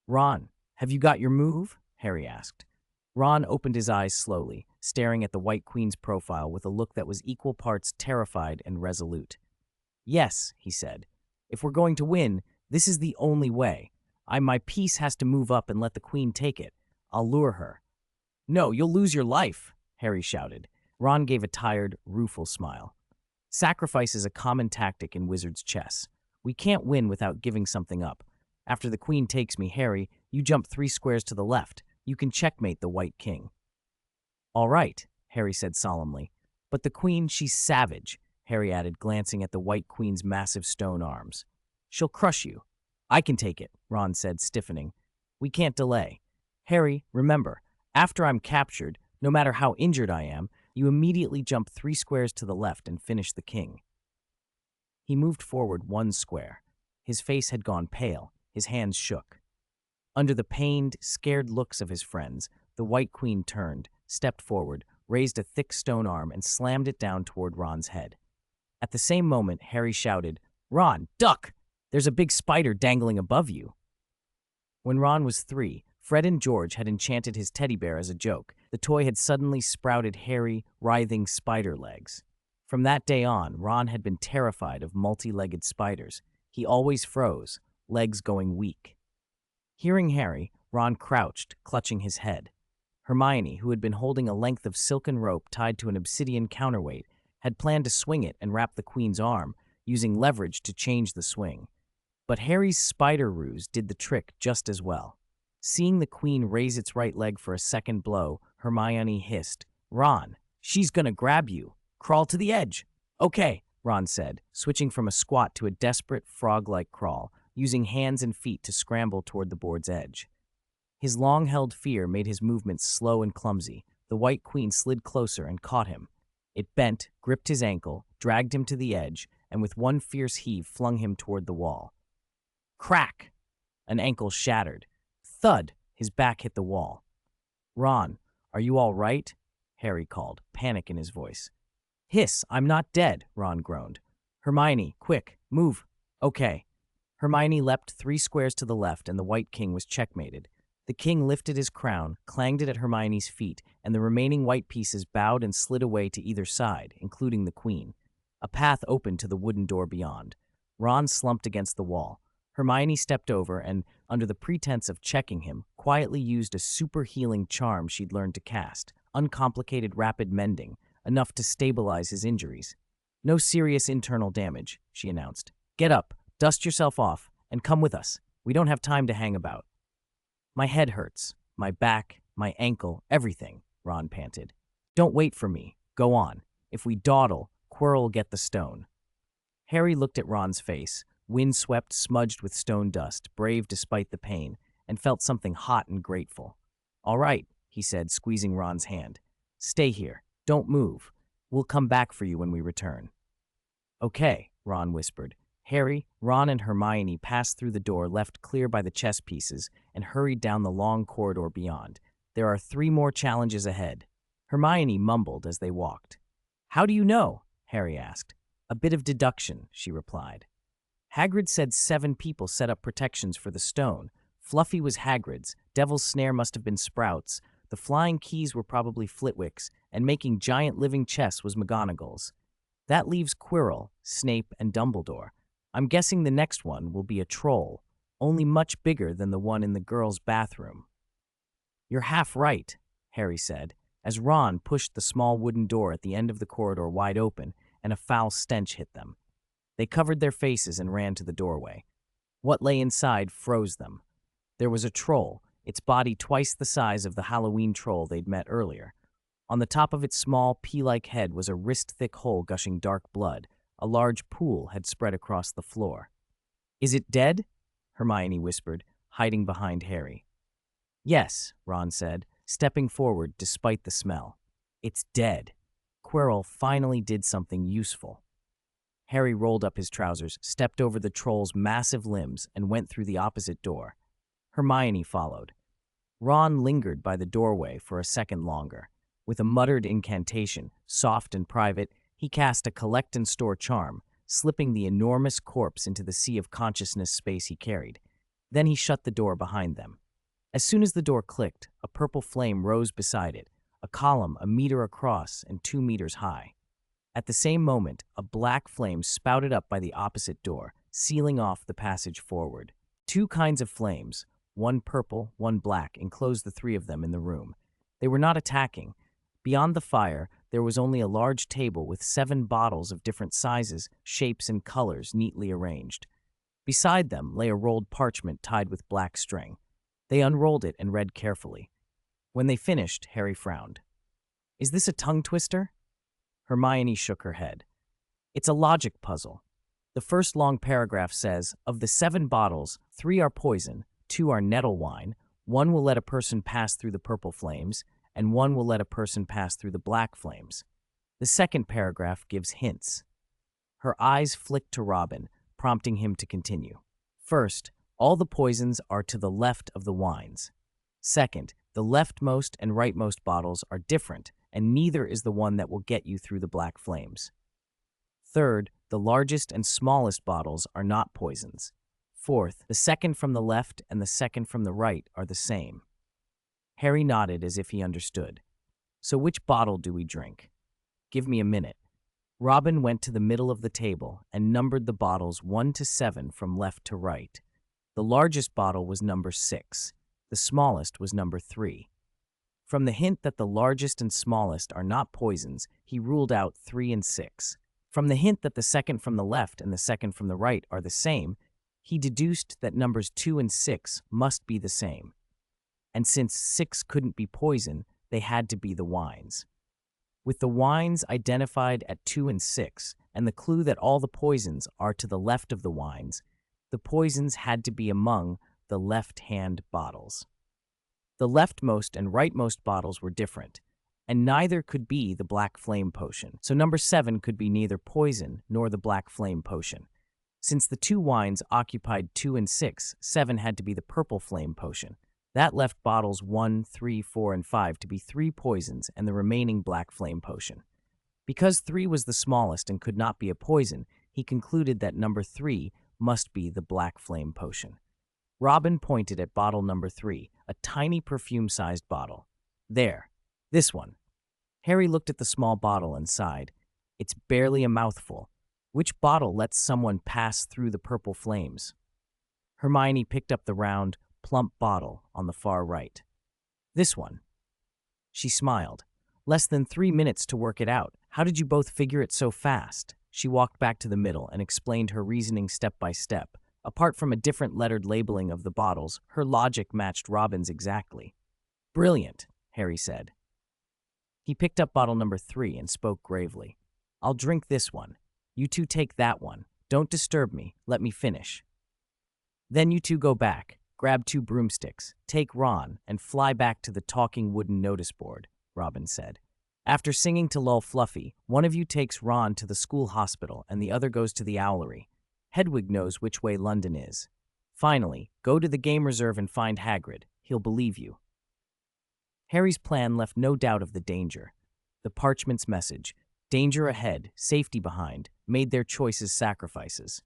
Speaker 1: Ron, have you got your move? Harry asked. Ron opened his eyes slowly, staring at the White Queen's profile with a look that was equal parts terrified and resolute. Yes, he said. If we're going to win, this is the only way. My piece has to move up and let the Queen take it. I'll lure her. No, you'll lose your life, Harry shouted. Ron gave a tired, rueful smile. Sacrifice is a common tactic in wizard's chess. We can't win without giving something up. After the Queen takes me, Harry, you jump 3 squares to the left. You can checkmate the White King. All right, Harry said solemnly. But the Queen, she's savage, Harry added, glancing at the White Queen's massive stone arms. She'll crush you. I can take it, Ron said, stiffening. We can't delay. Harry, remember, after I'm captured, no matter how injured I am, you immediately jump 3 squares to the left and finish the king. He moved forward 1 square. His face had gone pale. His hands shook. Under the pained, scared looks of his friends, the White Queen turned, stepped forward, raised a thick stone arm, and slammed it down toward Ron's head. At the same moment, Harry shouted, Ron, duck! There's a big spider dangling above you. When Ron was 3, Fred and George had enchanted his teddy bear as a joke. The toy had suddenly sprouted hairy, writhing spider legs. From that day on, Ron had been terrified of multi-legged spiders. He always froze, legs going weak. Hearing Harry, Ron crouched, clutching his head. Hermione, who had been holding a length of silken rope tied to an obsidian counterweight, had planned to swing it and wrap the Queen's arm, using leverage to change the swing. But Harry's spider ruse did the trick just as well. Seeing the Queen raise its right leg for a second blow, Hermione hissed, Ron, she's gonna grab you. Crawl to the edge. Okay, Ron said, switching from a squat to a desperate frog-like crawl, using hands and feet to scramble toward the board's edge. His long-held fear made his movements slow and clumsy. The White Queen slid closer and caught him. It bent, gripped his ankle, dragged him to the edge, and with one fierce heave flung him toward the wall. Crack! An ankle shattered. Thud! His back hit the wall. Ron, are you all right? Harry called, panic in his voice. Hiss, I'm not dead, Ron groaned. Hermione, quick, move. Okay. Hermione leapt 3 squares to the left, and the White King was checkmated. The king lifted his crown, clanged it at Hermione's feet, and the remaining white pieces bowed and slid away to either side, including the Queen. A path opened to the wooden door beyond. Ron slumped against the wall. Hermione stepped over and, under the pretense of checking him, quietly used a super healing charm she'd learned to cast, uncomplicated rapid mending, enough to stabilize his injuries. No serious internal damage, she announced. Get up, dust yourself off, and come with us. We don't have time to hang about. My head hurts, my back, my ankle, everything, Ron panted. Don't wait for me. Go on. If we dawdle, Quirrell'll get the stone. Harry looked at Ron's face, windswept, smudged with stone dust, brave despite the pain, and felt something hot and grateful. "All right," he said, squeezing Ron's hand. "Stay here. Don't move. We'll come back for you when we return." "Okay," Ron whispered. Harry, Ron, and Hermione passed through the door left clear by the chess pieces and hurried down the long corridor beyond. "There are 3 more challenges ahead." Hermione mumbled as they walked. "How do you know?" Harry asked. "A bit of deduction," she replied. "Hagrid said 7 people set up protections for the stone. Fluffy was Hagrid's, Devil's Snare must have been Sprout's, the flying keys were probably Flitwick's, and making giant living chess was McGonagall's. That leaves Quirrell, Snape, and Dumbledore. I'm guessing the next one will be a troll, only much bigger than the one in the girls' bathroom." "You're half right," Harry said, as Ron pushed the small wooden door at the end of the corridor wide open and a foul stench hit them. They covered their faces and ran to the doorway. What lay inside froze them. There was a troll, its body twice the size of the Halloween troll they'd met earlier. On the top of its small, pea-like head was a wrist-thick hole gushing dark blood. A large pool had spread across the floor. "Is it dead?" Hermione whispered, hiding behind Harry. "Yes," Ron said, stepping forward despite the smell. "It's dead. Quirrell finally did something useful." Harry rolled up his trousers, stepped over the troll's massive limbs, and went through the opposite door. Hermione followed. Ron lingered by the doorway for a second longer. With a muttered incantation, soft and private, he cast a collect and store charm, slipping the enormous corpse into the sea of consciousness space he carried. Then he shut the door behind them. As soon as the door clicked, a purple flame rose beside it, a column 1 meter across and 2 meters high. At the same moment, a black flame spouted up by the opposite door, sealing off the passage forward. 2 kinds of flames, one purple, one black, enclosed the 3 of them in the room. They were not attacking. Beyond the fire, there was only a large table with 7 bottles of different sizes, shapes, and colors neatly arranged. Beside them lay a rolled parchment tied with black string. They unrolled it and read carefully. When they finished, Harry frowned. "Is this a tongue twister?" Hermione shook her head. "It's a logic puzzle. The first long paragraph says, of the 7 bottles, 3 are poison, 2 are nettle wine, 1 will let a person pass through the purple flames, and 1 will let a person pass through the black flames. The second paragraph gives hints." Her eyes flicked to Robin, prompting him to continue. "First, all the poisons are to the left of the wines. Second, the leftmost and rightmost bottles are different, and neither is the one that will get you through the black flames. Third, the largest and smallest bottles are not poisons. Fourth, the second from the left and the second from the right are the same." Harry nodded as if he understood. "So which bottle do we drink?" "Give me a minute." Robin went to the middle of the table and numbered the bottles 1 to 7 from left to right. The largest bottle was number 6. The smallest was number 3. From the hint that the largest and smallest are not poisons, he ruled out 3 and 6. From the hint that the second from the left and the second from the right are the same, he deduced that numbers 2 and 6 must be the same. And since 6 couldn't be poison, they had to be the wines. With the wines identified at 2 and 6, and the clue that all the poisons are to the left of the wines, the poisons had to be among the left-hand bottles. The leftmost and rightmost bottles were different, and neither could be the black flame potion, so number 7 could be neither poison nor the black flame potion. Since the 2 wines occupied 2 and 6, 7 had to be the purple flame potion. That left bottles 1, 3, 4, and 5 to be 3 poisons and the remaining black flame potion. Because 3 was the smallest and could not be a poison, he concluded that number 3 must be the black flame potion. Robin pointed at bottle number 3, a tiny perfume-sized bottle. "There, this one." Harry looked at the small bottle and sighed. "It's barely a mouthful. Which bottle lets someone pass through the purple flames?" Hermione picked up the round, plump bottle on the far right. "This one." She smiled. "Less than 3 minutes to work it out. How did you both figure it so fast?" She walked back to the middle and explained her reasoning step by step. Apart from a different lettered labeling of the bottles, her logic matched Robin's exactly. "Brilliant," Harry said. He picked up bottle number 3 and spoke gravely. "I'll drink this one. You two take that one. Don't disturb me. Let me finish. Then you two go back, grab 2 broomsticks, take Ron, and fly back to the talking wooden notice board, Robin said. After singing to lull Fluffy, one of you takes Ron to the school hospital and the other goes to the owlery. Hedwig knows which way London is. Finally, go to the game reserve and find Hagrid. He'll believe you. Harry's plan left no doubt of the danger. The parchment's message, danger ahead, safety behind, made their choices sacrifices.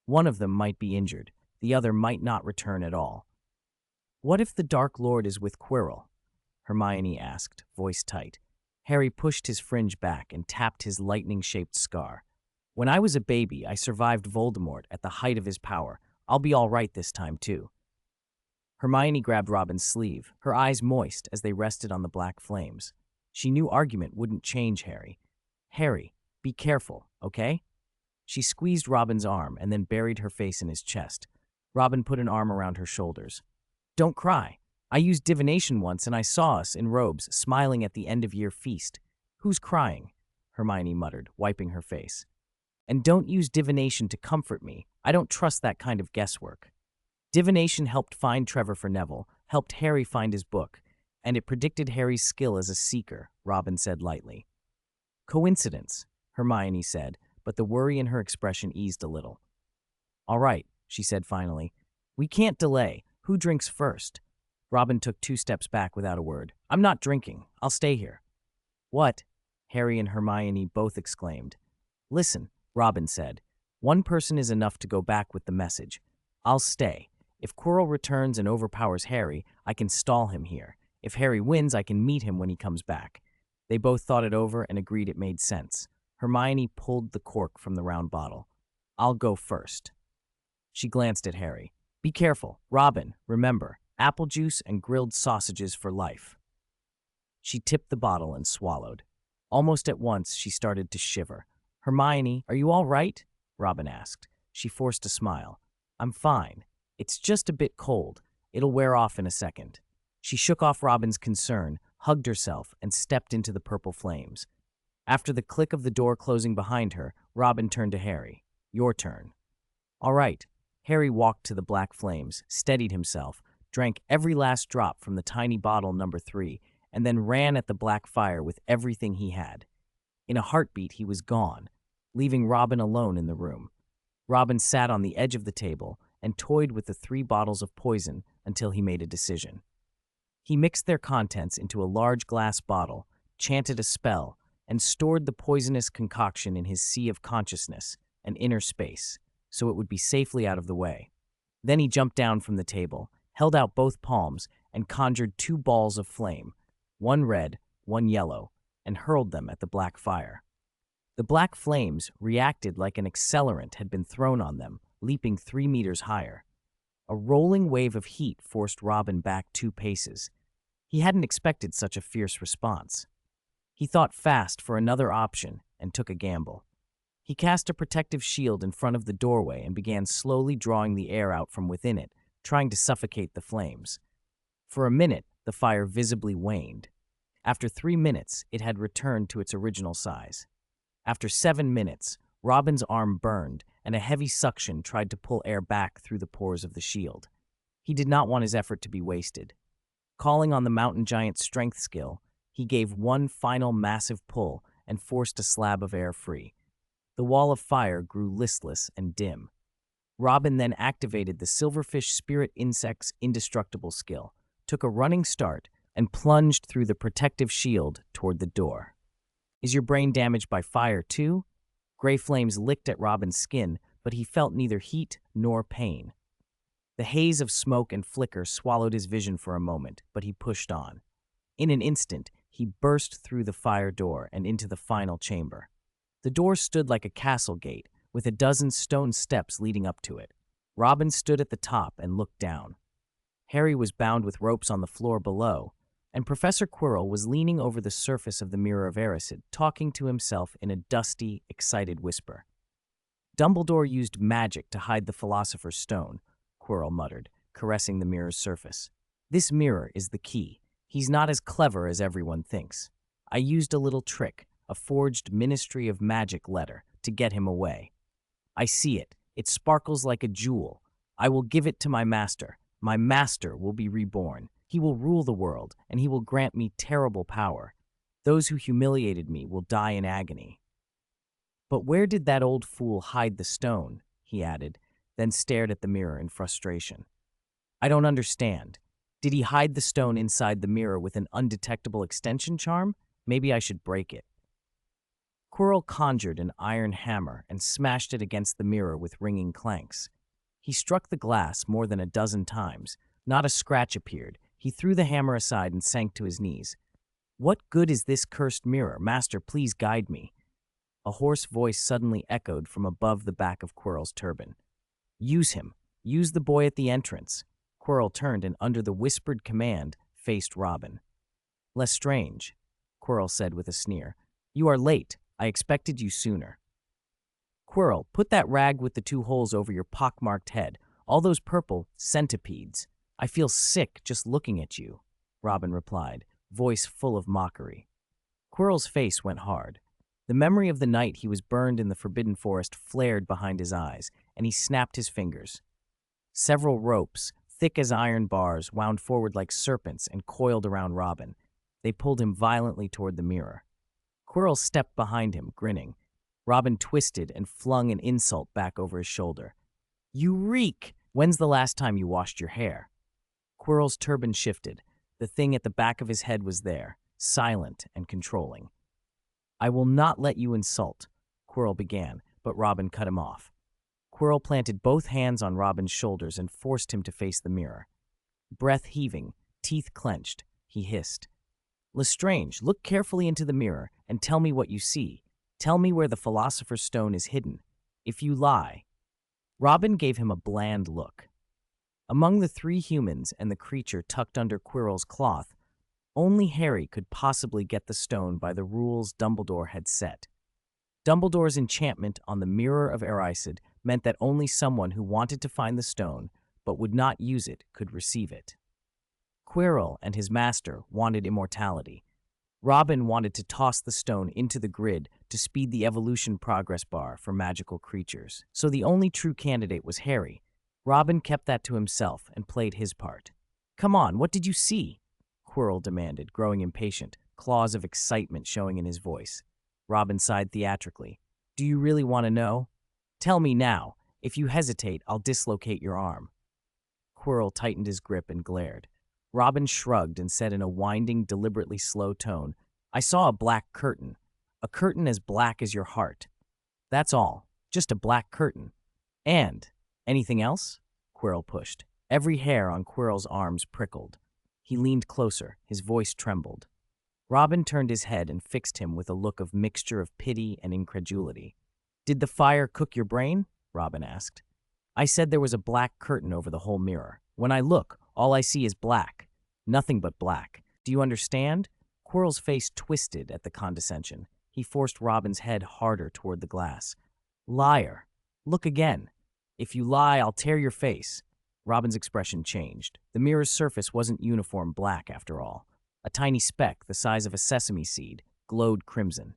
Speaker 1: One of them might be injured, the other might not return at all. What if the Dark Lord is with Quirrell? Hermione asked, voice tight. Harry pushed his fringe back and tapped his lightning-shaped scar. When I was a baby, I survived Voldemort at the height of his power. I'll be all right this time, too. Hermione grabbed Robin's sleeve, her eyes moist as they rested on the black flames. She knew argument wouldn't change Harry. Harry, be careful, okay? She squeezed Robin's arm and then buried her face in his chest. Robin put an arm around her shoulders. Don't cry. I used divination once and I saw us in robes smiling at the end-of-year feast. Who's crying? Hermione muttered, wiping her face. And don't use divination to comfort me. I don't trust that kind of guesswork. Divination helped find Trevor for Neville, helped Harry find his book, and it predicted Harry's skill as a seeker, Robin said lightly. Coincidence, Hermione said, but the worry in her expression eased a little. All right, she said finally. We can't delay. Who drinks first? Robin took 2 steps back without a word. I'm not drinking. I'll stay here. What? Harry and Hermione both exclaimed. Listen, Robin said. One person is enough to go back with the message. I'll stay. If Quirrell returns and overpowers Harry, I can stall him here. If Harry wins, I can meet him when he comes back. They both thought it over and agreed it made sense. Hermione pulled the cork from the round bottle. I'll go first. She glanced at Harry. Be careful. Robin, remember, apple juice and grilled sausages for life. She tipped the bottle and swallowed. Almost at once, she started to shiver. Hermione, are you all right? Robin asked. She forced a smile. I'm fine. It's just a bit cold. It'll wear off in a second. She shook off Robin's concern, hugged herself, and stepped into the purple flames. After the click of the door closing behind her, Robin turned to Harry. Your turn. All right. Harry walked to the black flames, steadied himself, drank every last drop from the tiny bottle number 3, and then ran at the black fire with everything he had. In a heartbeat, he was gone, leaving Robin alone in the room. Robin sat on the edge of the table and toyed with the 3 bottles of poison until he made a decision. He mixed their contents into a large glass bottle, chanted a spell, and stored the poisonous concoction in his sea of consciousness, an inner space, so it would be safely out of the way. Then he jumped down from the table, held out both palms, and conjured 2 balls of flame, one red, one yellow, and hurled them at the black fire. The black flames reacted like an accelerant had been thrown on them, leaping 3 meters higher. A rolling wave of heat forced Robin back 2 paces. He hadn't expected such a fierce response. He thought fast for another option and took a gamble. He cast a protective shield in front of the doorway and began slowly drawing the air out from within it, trying to suffocate the flames. For a minute, the fire visibly waned. After 3 minutes, it had returned to its original size. After 7 minutes, Robin's arm burned, and a heavy suction tried to pull air back through the pores of the shield. He did not want his effort to be wasted. Calling on the mountain giant's strength skill, he gave one final massive pull and forced a slab of air free. The wall of fire grew listless and dim. Robin then activated the silverfish spirit insect's indestructible skill, took a running start, and plunged through the protective shield toward the door. Is your brain damaged by fire too? Gray flames licked at Robin's skin, but he felt neither heat nor pain. The haze of smoke and flicker swallowed his vision for a moment, but he pushed on. In an instant, he burst through the fire door and into the final chamber. The door stood like a castle gate, with a dozen stone steps leading up to it. Robin stood at the top and looked down. Harry was bound with ropes on the floor below, and Professor Quirrell was leaning over the surface of the Mirror of Erised, talking to himself in a dusty, excited whisper. Dumbledore used magic to hide the Philosopher's Stone, Quirrell muttered, caressing the mirror's surface. This mirror is the key. He's not as clever as everyone thinks. I used a little trick, a forged Ministry of Magic letter, to get him away. I see it. It sparkles like a jewel. I will give it to my master. My master will be reborn. He will rule the world, and he will grant me terrible power. Those who humiliated me will die in agony. But where did that old fool hide the stone? He added, then stared at the mirror in frustration. I don't understand. Did he hide the stone inside the mirror with an undetectable extension charm? Maybe I should break it. Quirrell conjured an iron hammer and smashed it against the mirror with ringing clanks. He struck the glass more than a dozen times. Not a scratch appeared. He threw the hammer aside and sank to his knees. What good is this cursed mirror? Master, please guide me. A hoarse voice suddenly echoed from above the back of Quirrell's turban. Use him. Use the boy at the entrance. Quirrell turned and, under the whispered command, faced Robin. Lestrange, Quirrell said with a sneer. You are late. I expected you sooner. Quirrell, put that rag with the 2 holes over your pockmarked head. All those purple centipedes. I feel sick just looking at you, Robin replied, voice full of mockery. Quirrell's face went hard. The memory of the night he was burned in the Forbidden Forest flared behind his eyes, and he snapped his fingers. Several ropes, thick as iron bars, wound forward like serpents and coiled around Robin. They pulled him violently toward the mirror. Quirrell stepped behind him, grinning. Robin twisted and flung an insult back over his shoulder. You reek! When's the last time you washed your hair? Quirrell's turban shifted. The thing at the back of his head was there, silent and controlling. I will not let you insult, Quirrell began, but Robin cut him off. Quirrell planted both hands on Robin's shoulders and forced him to face the mirror. Breath heaving, teeth clenched, he hissed. Lestrange, look carefully into the mirror and tell me what you see. Tell me where the Philosopher's Stone is hidden. If you lie. Robin gave him a bland look. Among the 3 humans and the creature tucked under Quirrell's cloth, only Harry could possibly get the stone by the rules Dumbledore had set. Dumbledore's enchantment on the Mirror of Erised meant that only someone who wanted to find the stone but would not use it could receive it. Quirrell and his master wanted immortality. Robin wanted to toss the stone into the grid to speed the evolution progress bar for magical creatures. So the only true candidate was Harry. Robin kept that to himself and played his part. Come on, what did you see? Quirrell demanded, growing impatient, claws of excitement showing in his voice. Robin sighed theatrically. Do you really want to know? Tell me now. If you hesitate, I'll dislocate your arm. Quirrell tightened his grip and glared. Robin shrugged and said in a winding, deliberately slow tone, I saw a black curtain. A curtain as black as your heart. That's all. Just a black curtain. And, anything else? Quirrell pushed. Every hair on Quirrell's arms prickled. He leaned closer, his voice trembled. Robin turned his head and fixed him with a look of mixture of pity and incredulity. Did the fire cook your brain? Robin asked. I said there was a black curtain over the whole mirror. When I look, all I see is black. Nothing but black. Do you understand? Quirrell's face twisted at the condescension. He forced Robin's head harder toward the glass. Liar. Look again. If you lie, I'll tear your face. Robin's expression changed. The mirror's surface wasn't uniform black after all. A tiny speck, the size of a sesame seed, glowed crimson.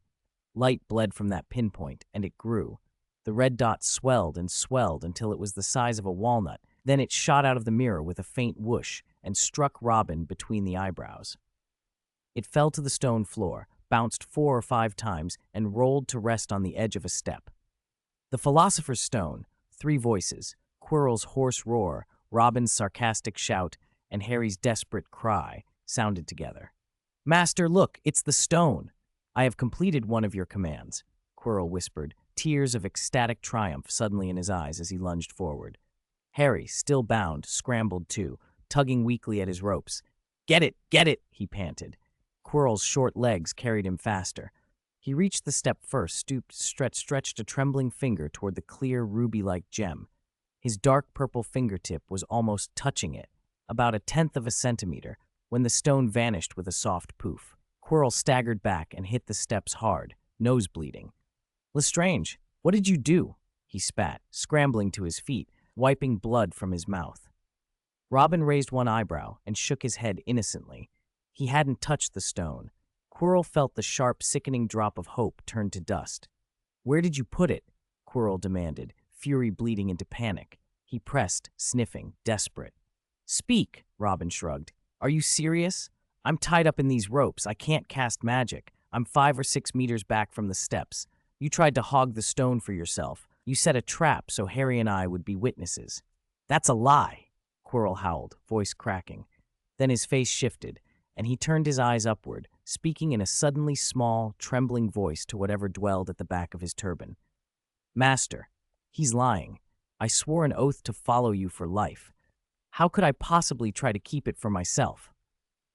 Speaker 1: Light bled from that pinpoint, and it grew. The red dot swelled and swelled until it was the size of a walnut. Then it shot out of the mirror with a faint whoosh and struck Robin between the eyebrows. It fell to the stone floor, bounced 4 or 5 times, and rolled to rest on the edge of a step. The Philosopher's Stone, 3 voices, Quirrell's hoarse roar, Robin's sarcastic shout, and Harry's desperate cry, sounded together. Master, look, it's the stone. I have completed one of your commands, Quirrell whispered, tears of ecstatic triumph suddenly in his eyes as he lunged forward. Harry, still bound, scrambled too, tugging weakly at his ropes. Get it, he panted. Quirrell's short legs carried him faster. He reached the step first, stooped, stretched a trembling finger toward the clear, ruby-like gem. His dark purple fingertip was almost touching it, about 1/10 of a centimeter, when the stone vanished with a soft poof. Quirrell staggered back and hit the steps hard, nose bleeding. Lestrange, what did you do? He spat, scrambling to his feet, wiping blood from his mouth. Robin raised one eyebrow and shook his head innocently. He hadn't touched the stone. Quirrell felt the sharp, sickening drop of hope turn to dust. Where did you put it? Quirrell demanded, fury bleeding into panic. He pressed, sniffing, desperate. "Speak," Robin shrugged. "Are you serious? I'm tied up in these ropes. I can't cast magic. I'm 5 or 6 meters back from the steps. You tried to hog the stone for yourself. You set a trap so Harry and I would be witnesses." "That's a lie," Quirrell howled, voice cracking. Then his face shifted, and he turned his eyes upward, speaking in a suddenly small, trembling voice to whatever dwelled at the back of his turban. "Master, he's lying. I swore an oath to follow you for life. How could I possibly try to keep it for myself?"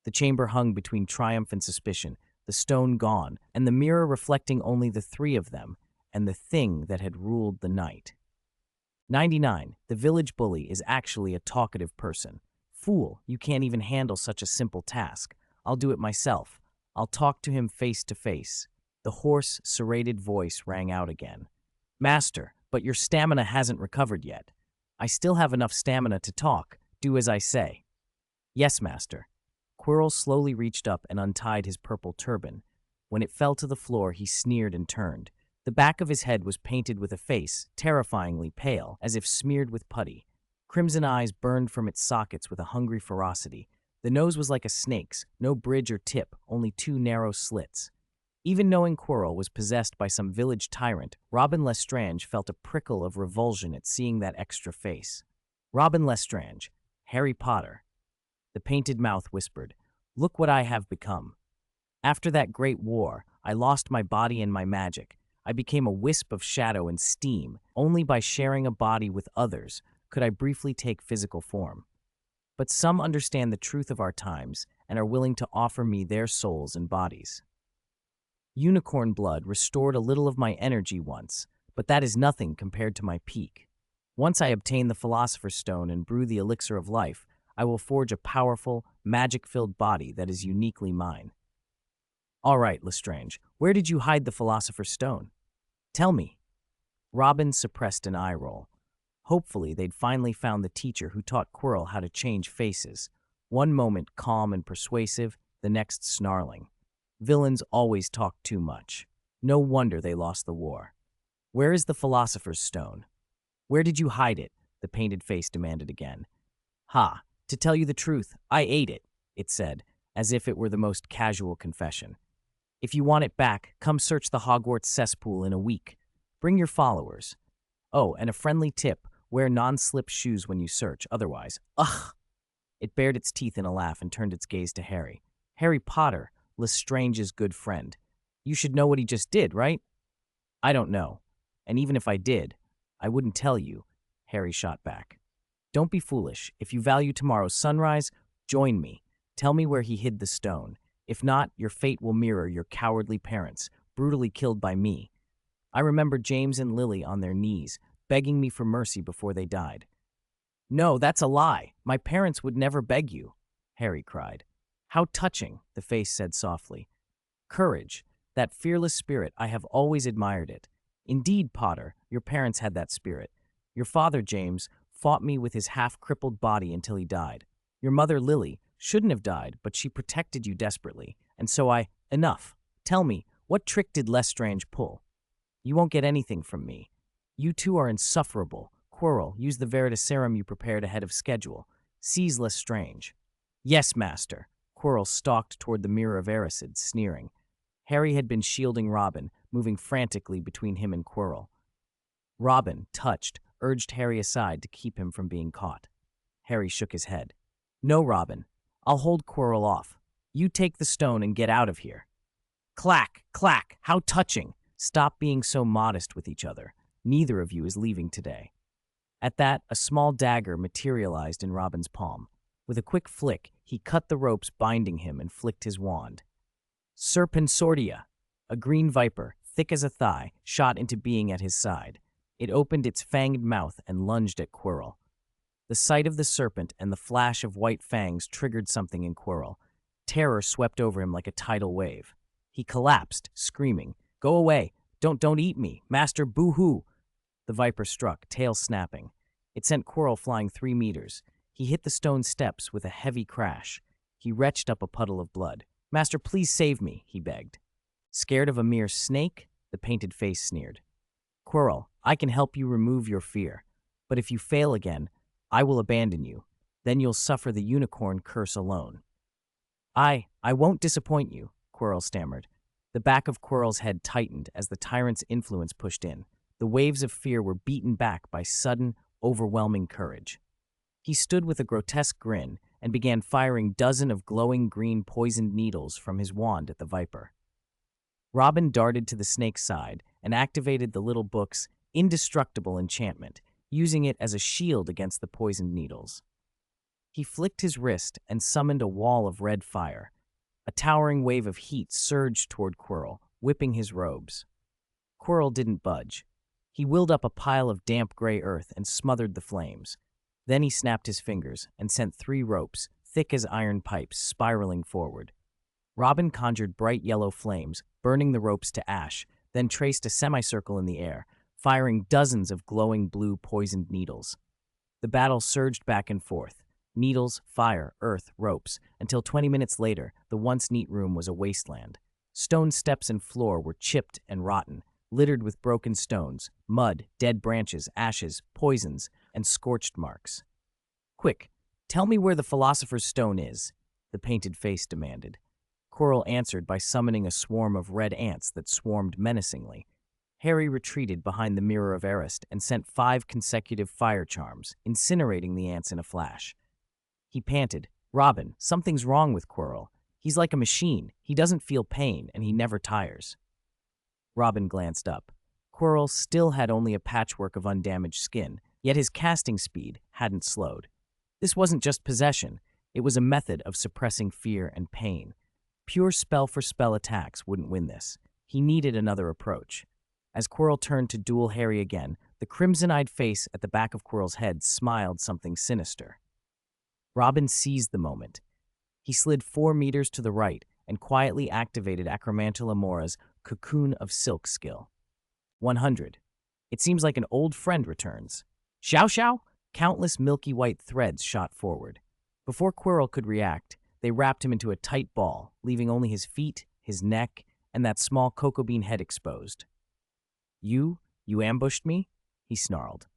Speaker 1: The chamber hung between triumph and suspicion, the stone gone, and the mirror reflecting only the three of them and the thing that had ruled the night. 99. The village bully is actually a talkative person. "Fool, you can't even handle such a simple task. I'll do it myself. I'll talk to him face to face." The hoarse, serrated voice rang out again. "Master, but your stamina hasn't recovered yet." "I still have enough stamina to talk. Do as I say." "Yes, master." Quirrell slowly reached up and untied his purple turban. When it fell to the floor, he sneered and turned. The back of his head was painted with a face, terrifyingly pale, as if smeared with putty. Crimson eyes burned from its sockets with a hungry ferocity. The nose was like a snake's, no bridge or tip, only two narrow slits. Even knowing Quirrell was possessed by some village tyrant, Robin Lestrange felt a prickle of revulsion at seeing that extra face. "Robin Lestrange, Harry Potter." The painted mouth whispered, "Look what I have become. After that great war, I lost my body and my magic. I became a wisp of shadow and steam. Only by sharing a body with others could I briefly take physical form. But some understand the truth of our times and are willing to offer me their souls and bodies. Unicorn blood restored a little of my energy once, but that is nothing compared to my peak. Once I obtain the Philosopher's Stone and brew the elixir of life, I will forge a powerful, magic-filled body that is uniquely mine." "All right, Lestrange, where did you hide the Philosopher's Stone? Tell me." Robin suppressed an eye roll. Hopefully, they'd finally found the teacher who taught Quirrell how to change faces. One moment calm and persuasive, the next snarling. Villains always talk too much. No wonder they lost the war. "Where is the Philosopher's Stone? Where did you hide it?" the painted face demanded again. "Ha, to tell you the truth, I ate it," it said, as if it were the most casual confession. "If you want it back, come search the Hogwarts cesspool in a week. Bring your followers. Oh, and a friendly tip, wear non-slip shoes when you search, otherwise, ugh!" It bared its teeth in a laugh and turned its gaze to Harry. "Harry Potter, Lestrange's good friend. You should know what he just did, right?" "I don't know. And even if I did, I wouldn't tell you," Harry shot back. "Don't be foolish. If you value tomorrow's sunrise, join me. Tell me where he hid the stone. If not, your fate will mirror your cowardly parents, brutally killed by me. I remember James and Lily on their knees, begging me for mercy before they died." "No, that's a lie. My parents would never beg you," Harry cried. "How touching," the face said softly. "Courage, that fearless spirit, I have always admired it. Indeed, Potter, your parents had that spirit. Your father, James, fought me with his half-crippled body until he died. Your mother, Lily, shouldn't have died, but she protected you desperately. And so enough. Tell me, what trick did Lestrange pull? You won't get anything from me. You two are insufferable. Quirrell, use the Veritaserum you prepared ahead of schedule. Seize Lestrange." "Yes, master." Quirrell stalked toward the Mirror of Erised, sneering. Harry had been shielding Robin, moving frantically between him and Quirrell. Robin, touched, urged Harry aside to keep him from being caught. Harry shook his head. "No, Robin. I'll hold Quirrell off. You take the stone and get out of here." Clack, clack, how touching. Stop being so modest with each other. Neither of you is leaving today. At that, a small dagger materialized in Robin's palm. With a quick flick, he cut the ropes binding him and flicked his wand. Serpensordia, a green viper, thick as a thigh, shot into being at his side. It opened its fanged mouth and lunged at Quirrell. The sight of the serpent and the flash of white fangs triggered something in Quirrell. Terror swept over him like a tidal wave. He collapsed, screaming, "Go away! Don't eat me! Master, boo-hoo!" The viper struck, tail snapping. It sent Quirrell flying 3 meters. He hit the stone steps with a heavy crash. He retched up a puddle of blood. "Master, please save me," he begged. "Scared of a mere snake?" The painted face sneered. Quirrell, I can help you remove your fear, but if you fail again, I will abandon you. Then you'll suffer the unicorn curse alone. I won't disappoint you, Quirrell stammered. The back of Quirrell's head tightened as the tyrant's influence pushed in. The waves of fear were beaten back by sudden, overwhelming courage. He stood with a grotesque grin and began firing dozens of glowing green poisoned needles from his wand at the viper. Robin darted to the snake's side and activated the little book's indestructible enchantment, using it as a shield against the poisoned needles. He flicked his wrist and summoned a wall of red fire. A towering wave of heat surged toward Quirrell, whipping his robes. Quirrell didn't budge. He willed up a pile of damp gray earth and smothered the flames. Then he snapped his fingers and sent 3 ropes, thick as iron pipes, spiraling forward. Robin conjured bright yellow flames, burning the ropes to ash, then traced a semicircle in the air, firing dozens of glowing blue poisoned needles. The battle surged back and forth. Needles, fire, earth, ropes, until 20 minutes later, the once neat room was a wasteland. Stone steps and floor were chipped and rotten, littered with broken stones, mud, dead branches, ashes, poisons, and scorched marks. Quick, tell me where the Philosopher's Stone is, the painted face demanded. Quirrell answered by summoning a swarm of red ants that swarmed menacingly. Harry retreated behind the Mirror of Erist and sent 5 consecutive fire charms, incinerating the ants in a flash. He panted, Robin, something's wrong with Quirrell. He's like a machine. He doesn't feel pain, and he never tires. Robin glanced up. Quirrell still had only a patchwork of undamaged skin, yet his casting speed hadn't slowed. This wasn't just possession. It was a method of suppressing fear and pain. Pure spell-for-spell attacks wouldn't win this. He needed another approach. As Quirrell turned to duel Harry again, the crimson-eyed face at the back of Quirrell's head smiled something sinister. Robin seized the moment. He slid 4 meters to the right and quietly activated Acromantula Mora's Cocoon of Silk skill. 100. It seems like an old friend returns. Xiao Xiao! Countless milky white threads shot forward. Before Quirrell could react, they wrapped him into a tight ball, leaving only his feet, his neck, and that small cocoa bean head exposed. You ambushed me? He snarled.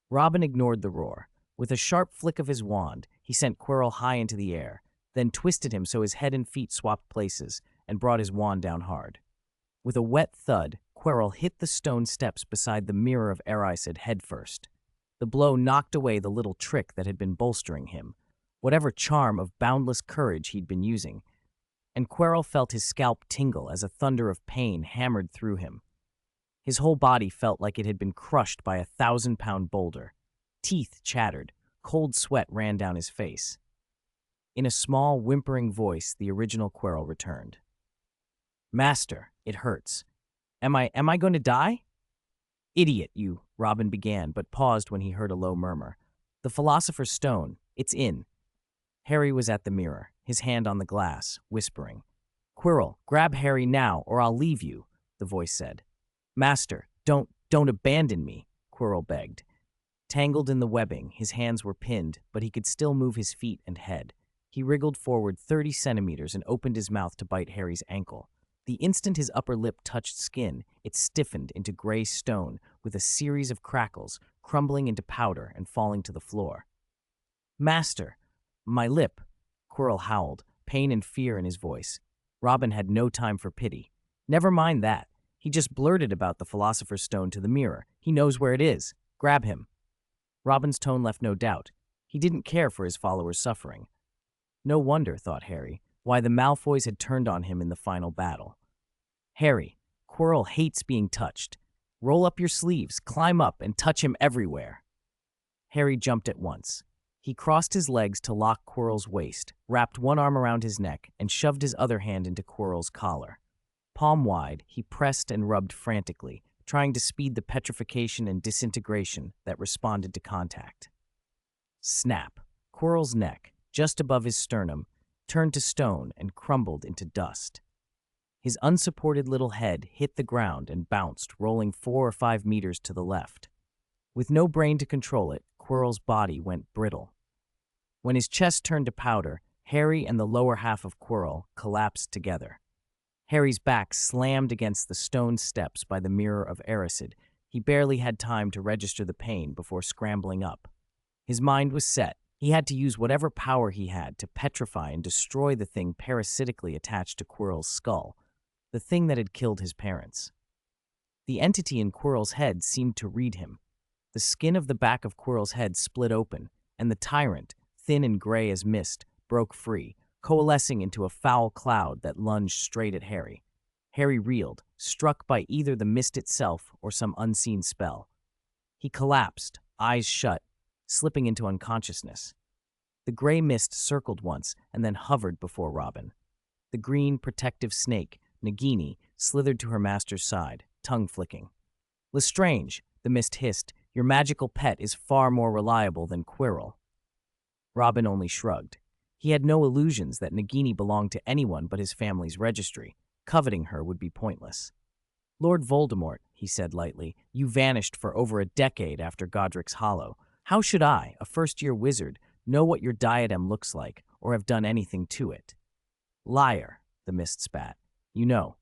Speaker 1: Robin ignored the roar. With a sharp flick of his wand, he sent Quirrell high into the air, then twisted him so his head and feet swapped places and brought his wand down hard. With a wet thud, Quirrell hit the stone steps beside the Mirror of Erist headfirst. The blow knocked away the little trick that had been bolstering him, whatever charm of boundless courage he'd been using, and Quirrell felt his scalp tingle as a thunder of pain hammered through him. His whole body felt like it had been crushed by a 1,000-pound boulder. Teeth chattered, cold sweat ran down his face. In a small, whimpering voice, the original Quirrell returned. Master, it hurts. Am I going to die? Idiot, you, Robin began, but paused when he heard a low murmur. The Philosopher's Stone, it's in. Harry was at the mirror, his hand on the glass, whispering. Quirrell, grab Harry now, or I'll leave you, the voice said. Master, don't abandon me, Quirrell begged. Tangled in the webbing, his hands were pinned, but he could still move his feet and head. He wriggled forward 30 centimeters and opened his mouth to bite Harry's ankle. The instant his upper lip touched skin, it stiffened into gray stone with a series of crackles, crumbling into powder and falling to the floor. Master, my lip, Quirrell howled, pain and fear in his voice. Robin had no time for pity. Never mind that. He just blurted about the Philosopher's Stone to the mirror. He knows where it is. Grab him. Robin's tone left no doubt. He didn't care for his followers' suffering. No wonder, thought Harry, why the Malfoys had turned on him in the final battle. Harry, Quirrell hates being touched. Roll up your sleeves, climb up, and touch him everywhere. Harry jumped at once. He crossed his legs to lock Quirrell's waist, wrapped one arm around his neck, and shoved his other hand into Quirrell's collar. Palm wide, he pressed and rubbed frantically, trying to speed the petrification and disintegration that responded to contact. Snap! Quirrell's neck, just above his sternum, turned to stone and crumbled into dust. His unsupported little head hit the ground and bounced, rolling 4 or 5 meters to the left. With no brain to control it, Quirrell's body went brittle. When his chest turned to powder, Harry and the lower half of Quirrell collapsed together. Harry's back slammed against the stone steps by the Mirror of Erist, He barely had time to register the pain before scrambling up. His mind was set. He had to use whatever power he had to petrify and destroy the thing parasitically attached to Quirrell's skull, the thing that had killed his parents. The entity in Quirrell's head seemed to read him. The skin of the back of Quirrell's head split open, and the tyrant, thin and gray as mist, broke free, coalescing into a foul cloud that lunged straight at Harry. Harry reeled, struck by either the mist itself or some unseen spell. He collapsed, eyes shut, slipping into unconsciousness. The gray mist circled once and then hovered before Robin. The green, protective snake, Nagini, slithered to her master's side, tongue flicking. "Lestrange," the mist hissed, "your magical pet is far more reliable than Quirrell." Robin only shrugged. He had no illusions that Nagini belonged to anyone but his family's registry. Coveting her would be pointless. "Lord Voldemort," he said lightly, "you vanished for over a decade after Godric's Hollow. How should I, a first-year wizard, know what your diadem looks like or have done anything to it?" "Liar," the mist spat. "You know."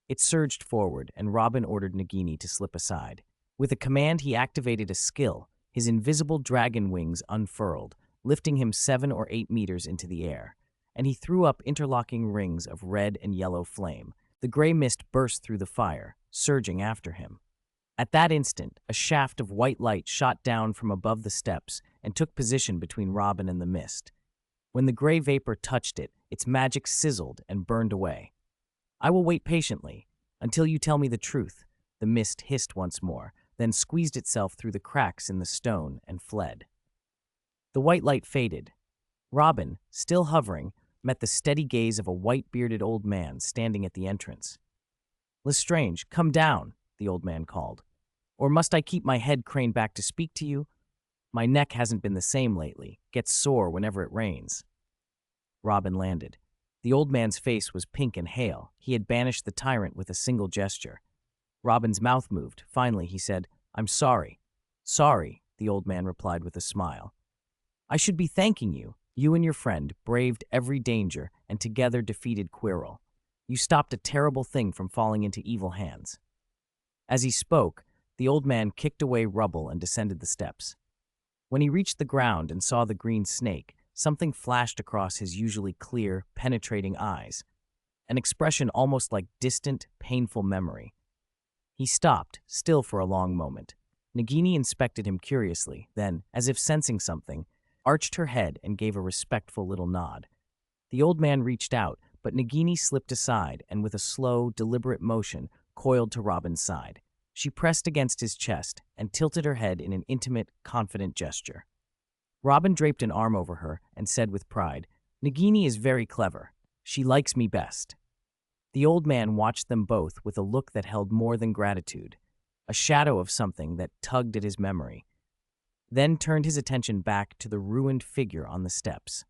Speaker 1: It surged forward, and Robin ordered Nagini to slip aside. With a command, he activated a skill. His invisible dragon wings unfurled, lifting him 7 or 8 meters into the air, and he threw up interlocking rings of red and yellow flame. The gray mist burst through the fire, surging after him. At that instant, a shaft of white light shot down from above the steps and took position between Robin and the mist. When the gray vapor touched it, its magic sizzled and burned away. "I will wait patiently, until you tell me the truth," the mist hissed once more, then squeezed itself through the cracks in the stone and fled. The white light faded. Robin, still hovering, met the steady gaze of a white-bearded old man standing at the entrance. "Lestrange, come down," the old man called. "Or must I keep my head craned back to speak to you? My neck hasn't been the same lately, gets sore whenever it rains." Robin landed. The old man's face was pink and hale. He had banished the tyrant with a single gesture. Robin's mouth moved. Finally, he said, "I'm sorry." "Sorry," the old man replied with a smile. "I should be thanking you. You and your friend braved every danger and together defeated Quirrell. You stopped a terrible thing from falling into evil hands." As he spoke, the old man kicked away rubble and descended the steps. When he reached the ground and saw the green snake, something flashed across his usually clear, penetrating eyes, an expression almost like distant, painful memory. He stopped, still for a long moment. Nagini inspected him curiously, then, as if sensing something, arched her head and gave a respectful little nod. The old man reached out, but Nagini slipped aside and with a slow, deliberate motion coiled to Robin's side. She pressed against his chest and tilted her head in an intimate, confident gesture. Robin draped an arm over her and said with pride, "Nagini is very clever. She likes me best." The old man watched them both with a look that held more than gratitude, a shadow of something that tugged at his memory, then turned his attention back to the ruined figure on the steps.